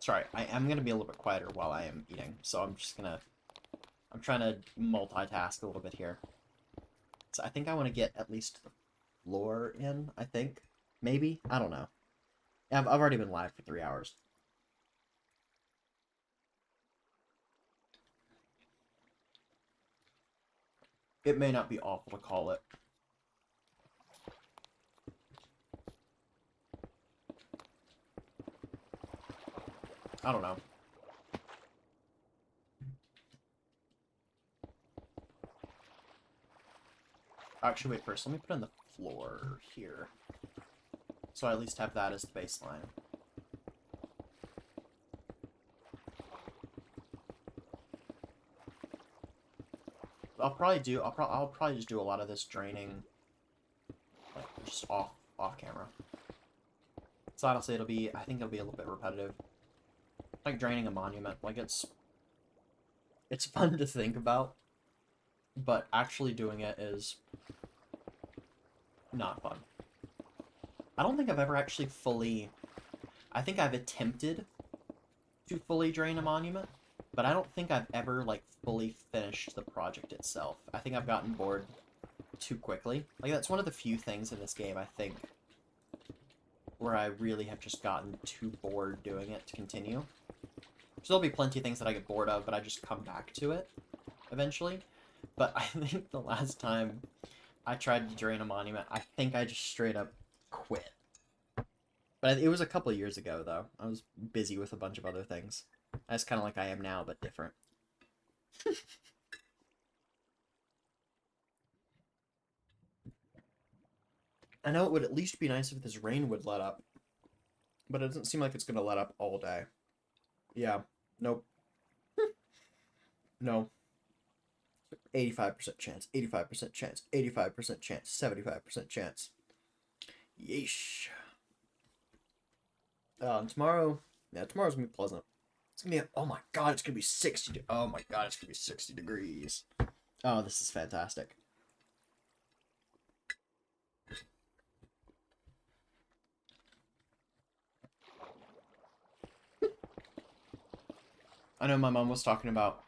Sorry, I am gonna be a little bit quieter while I am eating, so I'm trying to multitask a little bit here. So I think I want to get at least the floor in, I think. Maybe? I don't know. I've already been live for 3 hours. It may not be awful to call it. I don't know. Actually, wait, first, let me put in the floor here. So I at least have that as the baseline. I'll probably just do a lot of this draining, like, just off camera. So honestly, I think it'll be a little bit repetitive. Like draining a monument, like it's fun to think about, but actually doing it is not fun. I don't think I've ever actually I think I've attempted to fully drain a monument, but I don't think I've ever, like, fully finished the project itself. I think I've gotten bored too quickly. Like, that's one of the few things in this game, I think, where I really have just gotten too bored doing it to continue. So there'll be plenty of things that I get bored of, but I just come back to it eventually. But I think the last time I tried to drain a monument, I think I just straight up quit. But it was a couple years ago, though. I was busy with a bunch of other things. That's kind of like I am now, but different. I know it would at least be nice if this rain would let up, but it doesn't seem like it's going to let up all day. Yeah. Nope. No. 85% chance, 85% chance, 85% chance, 75% chance. Yeesh. Tomorrow, yeah, tomorrow's gonna be pleasant. It's gonna be, oh my god, it's gonna be 60, oh my god, it's gonna be 60 degrees. Oh, this is fantastic. I know my mom was talking about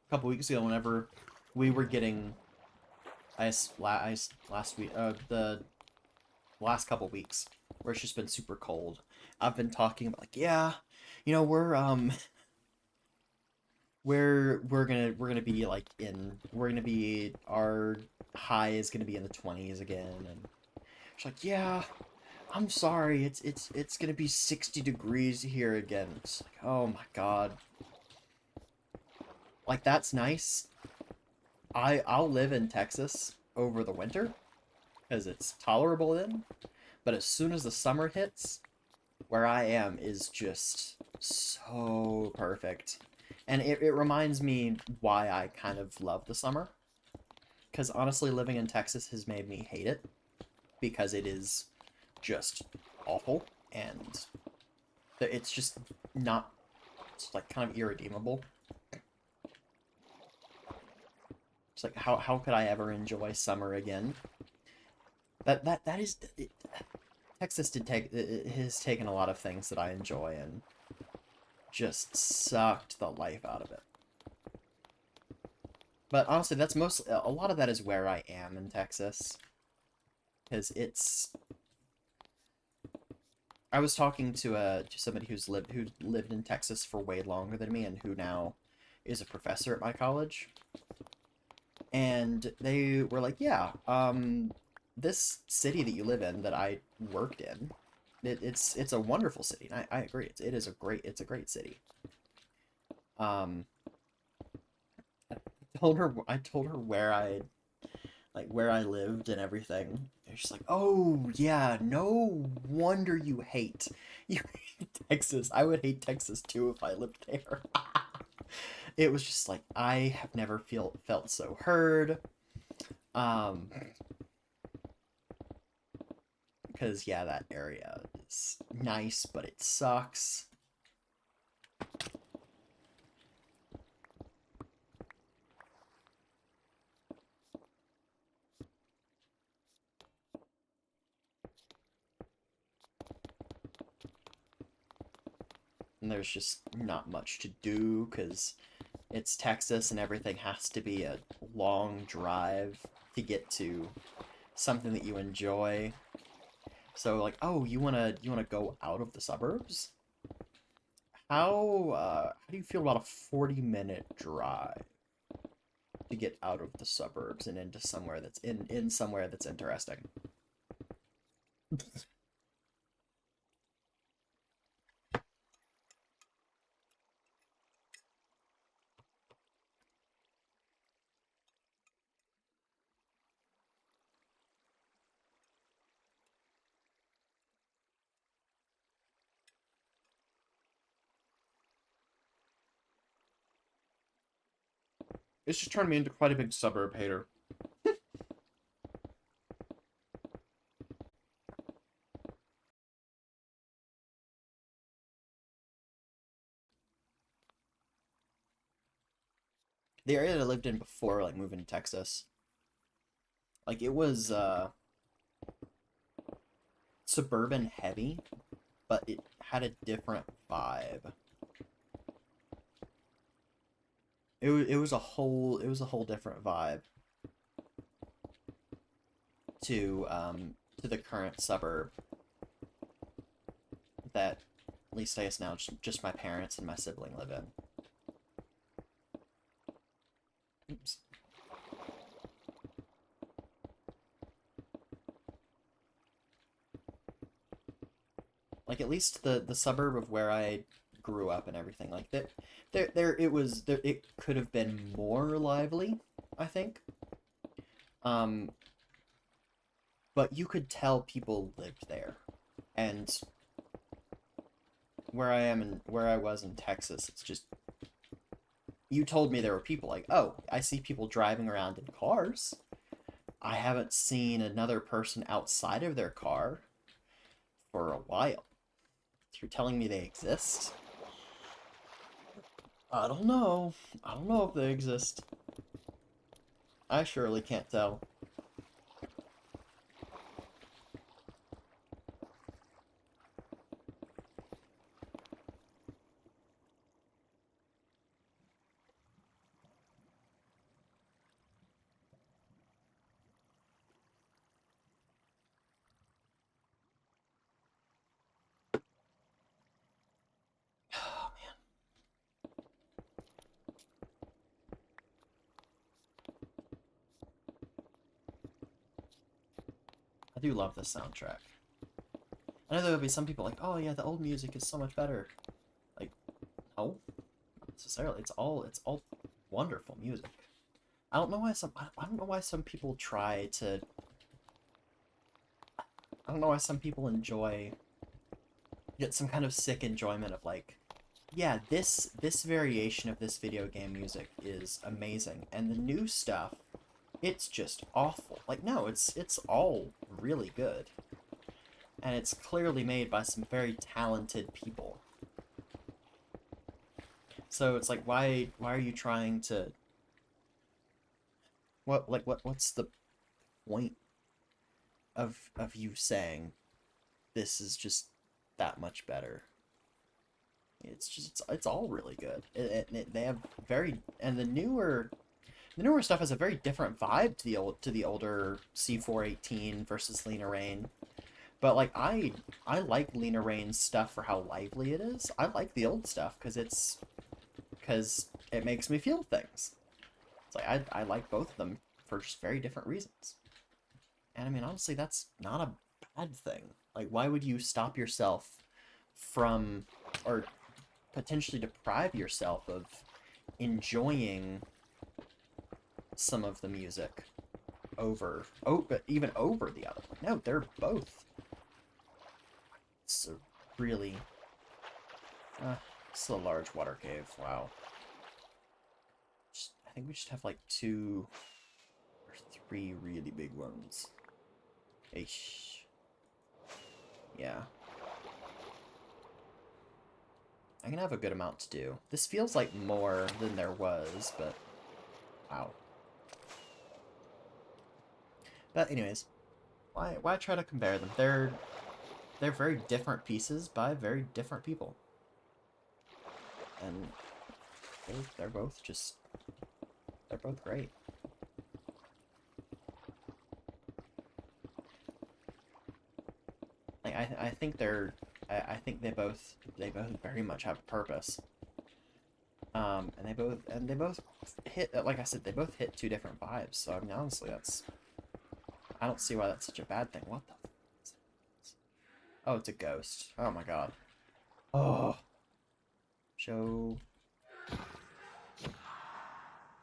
a couple weeks ago whenever we were getting ice last week, the last couple weeks, where it's just been super cold. I've been talking about, like, yeah, you know, we're gonna be like our high is gonna be in the 20s again, and she's like, yeah, I'm sorry, it's gonna be 60 degrees here again. It's like, oh my god. Like, that's nice. I'll live in Texas over the winter because it's tolerable then, but as soon as the summer hits, where I am is just so perfect. And it reminds me why I kind of love the summer. Because honestly, living in Texas has made me hate it. Because it is just awful. And it's just not, it's like kind of irredeemable. It's like, how could I ever enjoy summer again? That is... Texas it has taken a lot of things that I enjoy and just sucked the life out of it. But honestly, that's mostly, a lot of that is where I am in Texas. Because I was talking to somebody who lived in Texas for way longer than me and who now is a professor at my college. And they were like, yeah, this city that you live in that I worked in, it's a wonderful city. And I agree. It's a great city. I told her where I lived and everything. And she's like, "Oh, yeah, no wonder you hate Texas. I would hate Texas too if I lived there." It was just like, I have never felt so heard. Because yeah, that area is nice, but it sucks. And there's just not much to do because it's Texas and everything has to be a long drive to get to something that you enjoy. So like, oh, you wanna go out of the suburbs? How do you feel about a 40-minute drive to get out of the suburbs and into somewhere that's in somewhere that's interesting? It's just turned me into quite a big suburb hater. The area that I lived in before, like, moving to Texas, like, it was, suburban heavy, but it had a different vibe. It was a whole different vibe to the current suburb that, at least I guess now, just my parents and my sibling live in. Oops. Like, at least the suburb of where I grew up and everything, like, that it could have been more lively, I think. Um, but you could tell people lived there. And where I was in Texas, it's just, you told me there were people, like, oh, I see people driving around in cars. I haven't seen another person outside of their car for a while. You're telling me they exist? I don't know. I don't know if they exist. I surely can't tell. Oh, man. I do love this soundtrack. I know there'll be some people like, oh yeah, the old music is so much better. Like, no, not necessarily. It's all wonderful music. I don't know why some people try to. I don't know why some people get some kind of sick enjoyment of, like, yeah, this variation of this video game music is amazing, and the new stuff, it's just awful. Like, no, it's all really good, and it's clearly made by some very talented people. So it's like, why are you trying to, what's the point of you saying this is just that much better? It's just, it's all really good. They have very, and the newer stuff has a very different vibe to the older C418 versus Lena Rain. But, like, I like Lena Rain's stuff for how lively it is. I like the old stuff because it makes me feel things. It's like, I like both of them for just very different reasons. And I mean, honestly, that's not a bad thing. Like, why would you stop yourself from, or potentially deprive yourself of enjoying some of the music but even over the other one? No, they're both. It's a really, it's a large water cave. Wow. I think we just have like 2 or 3 really big ones. Eesh. Yeah. I can have a good amount to do. This feels like more than there was, but wow. But anyways, why try to compare them? They're very different pieces by very different people. And they're both just, they're both great. Like, I think I think they both very much have a purpose. And they both hit, like I said, they both hit 2 different vibes. So I mean, honestly, I don't see why that's such a bad thing. What the f is that? Oh, it's a ghost. Oh my god. Oh. Show.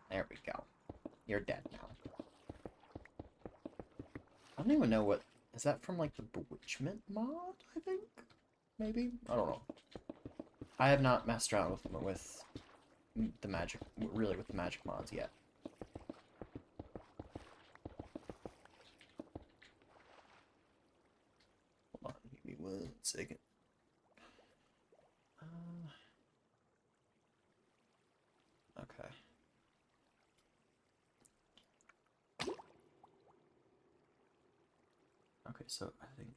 There we go. You're dead now. I don't even know what, is that from, like, the Bewitchment mod, I think? Maybe? I don't know. I have not messed around with the magic, really, with the magic mods yet. second. Okay. Okay, so I think,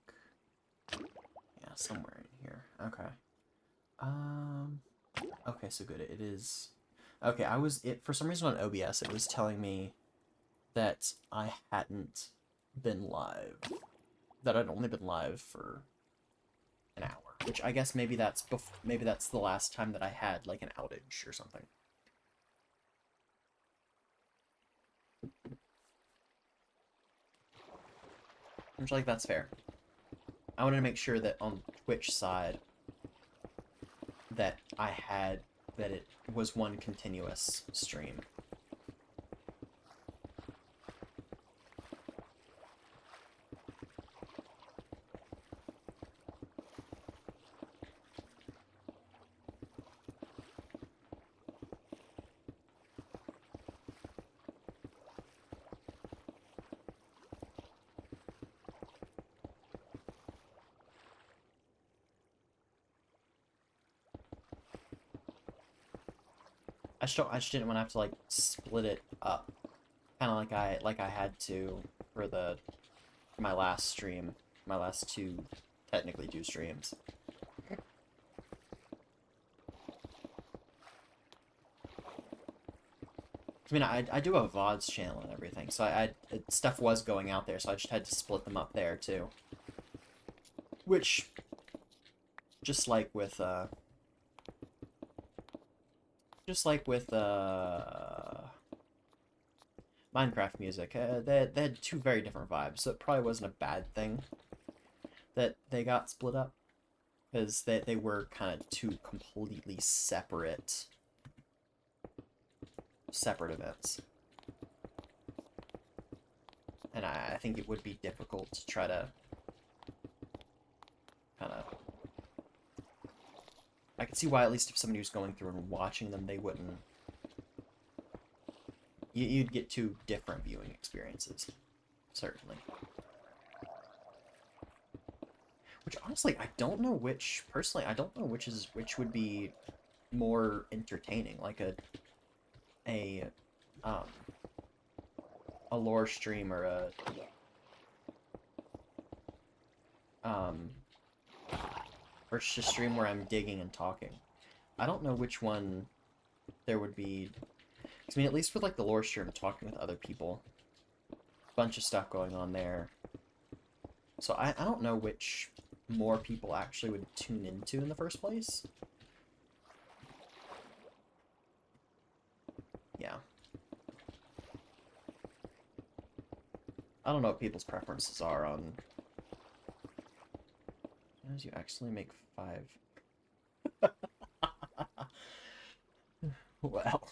yeah, somewhere in here. Okay. Okay, so good. It is. Okay, for some reason on OBS, it was telling me that I hadn't been live. That I'd only been live for an hour, which I guess maybe that's the last time that I had like an outage or something. Which, like, that's fair. I wanted to make sure that on Twitch side that it was one continuous stream. I just didn't want to have to like split it up, kind of like I had to for my last stream, my last technically two streams. I mean, I do a VODs channel and everything, so stuff was going out there, so I just had to split them up there too. Which, just like with Minecraft music, they had two very different vibes, so it probably wasn't a bad thing that they got split up, because they were kind of two completely separate events. And I think it would be difficult to try to kind of... I could see why, at least if somebody was going through and watching them, they wouldn't... You'd get two different viewing experiences. Certainly. Which, honestly, I don't know which... Personally, I don't know which would be more entertaining. Like a lore stream or or just a stream where I'm digging and talking. I don't know which one there would be. I mean, at least with like the lore stream, talking with other people, bunch of stuff going on there. So I don't know which more people actually would tune into in the first place. Yeah. I don't know what people's preferences are on... As you actually make 5. Well.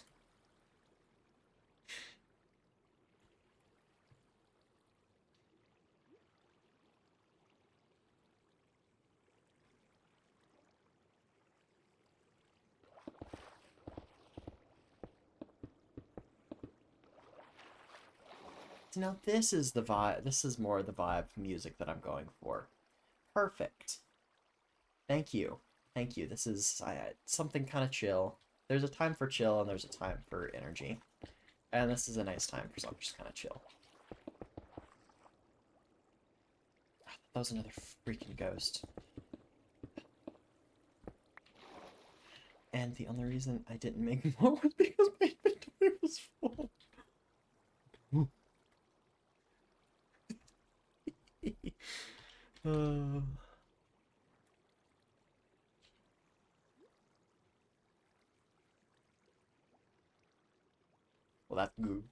Now this is the vibe. This is more the vibe music that I'm going for. Perfect. Thank you. Thank you. This is something kind of chill. There's a time for chill and there's a time for energy. And this is a nice time for something just kind of chill. That was another freaking ghost. And the only reason I didn't make more was because my inventory was full. Well, that's good.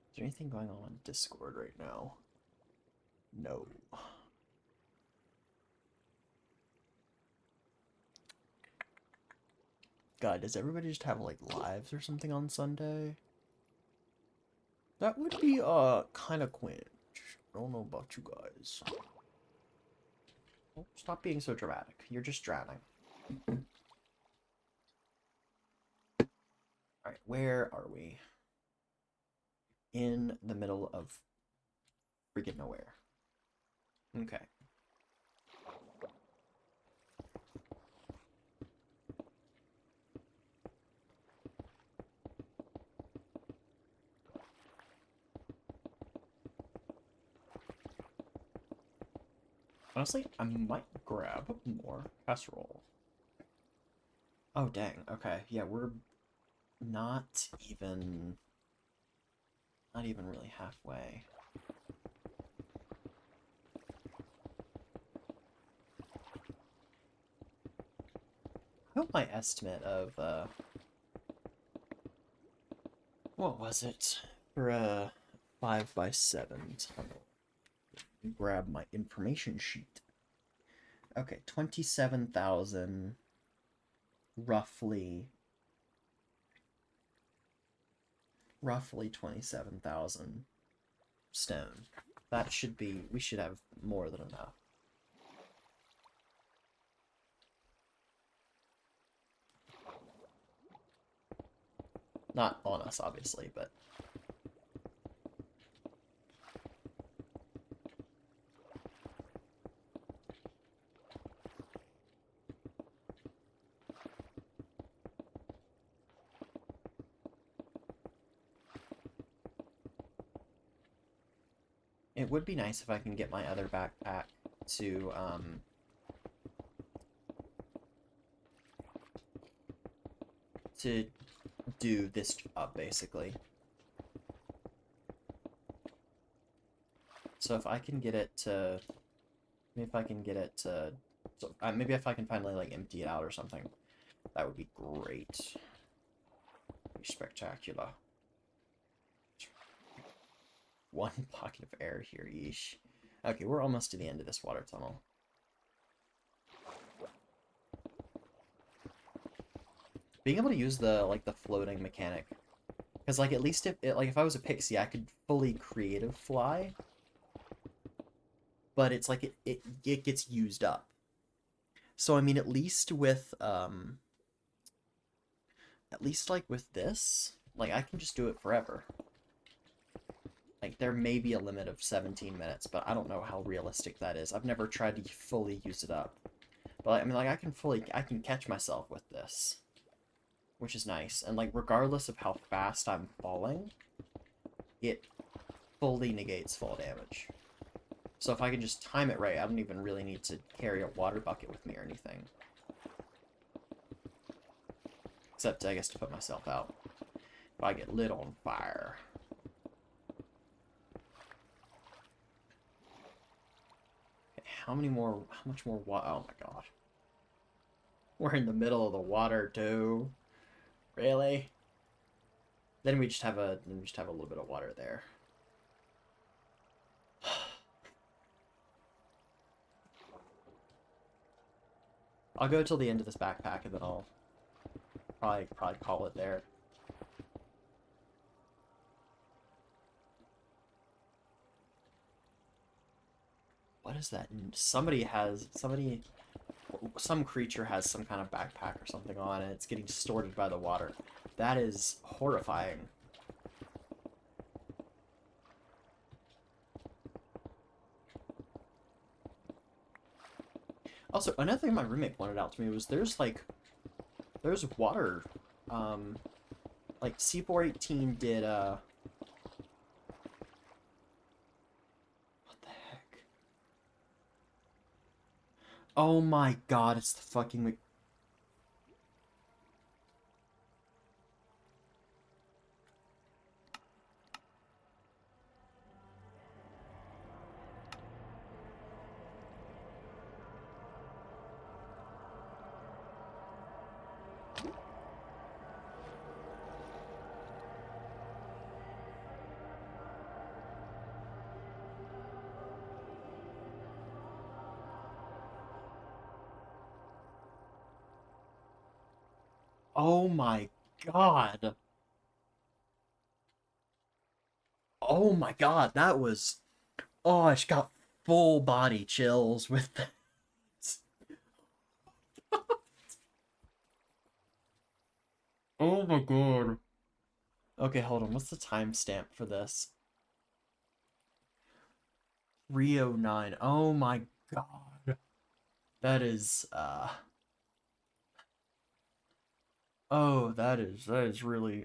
Is there anything going on Discord right now? No. God, does everybody just have like lives or something on Sunday? That would be kind of quaint. I don't know about you guys. Oh, stop being so dramatic. You're just drowning. Alright, where are we? In the middle of freaking nowhere. Okay. Honestly, I might grab more casserole. Oh, dang. Okay. Yeah, we're not even... Not even really halfway. I hope my estimate of, what was it? For a 5x7 tunnel. Grab my information sheet. Okay, 27,000, roughly 27,000 stone. That should be, we should have more than enough. Not on us, obviously, but... It would be nice if I can get my other backpack to do this job, basically. So if I can get it to... Maybe if I can get it to... So, maybe if I can finally, like, empty it out or something. That would be great. Be spectacular. One pocket of air here, yeesh. Okay, we're almost to the end of this water tunnel. Being able to use the, like, the floating mechanic. Because, like, at least if I was a pixie, I could fully creative fly. But it's like, it gets used up. So, I mean, at least, like, with this, like, I can just do it forever. Like, there may be a limit of 17 minutes, but I don't know how realistic that is. I've never tried to fully use it up. But, I mean, like, I can catch myself with this. Which is nice. And, like, regardless of how fast I'm falling, it fully negates fall damage. So if I can just time it right, I don't even really need to carry a water bucket with me or anything. Except, I guess, to put myself out. If I get lit on fire. Okay, how much more water? Oh my god. We're in the middle of the water, too. Really? Then we just have a little bit of water there. I'll go till the end of this backpack and then I'll probably call it there. What is that? Some creature has some kind of backpack or something on and it's getting distorted by the water. That is horrifying. Also, another thing my roommate pointed out to me was there's water, like C418 did, what the heck? Oh my god, it's the fucking... Oh my god. Oh my god, that was... Oh, I just got full body chills with this. Oh my god. Okay, hold on. What's the timestamp for this? 309. Oh my god. That is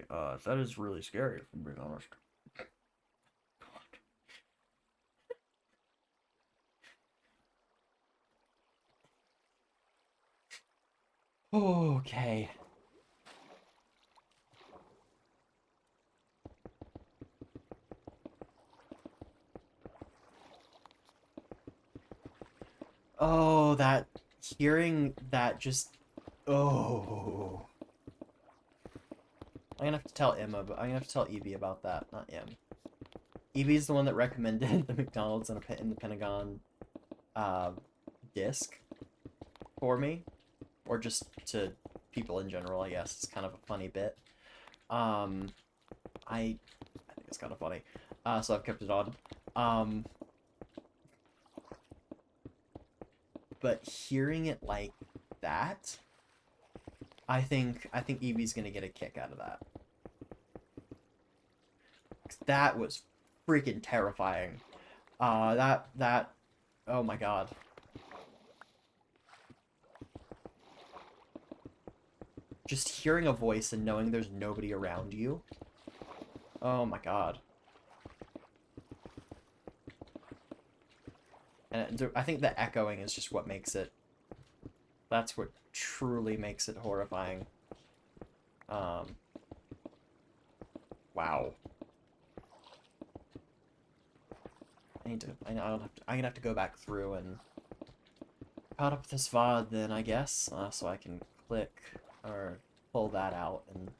oh, that is really scary if I'm being honest. Okay. Oh, that hearing that just oh. I'm gonna have to tell Emma, but I'm gonna have to tell Evie about that, not Em. Evie's the one that recommended the McDonald's in the Pentagon uh, disc for me, or just to people in general. I guess it's kind of a funny bit. Um, I think it's kind of funny, so I've kept it on. Um, but hearing it like that, I think Evie's gonna get a kick out of that. That was freaking terrifying. That oh my god. Just hearing a voice and knowing there's nobody around you. Oh my god. And I think the echoing is just what makes it. That's what truly makes it horrifying. Um, wow. I'm gonna have to go back through and caught up with this VOD then, I guess, so I can click or pull that out and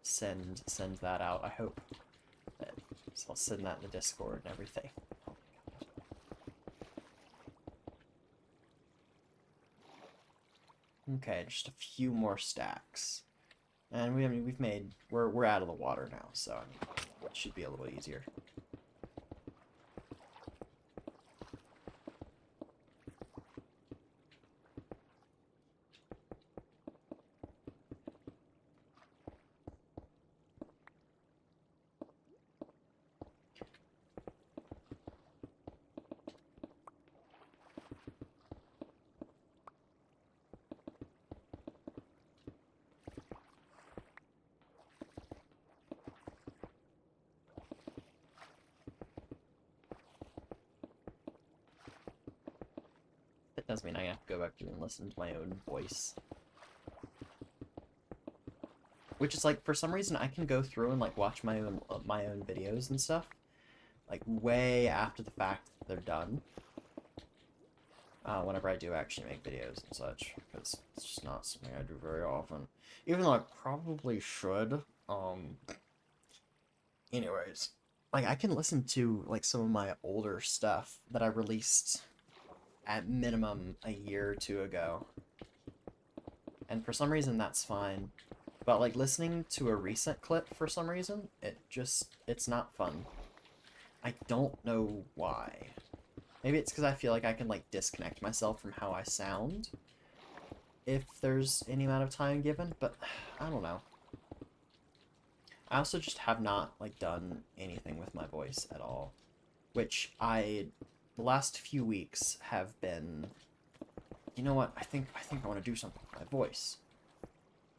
send that out. I hope that so I'll send that in the Discord and everything. Okay, just a few more stacks. And we're out of the water now, so I mean, it should be a little easier. That does mean I have to go back through and listen to my own voice. Which is like, for some reason, I can go through and like watch my own videos and stuff, like way after the fact that they're done. Whenever I do actually make videos and such, because it's just not something I do very often. Even though I probably should. Anyways, like I can listen to like some of my older stuff that I released at minimum a year or two ago. And for some reason that's fine. But like listening to a recent clip for some reason, it's not fun. I don't know why. Maybe it's because I feel like I can like disconnect myself from how I sound if there's any amount of time given, but I don't know. I also just have not like done anything with my voice at all, which the last few weeks have been, you know what? I think I want to do something with my voice.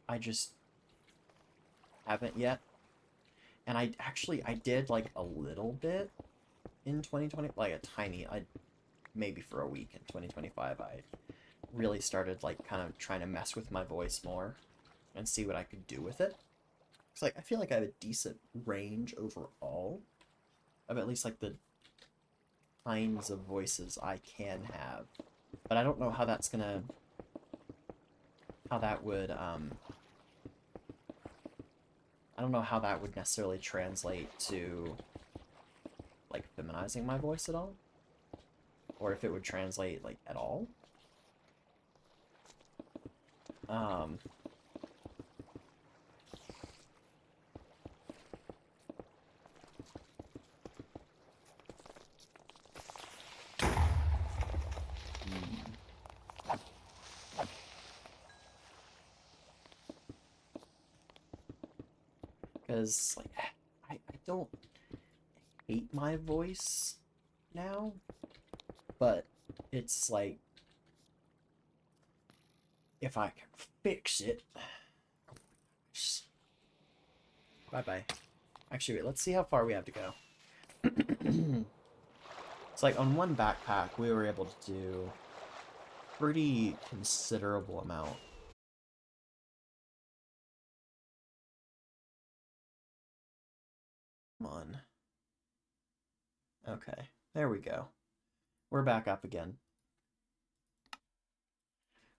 I just haven't yet. And I did like a little bit in 2020, like a tiny, maybe for a week in 2025. I really started like kind of trying to mess with my voice more and see what I could do with it. Cause like I feel like I have a decent range overall of at least like the kinds of voices I can have. But I don't know how that would I don't know how that would necessarily translate to like feminizing my voice at all, or if it would translate like at all. Um, Because, like, I don't hate my voice now, but it's like, if I can fix it. Bye-bye. Actually, wait, let's see how far we have to go. It's like on one backpack, we were able to do pretty considerable amount. Come on. Okay, there we go. We're back up again.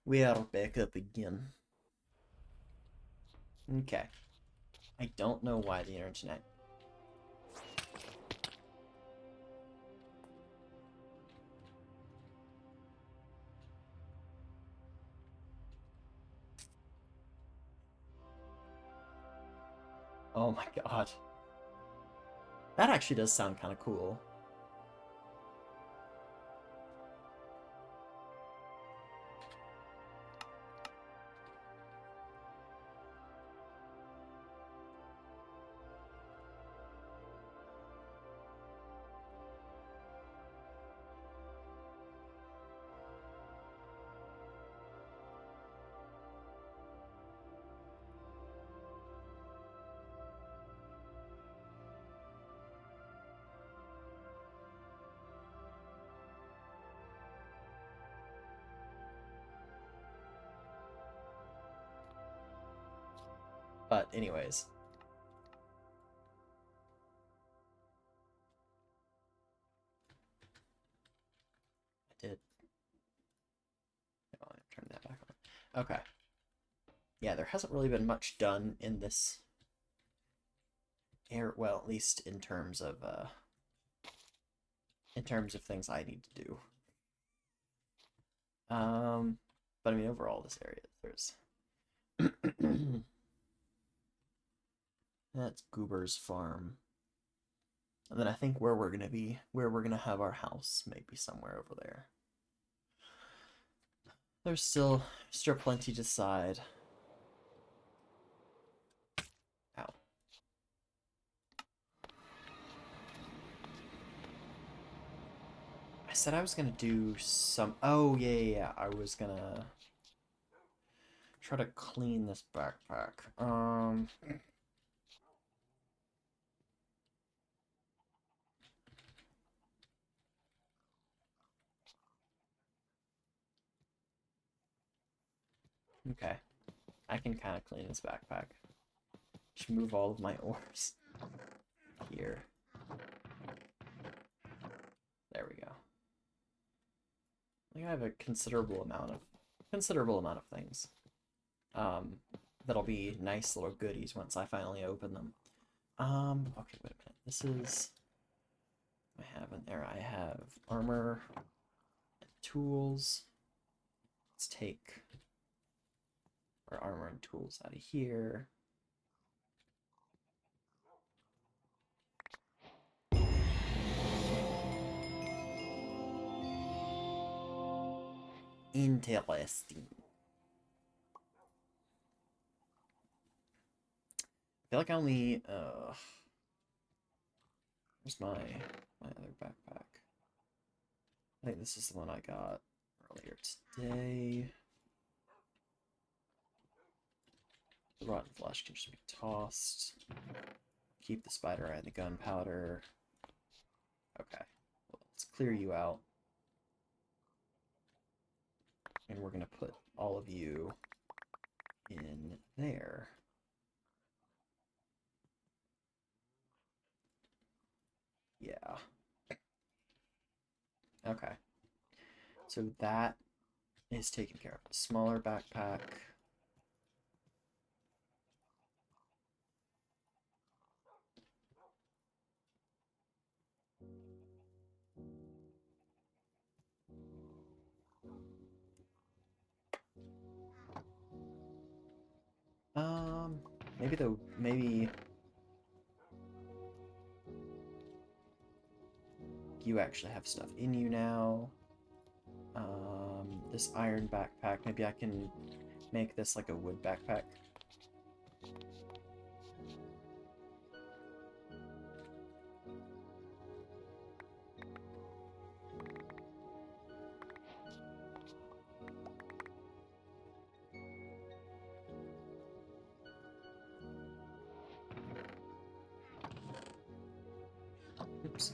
We are back up again. Okay. I don't know why the internet... Oh my god. That actually does sound kind of cool. But anyways. I did. Oh, I'm turning that back on. Okay. Yeah, there hasn't really been much done in this area. Well, at least in terms of things I need to do. But I mean, overall, this area, there's... That's Goober's farm. And then I think where we're gonna have our house, maybe somewhere over there. There's still plenty to decide. Ow. I said I was gonna do some... Oh, yeah. I was gonna try to clean this backpack. Okay. I can kind of clean this backpack. Just move all of my ores here. There we go. I think I have a considerable amount of things. That'll be nice little goodies once I finally open them. Okay, wait a minute. This is... I have in there. I have armor and tools. Let's take our armor and tools out of here. Interesting. I feel like I only... where's my other backpack? I think this is the one I got earlier today. The rotten flesh can just be tossed. Keep the spider eye and the gunpowder. Okay, well, let's clear you out. And we're gonna put all of you in there. Yeah. Okay. So that is taken care of. Smaller backpack. Maybe you actually have stuff in you now. This iron backpack, maybe I can make this like a wood backpack. Oops.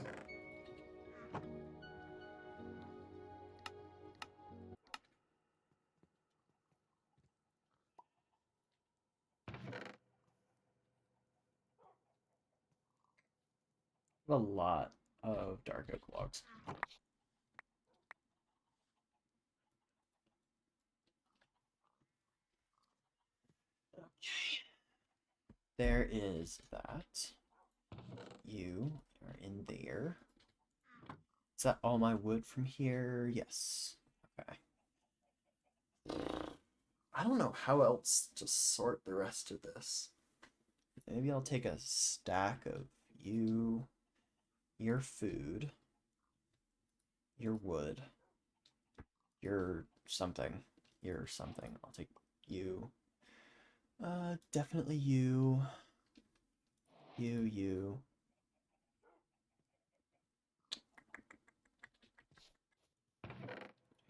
A lot of dark oak logs. Okay. There is that. You are in there. Is that all my wood from here? Yes. Okay. I don't know how else to sort the rest of this. Maybe I'll take a stack of you, your food, your wood, your something, your something. I'll take you. Definitely you. You. You.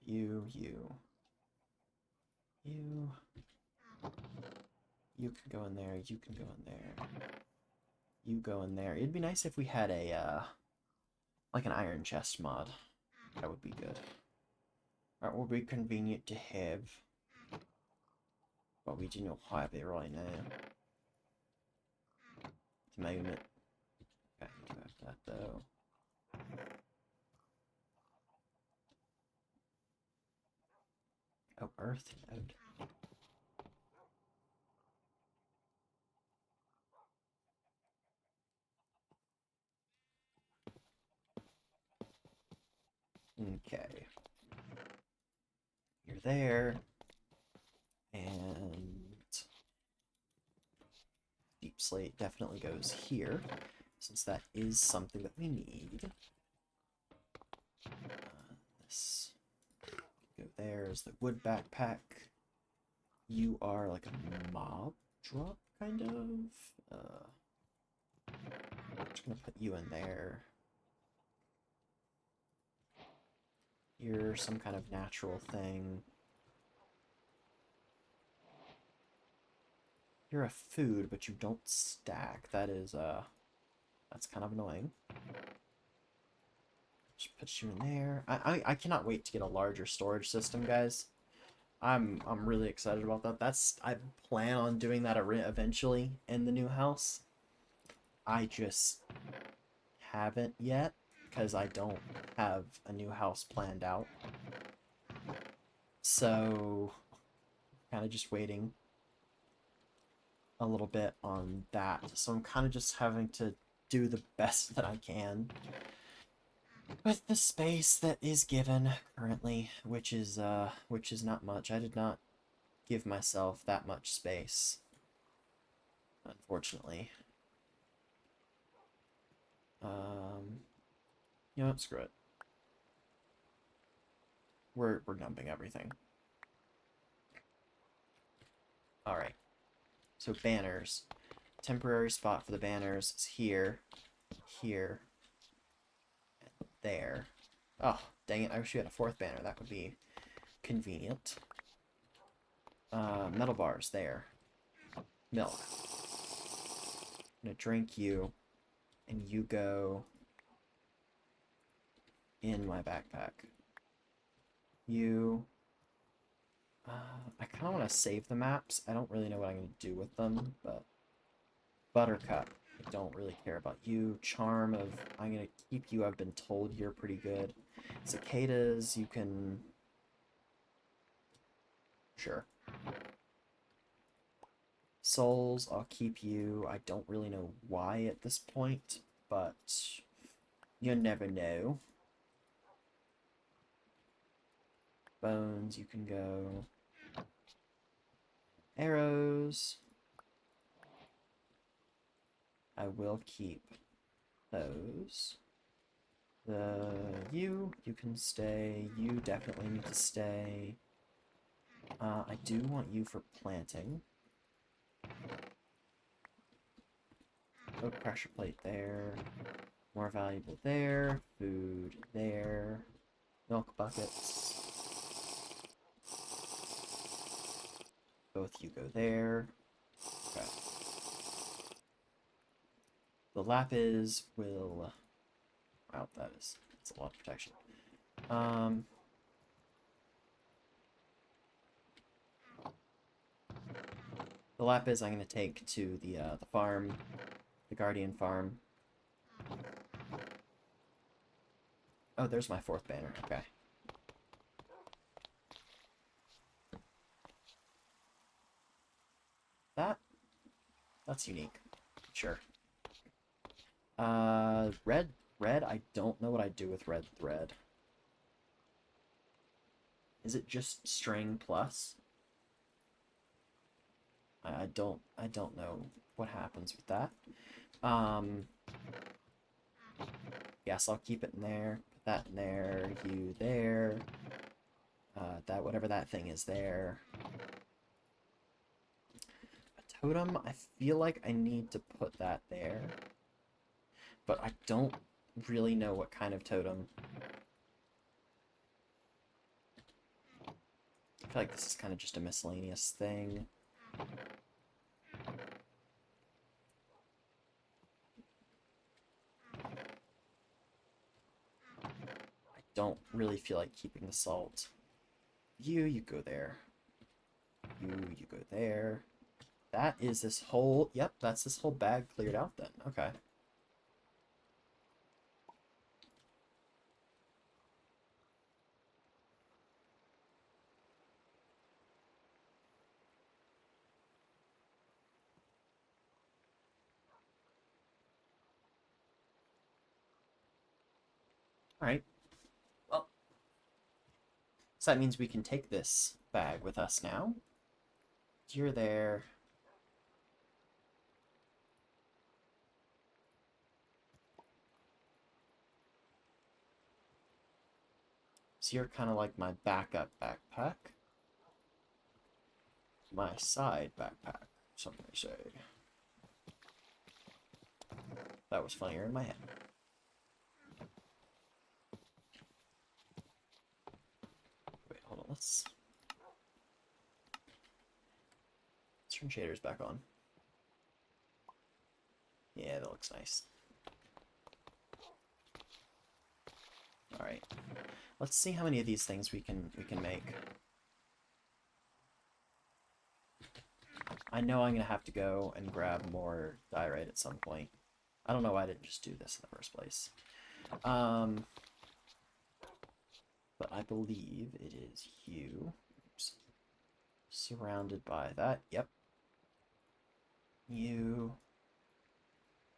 You. You can go in there. You can go in there. You go in there. It'd be nice if we had a, like an iron chest mod. That would be good. That would be convenient to have. But we do not have it right now. At the moment. Okay, we do have that though. Oh, earth node. Okay. You're there. And deep slate definitely goes here, since that is something that we need. This go there is the wood backpack. You are like a mob drop, kind of. I'm just gonna put you in there. You're some kind of natural thing. You're a food, but you don't stack. That is, that's kind of annoying. Just put you in there. I cannot wait to get a larger storage system, guys. I'm really excited about that. I plan on doing that eventually in the new house. I just haven't yet because I don't have a new house planned out. So, kind of just waiting a little bit on that. So I'm kind of just having to do the best that I can with the space that is given currently, which is not much. I did not give myself that much space, unfortunately. You know what, screw it. We're dumping everything. Alright. So banners. Temporary spot for the banners is here, here, and there. Oh, dang it, I wish we had a fourth banner. That would be convenient. Metal bars, there. Milk. I'm gonna drink you, and you go in my backpack. You... I kind of want to save the maps. I don't really know what I'm going to do with them, but... Buttercup. I don't really care about you. Charm of... I'm going to keep you. I've been told you're pretty good. Cicadas, you can... Sure. Souls, I'll keep you. I don't really know why at this point, but you never know. Bones, you can go. Arrows. I will keep those. You can stay. You definitely need to stay. I do want you for planting. Oh, pressure plate there. More valuable there. Food there. Milk buckets. Both you go there. Okay. The lapis will Wow, that's a lot of protection. The lapis I'm gonna take to the farm, the Guardian farm. Oh, there's my 4th banner. Okay. That's unique. Sure. Red. I don't know what I'd do with red thread. Is it just string plus? I don't know what happens with that. Yes, I'll keep it in there. Put that in there. You there. That whatever that thing is there. A totem. I feel like I need to put that there, but I don't really know what kind of totem. I feel like this is kind of just a miscellaneous thing. I don't really feel like keeping the salt. You go there. You go there. That is this whole... Yep, that's this whole bag cleared out then. Okay. Alright. Well, so that means we can take this bag with us now. You're there. So you're kind of like my backup backpack. My side backpack, some may say. That was funnier in my head. Wait, hold on, let's turn shaders back on. Yeah, that looks nice. Alright. Let's see how many of these things we can make. I know I'm gonna have to go and grab more diorite at some point. I don't know why I didn't just do this in the first place. But I believe it is you. Oops. Surrounded by that. Yep. You.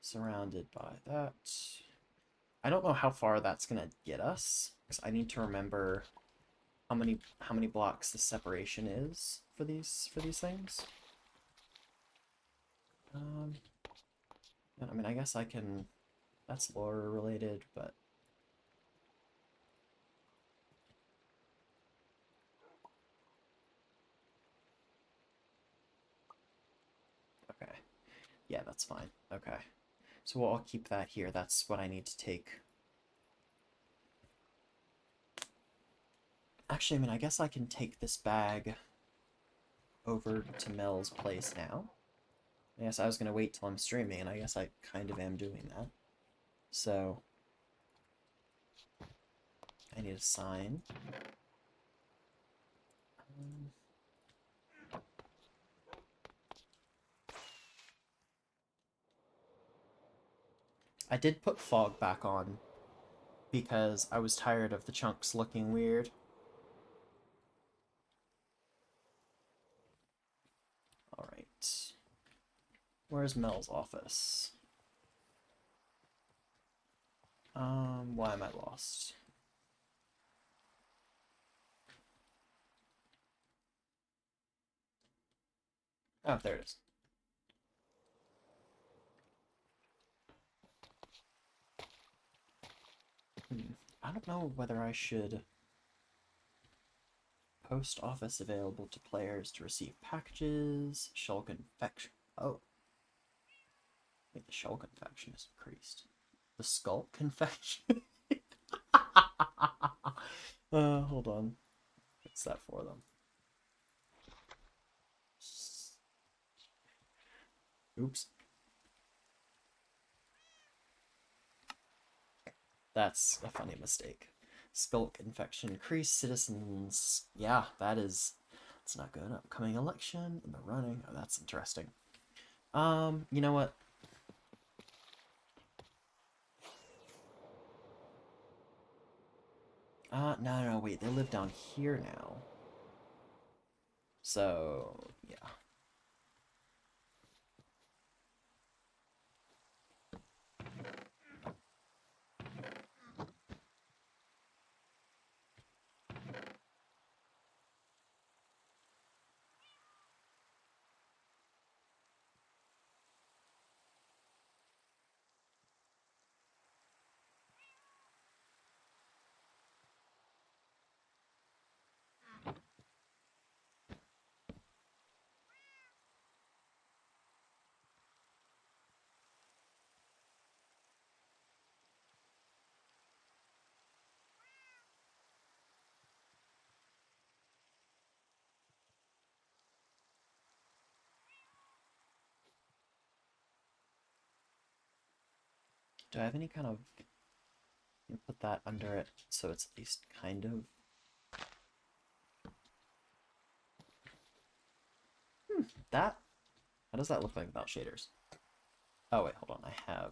Surrounded by that. I don't know how far that's gonna get us, because I need to remember how many blocks the separation is for these things. I mean, I guess I can. That's lore related, but okay. Yeah, that's fine. Okay. So I'll keep that here. That's what I need to take. Actually, I mean, I guess I can take this bag over to Mel's place now. I guess I was going to wait till I'm streaming, and I guess I kind of am doing that. So, I need a sign. I did put fog back on because I was tired of the chunks looking weird. Alright. Where's Mel's office? Why am I lost? Oh, there it is. I don't know whether I should... Post office available to players to receive packages. Shell confection. Oh. Wait, the shell confection is increased. The skull confection? Hold on. What's that for them? Oops. That's a funny mistake. Skulk infection, increase citizens. Yeah, that's not good. Upcoming election in the running. Oh, that's interesting. You know what? No, wait, they live down here now. So, yeah. Do I have any kind of... put that under it so it's at least kind of... That? How does that look like without shaders? Oh, wait, hold on. I have...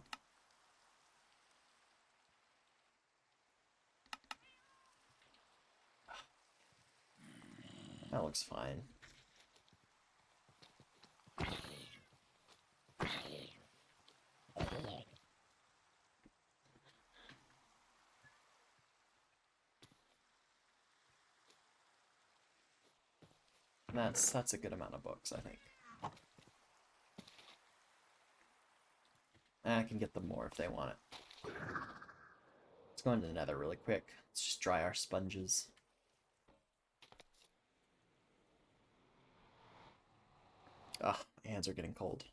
That looks fine. That's a good amount of books, I think. I can get them more if they want it. Let's go into the nether really quick. Let's just dry our sponges. Ugh, my hands are getting cold.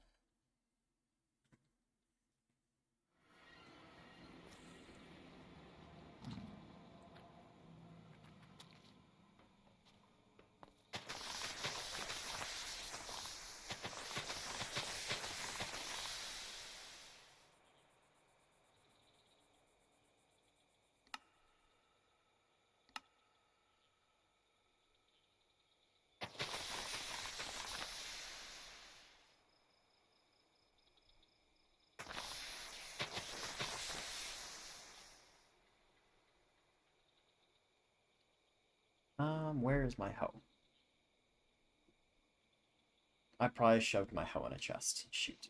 Where is my hoe? I probably shoved my hoe in a chest. Shoot.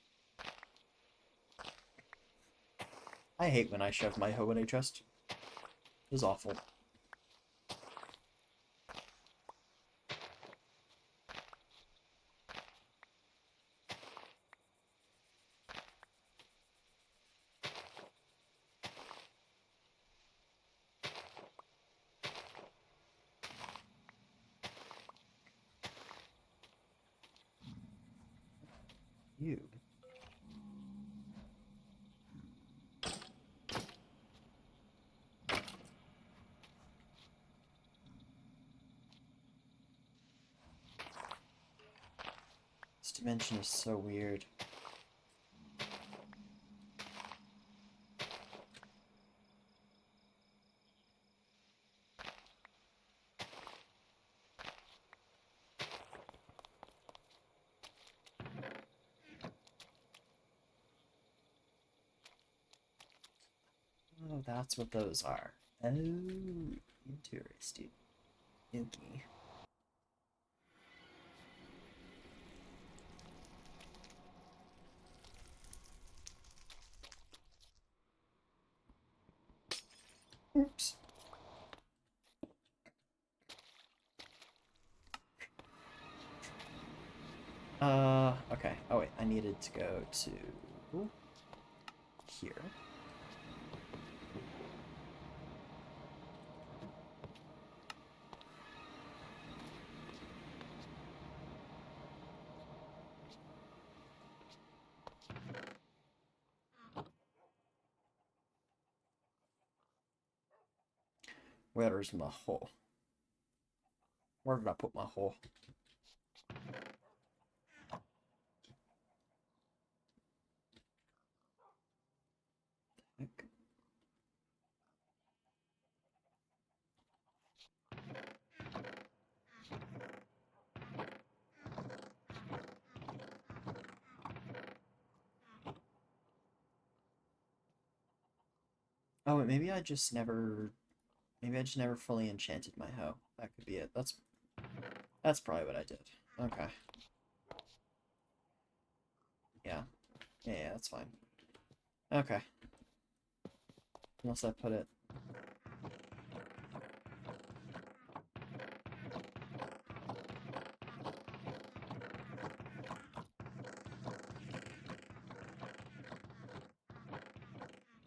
I hate when I shove my hoe in a chest. It was awful. You. This dimension is so weird. Oh, that's what those are. Oh, interesting. Okay. Oops. Okay. Oh wait, I needed to go to here. Where's my hole? Where did I put my hole? Heck? Oh, and maybe I just never. Maybe I just never fully enchanted my hoe. That could be it. That's probably what I did. Okay. Yeah. Yeah, that's fine. Okay. Unless I put it.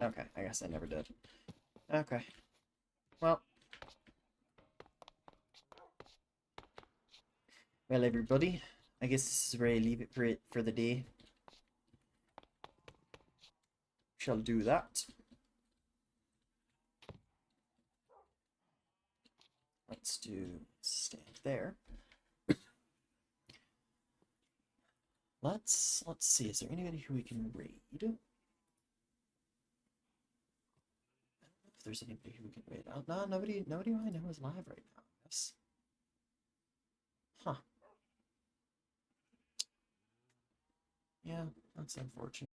Okay, I guess I never did. Okay. Well, everybody, I guess this is where I leave it for the day. Shall do that. Let's do stand there. Let's see. Is there anybody who we can raid? I don't know if there's anybody who we can raid. Oh, no, nobody who I know is live right now. Yes. Huh. Yeah, that's unfortunate.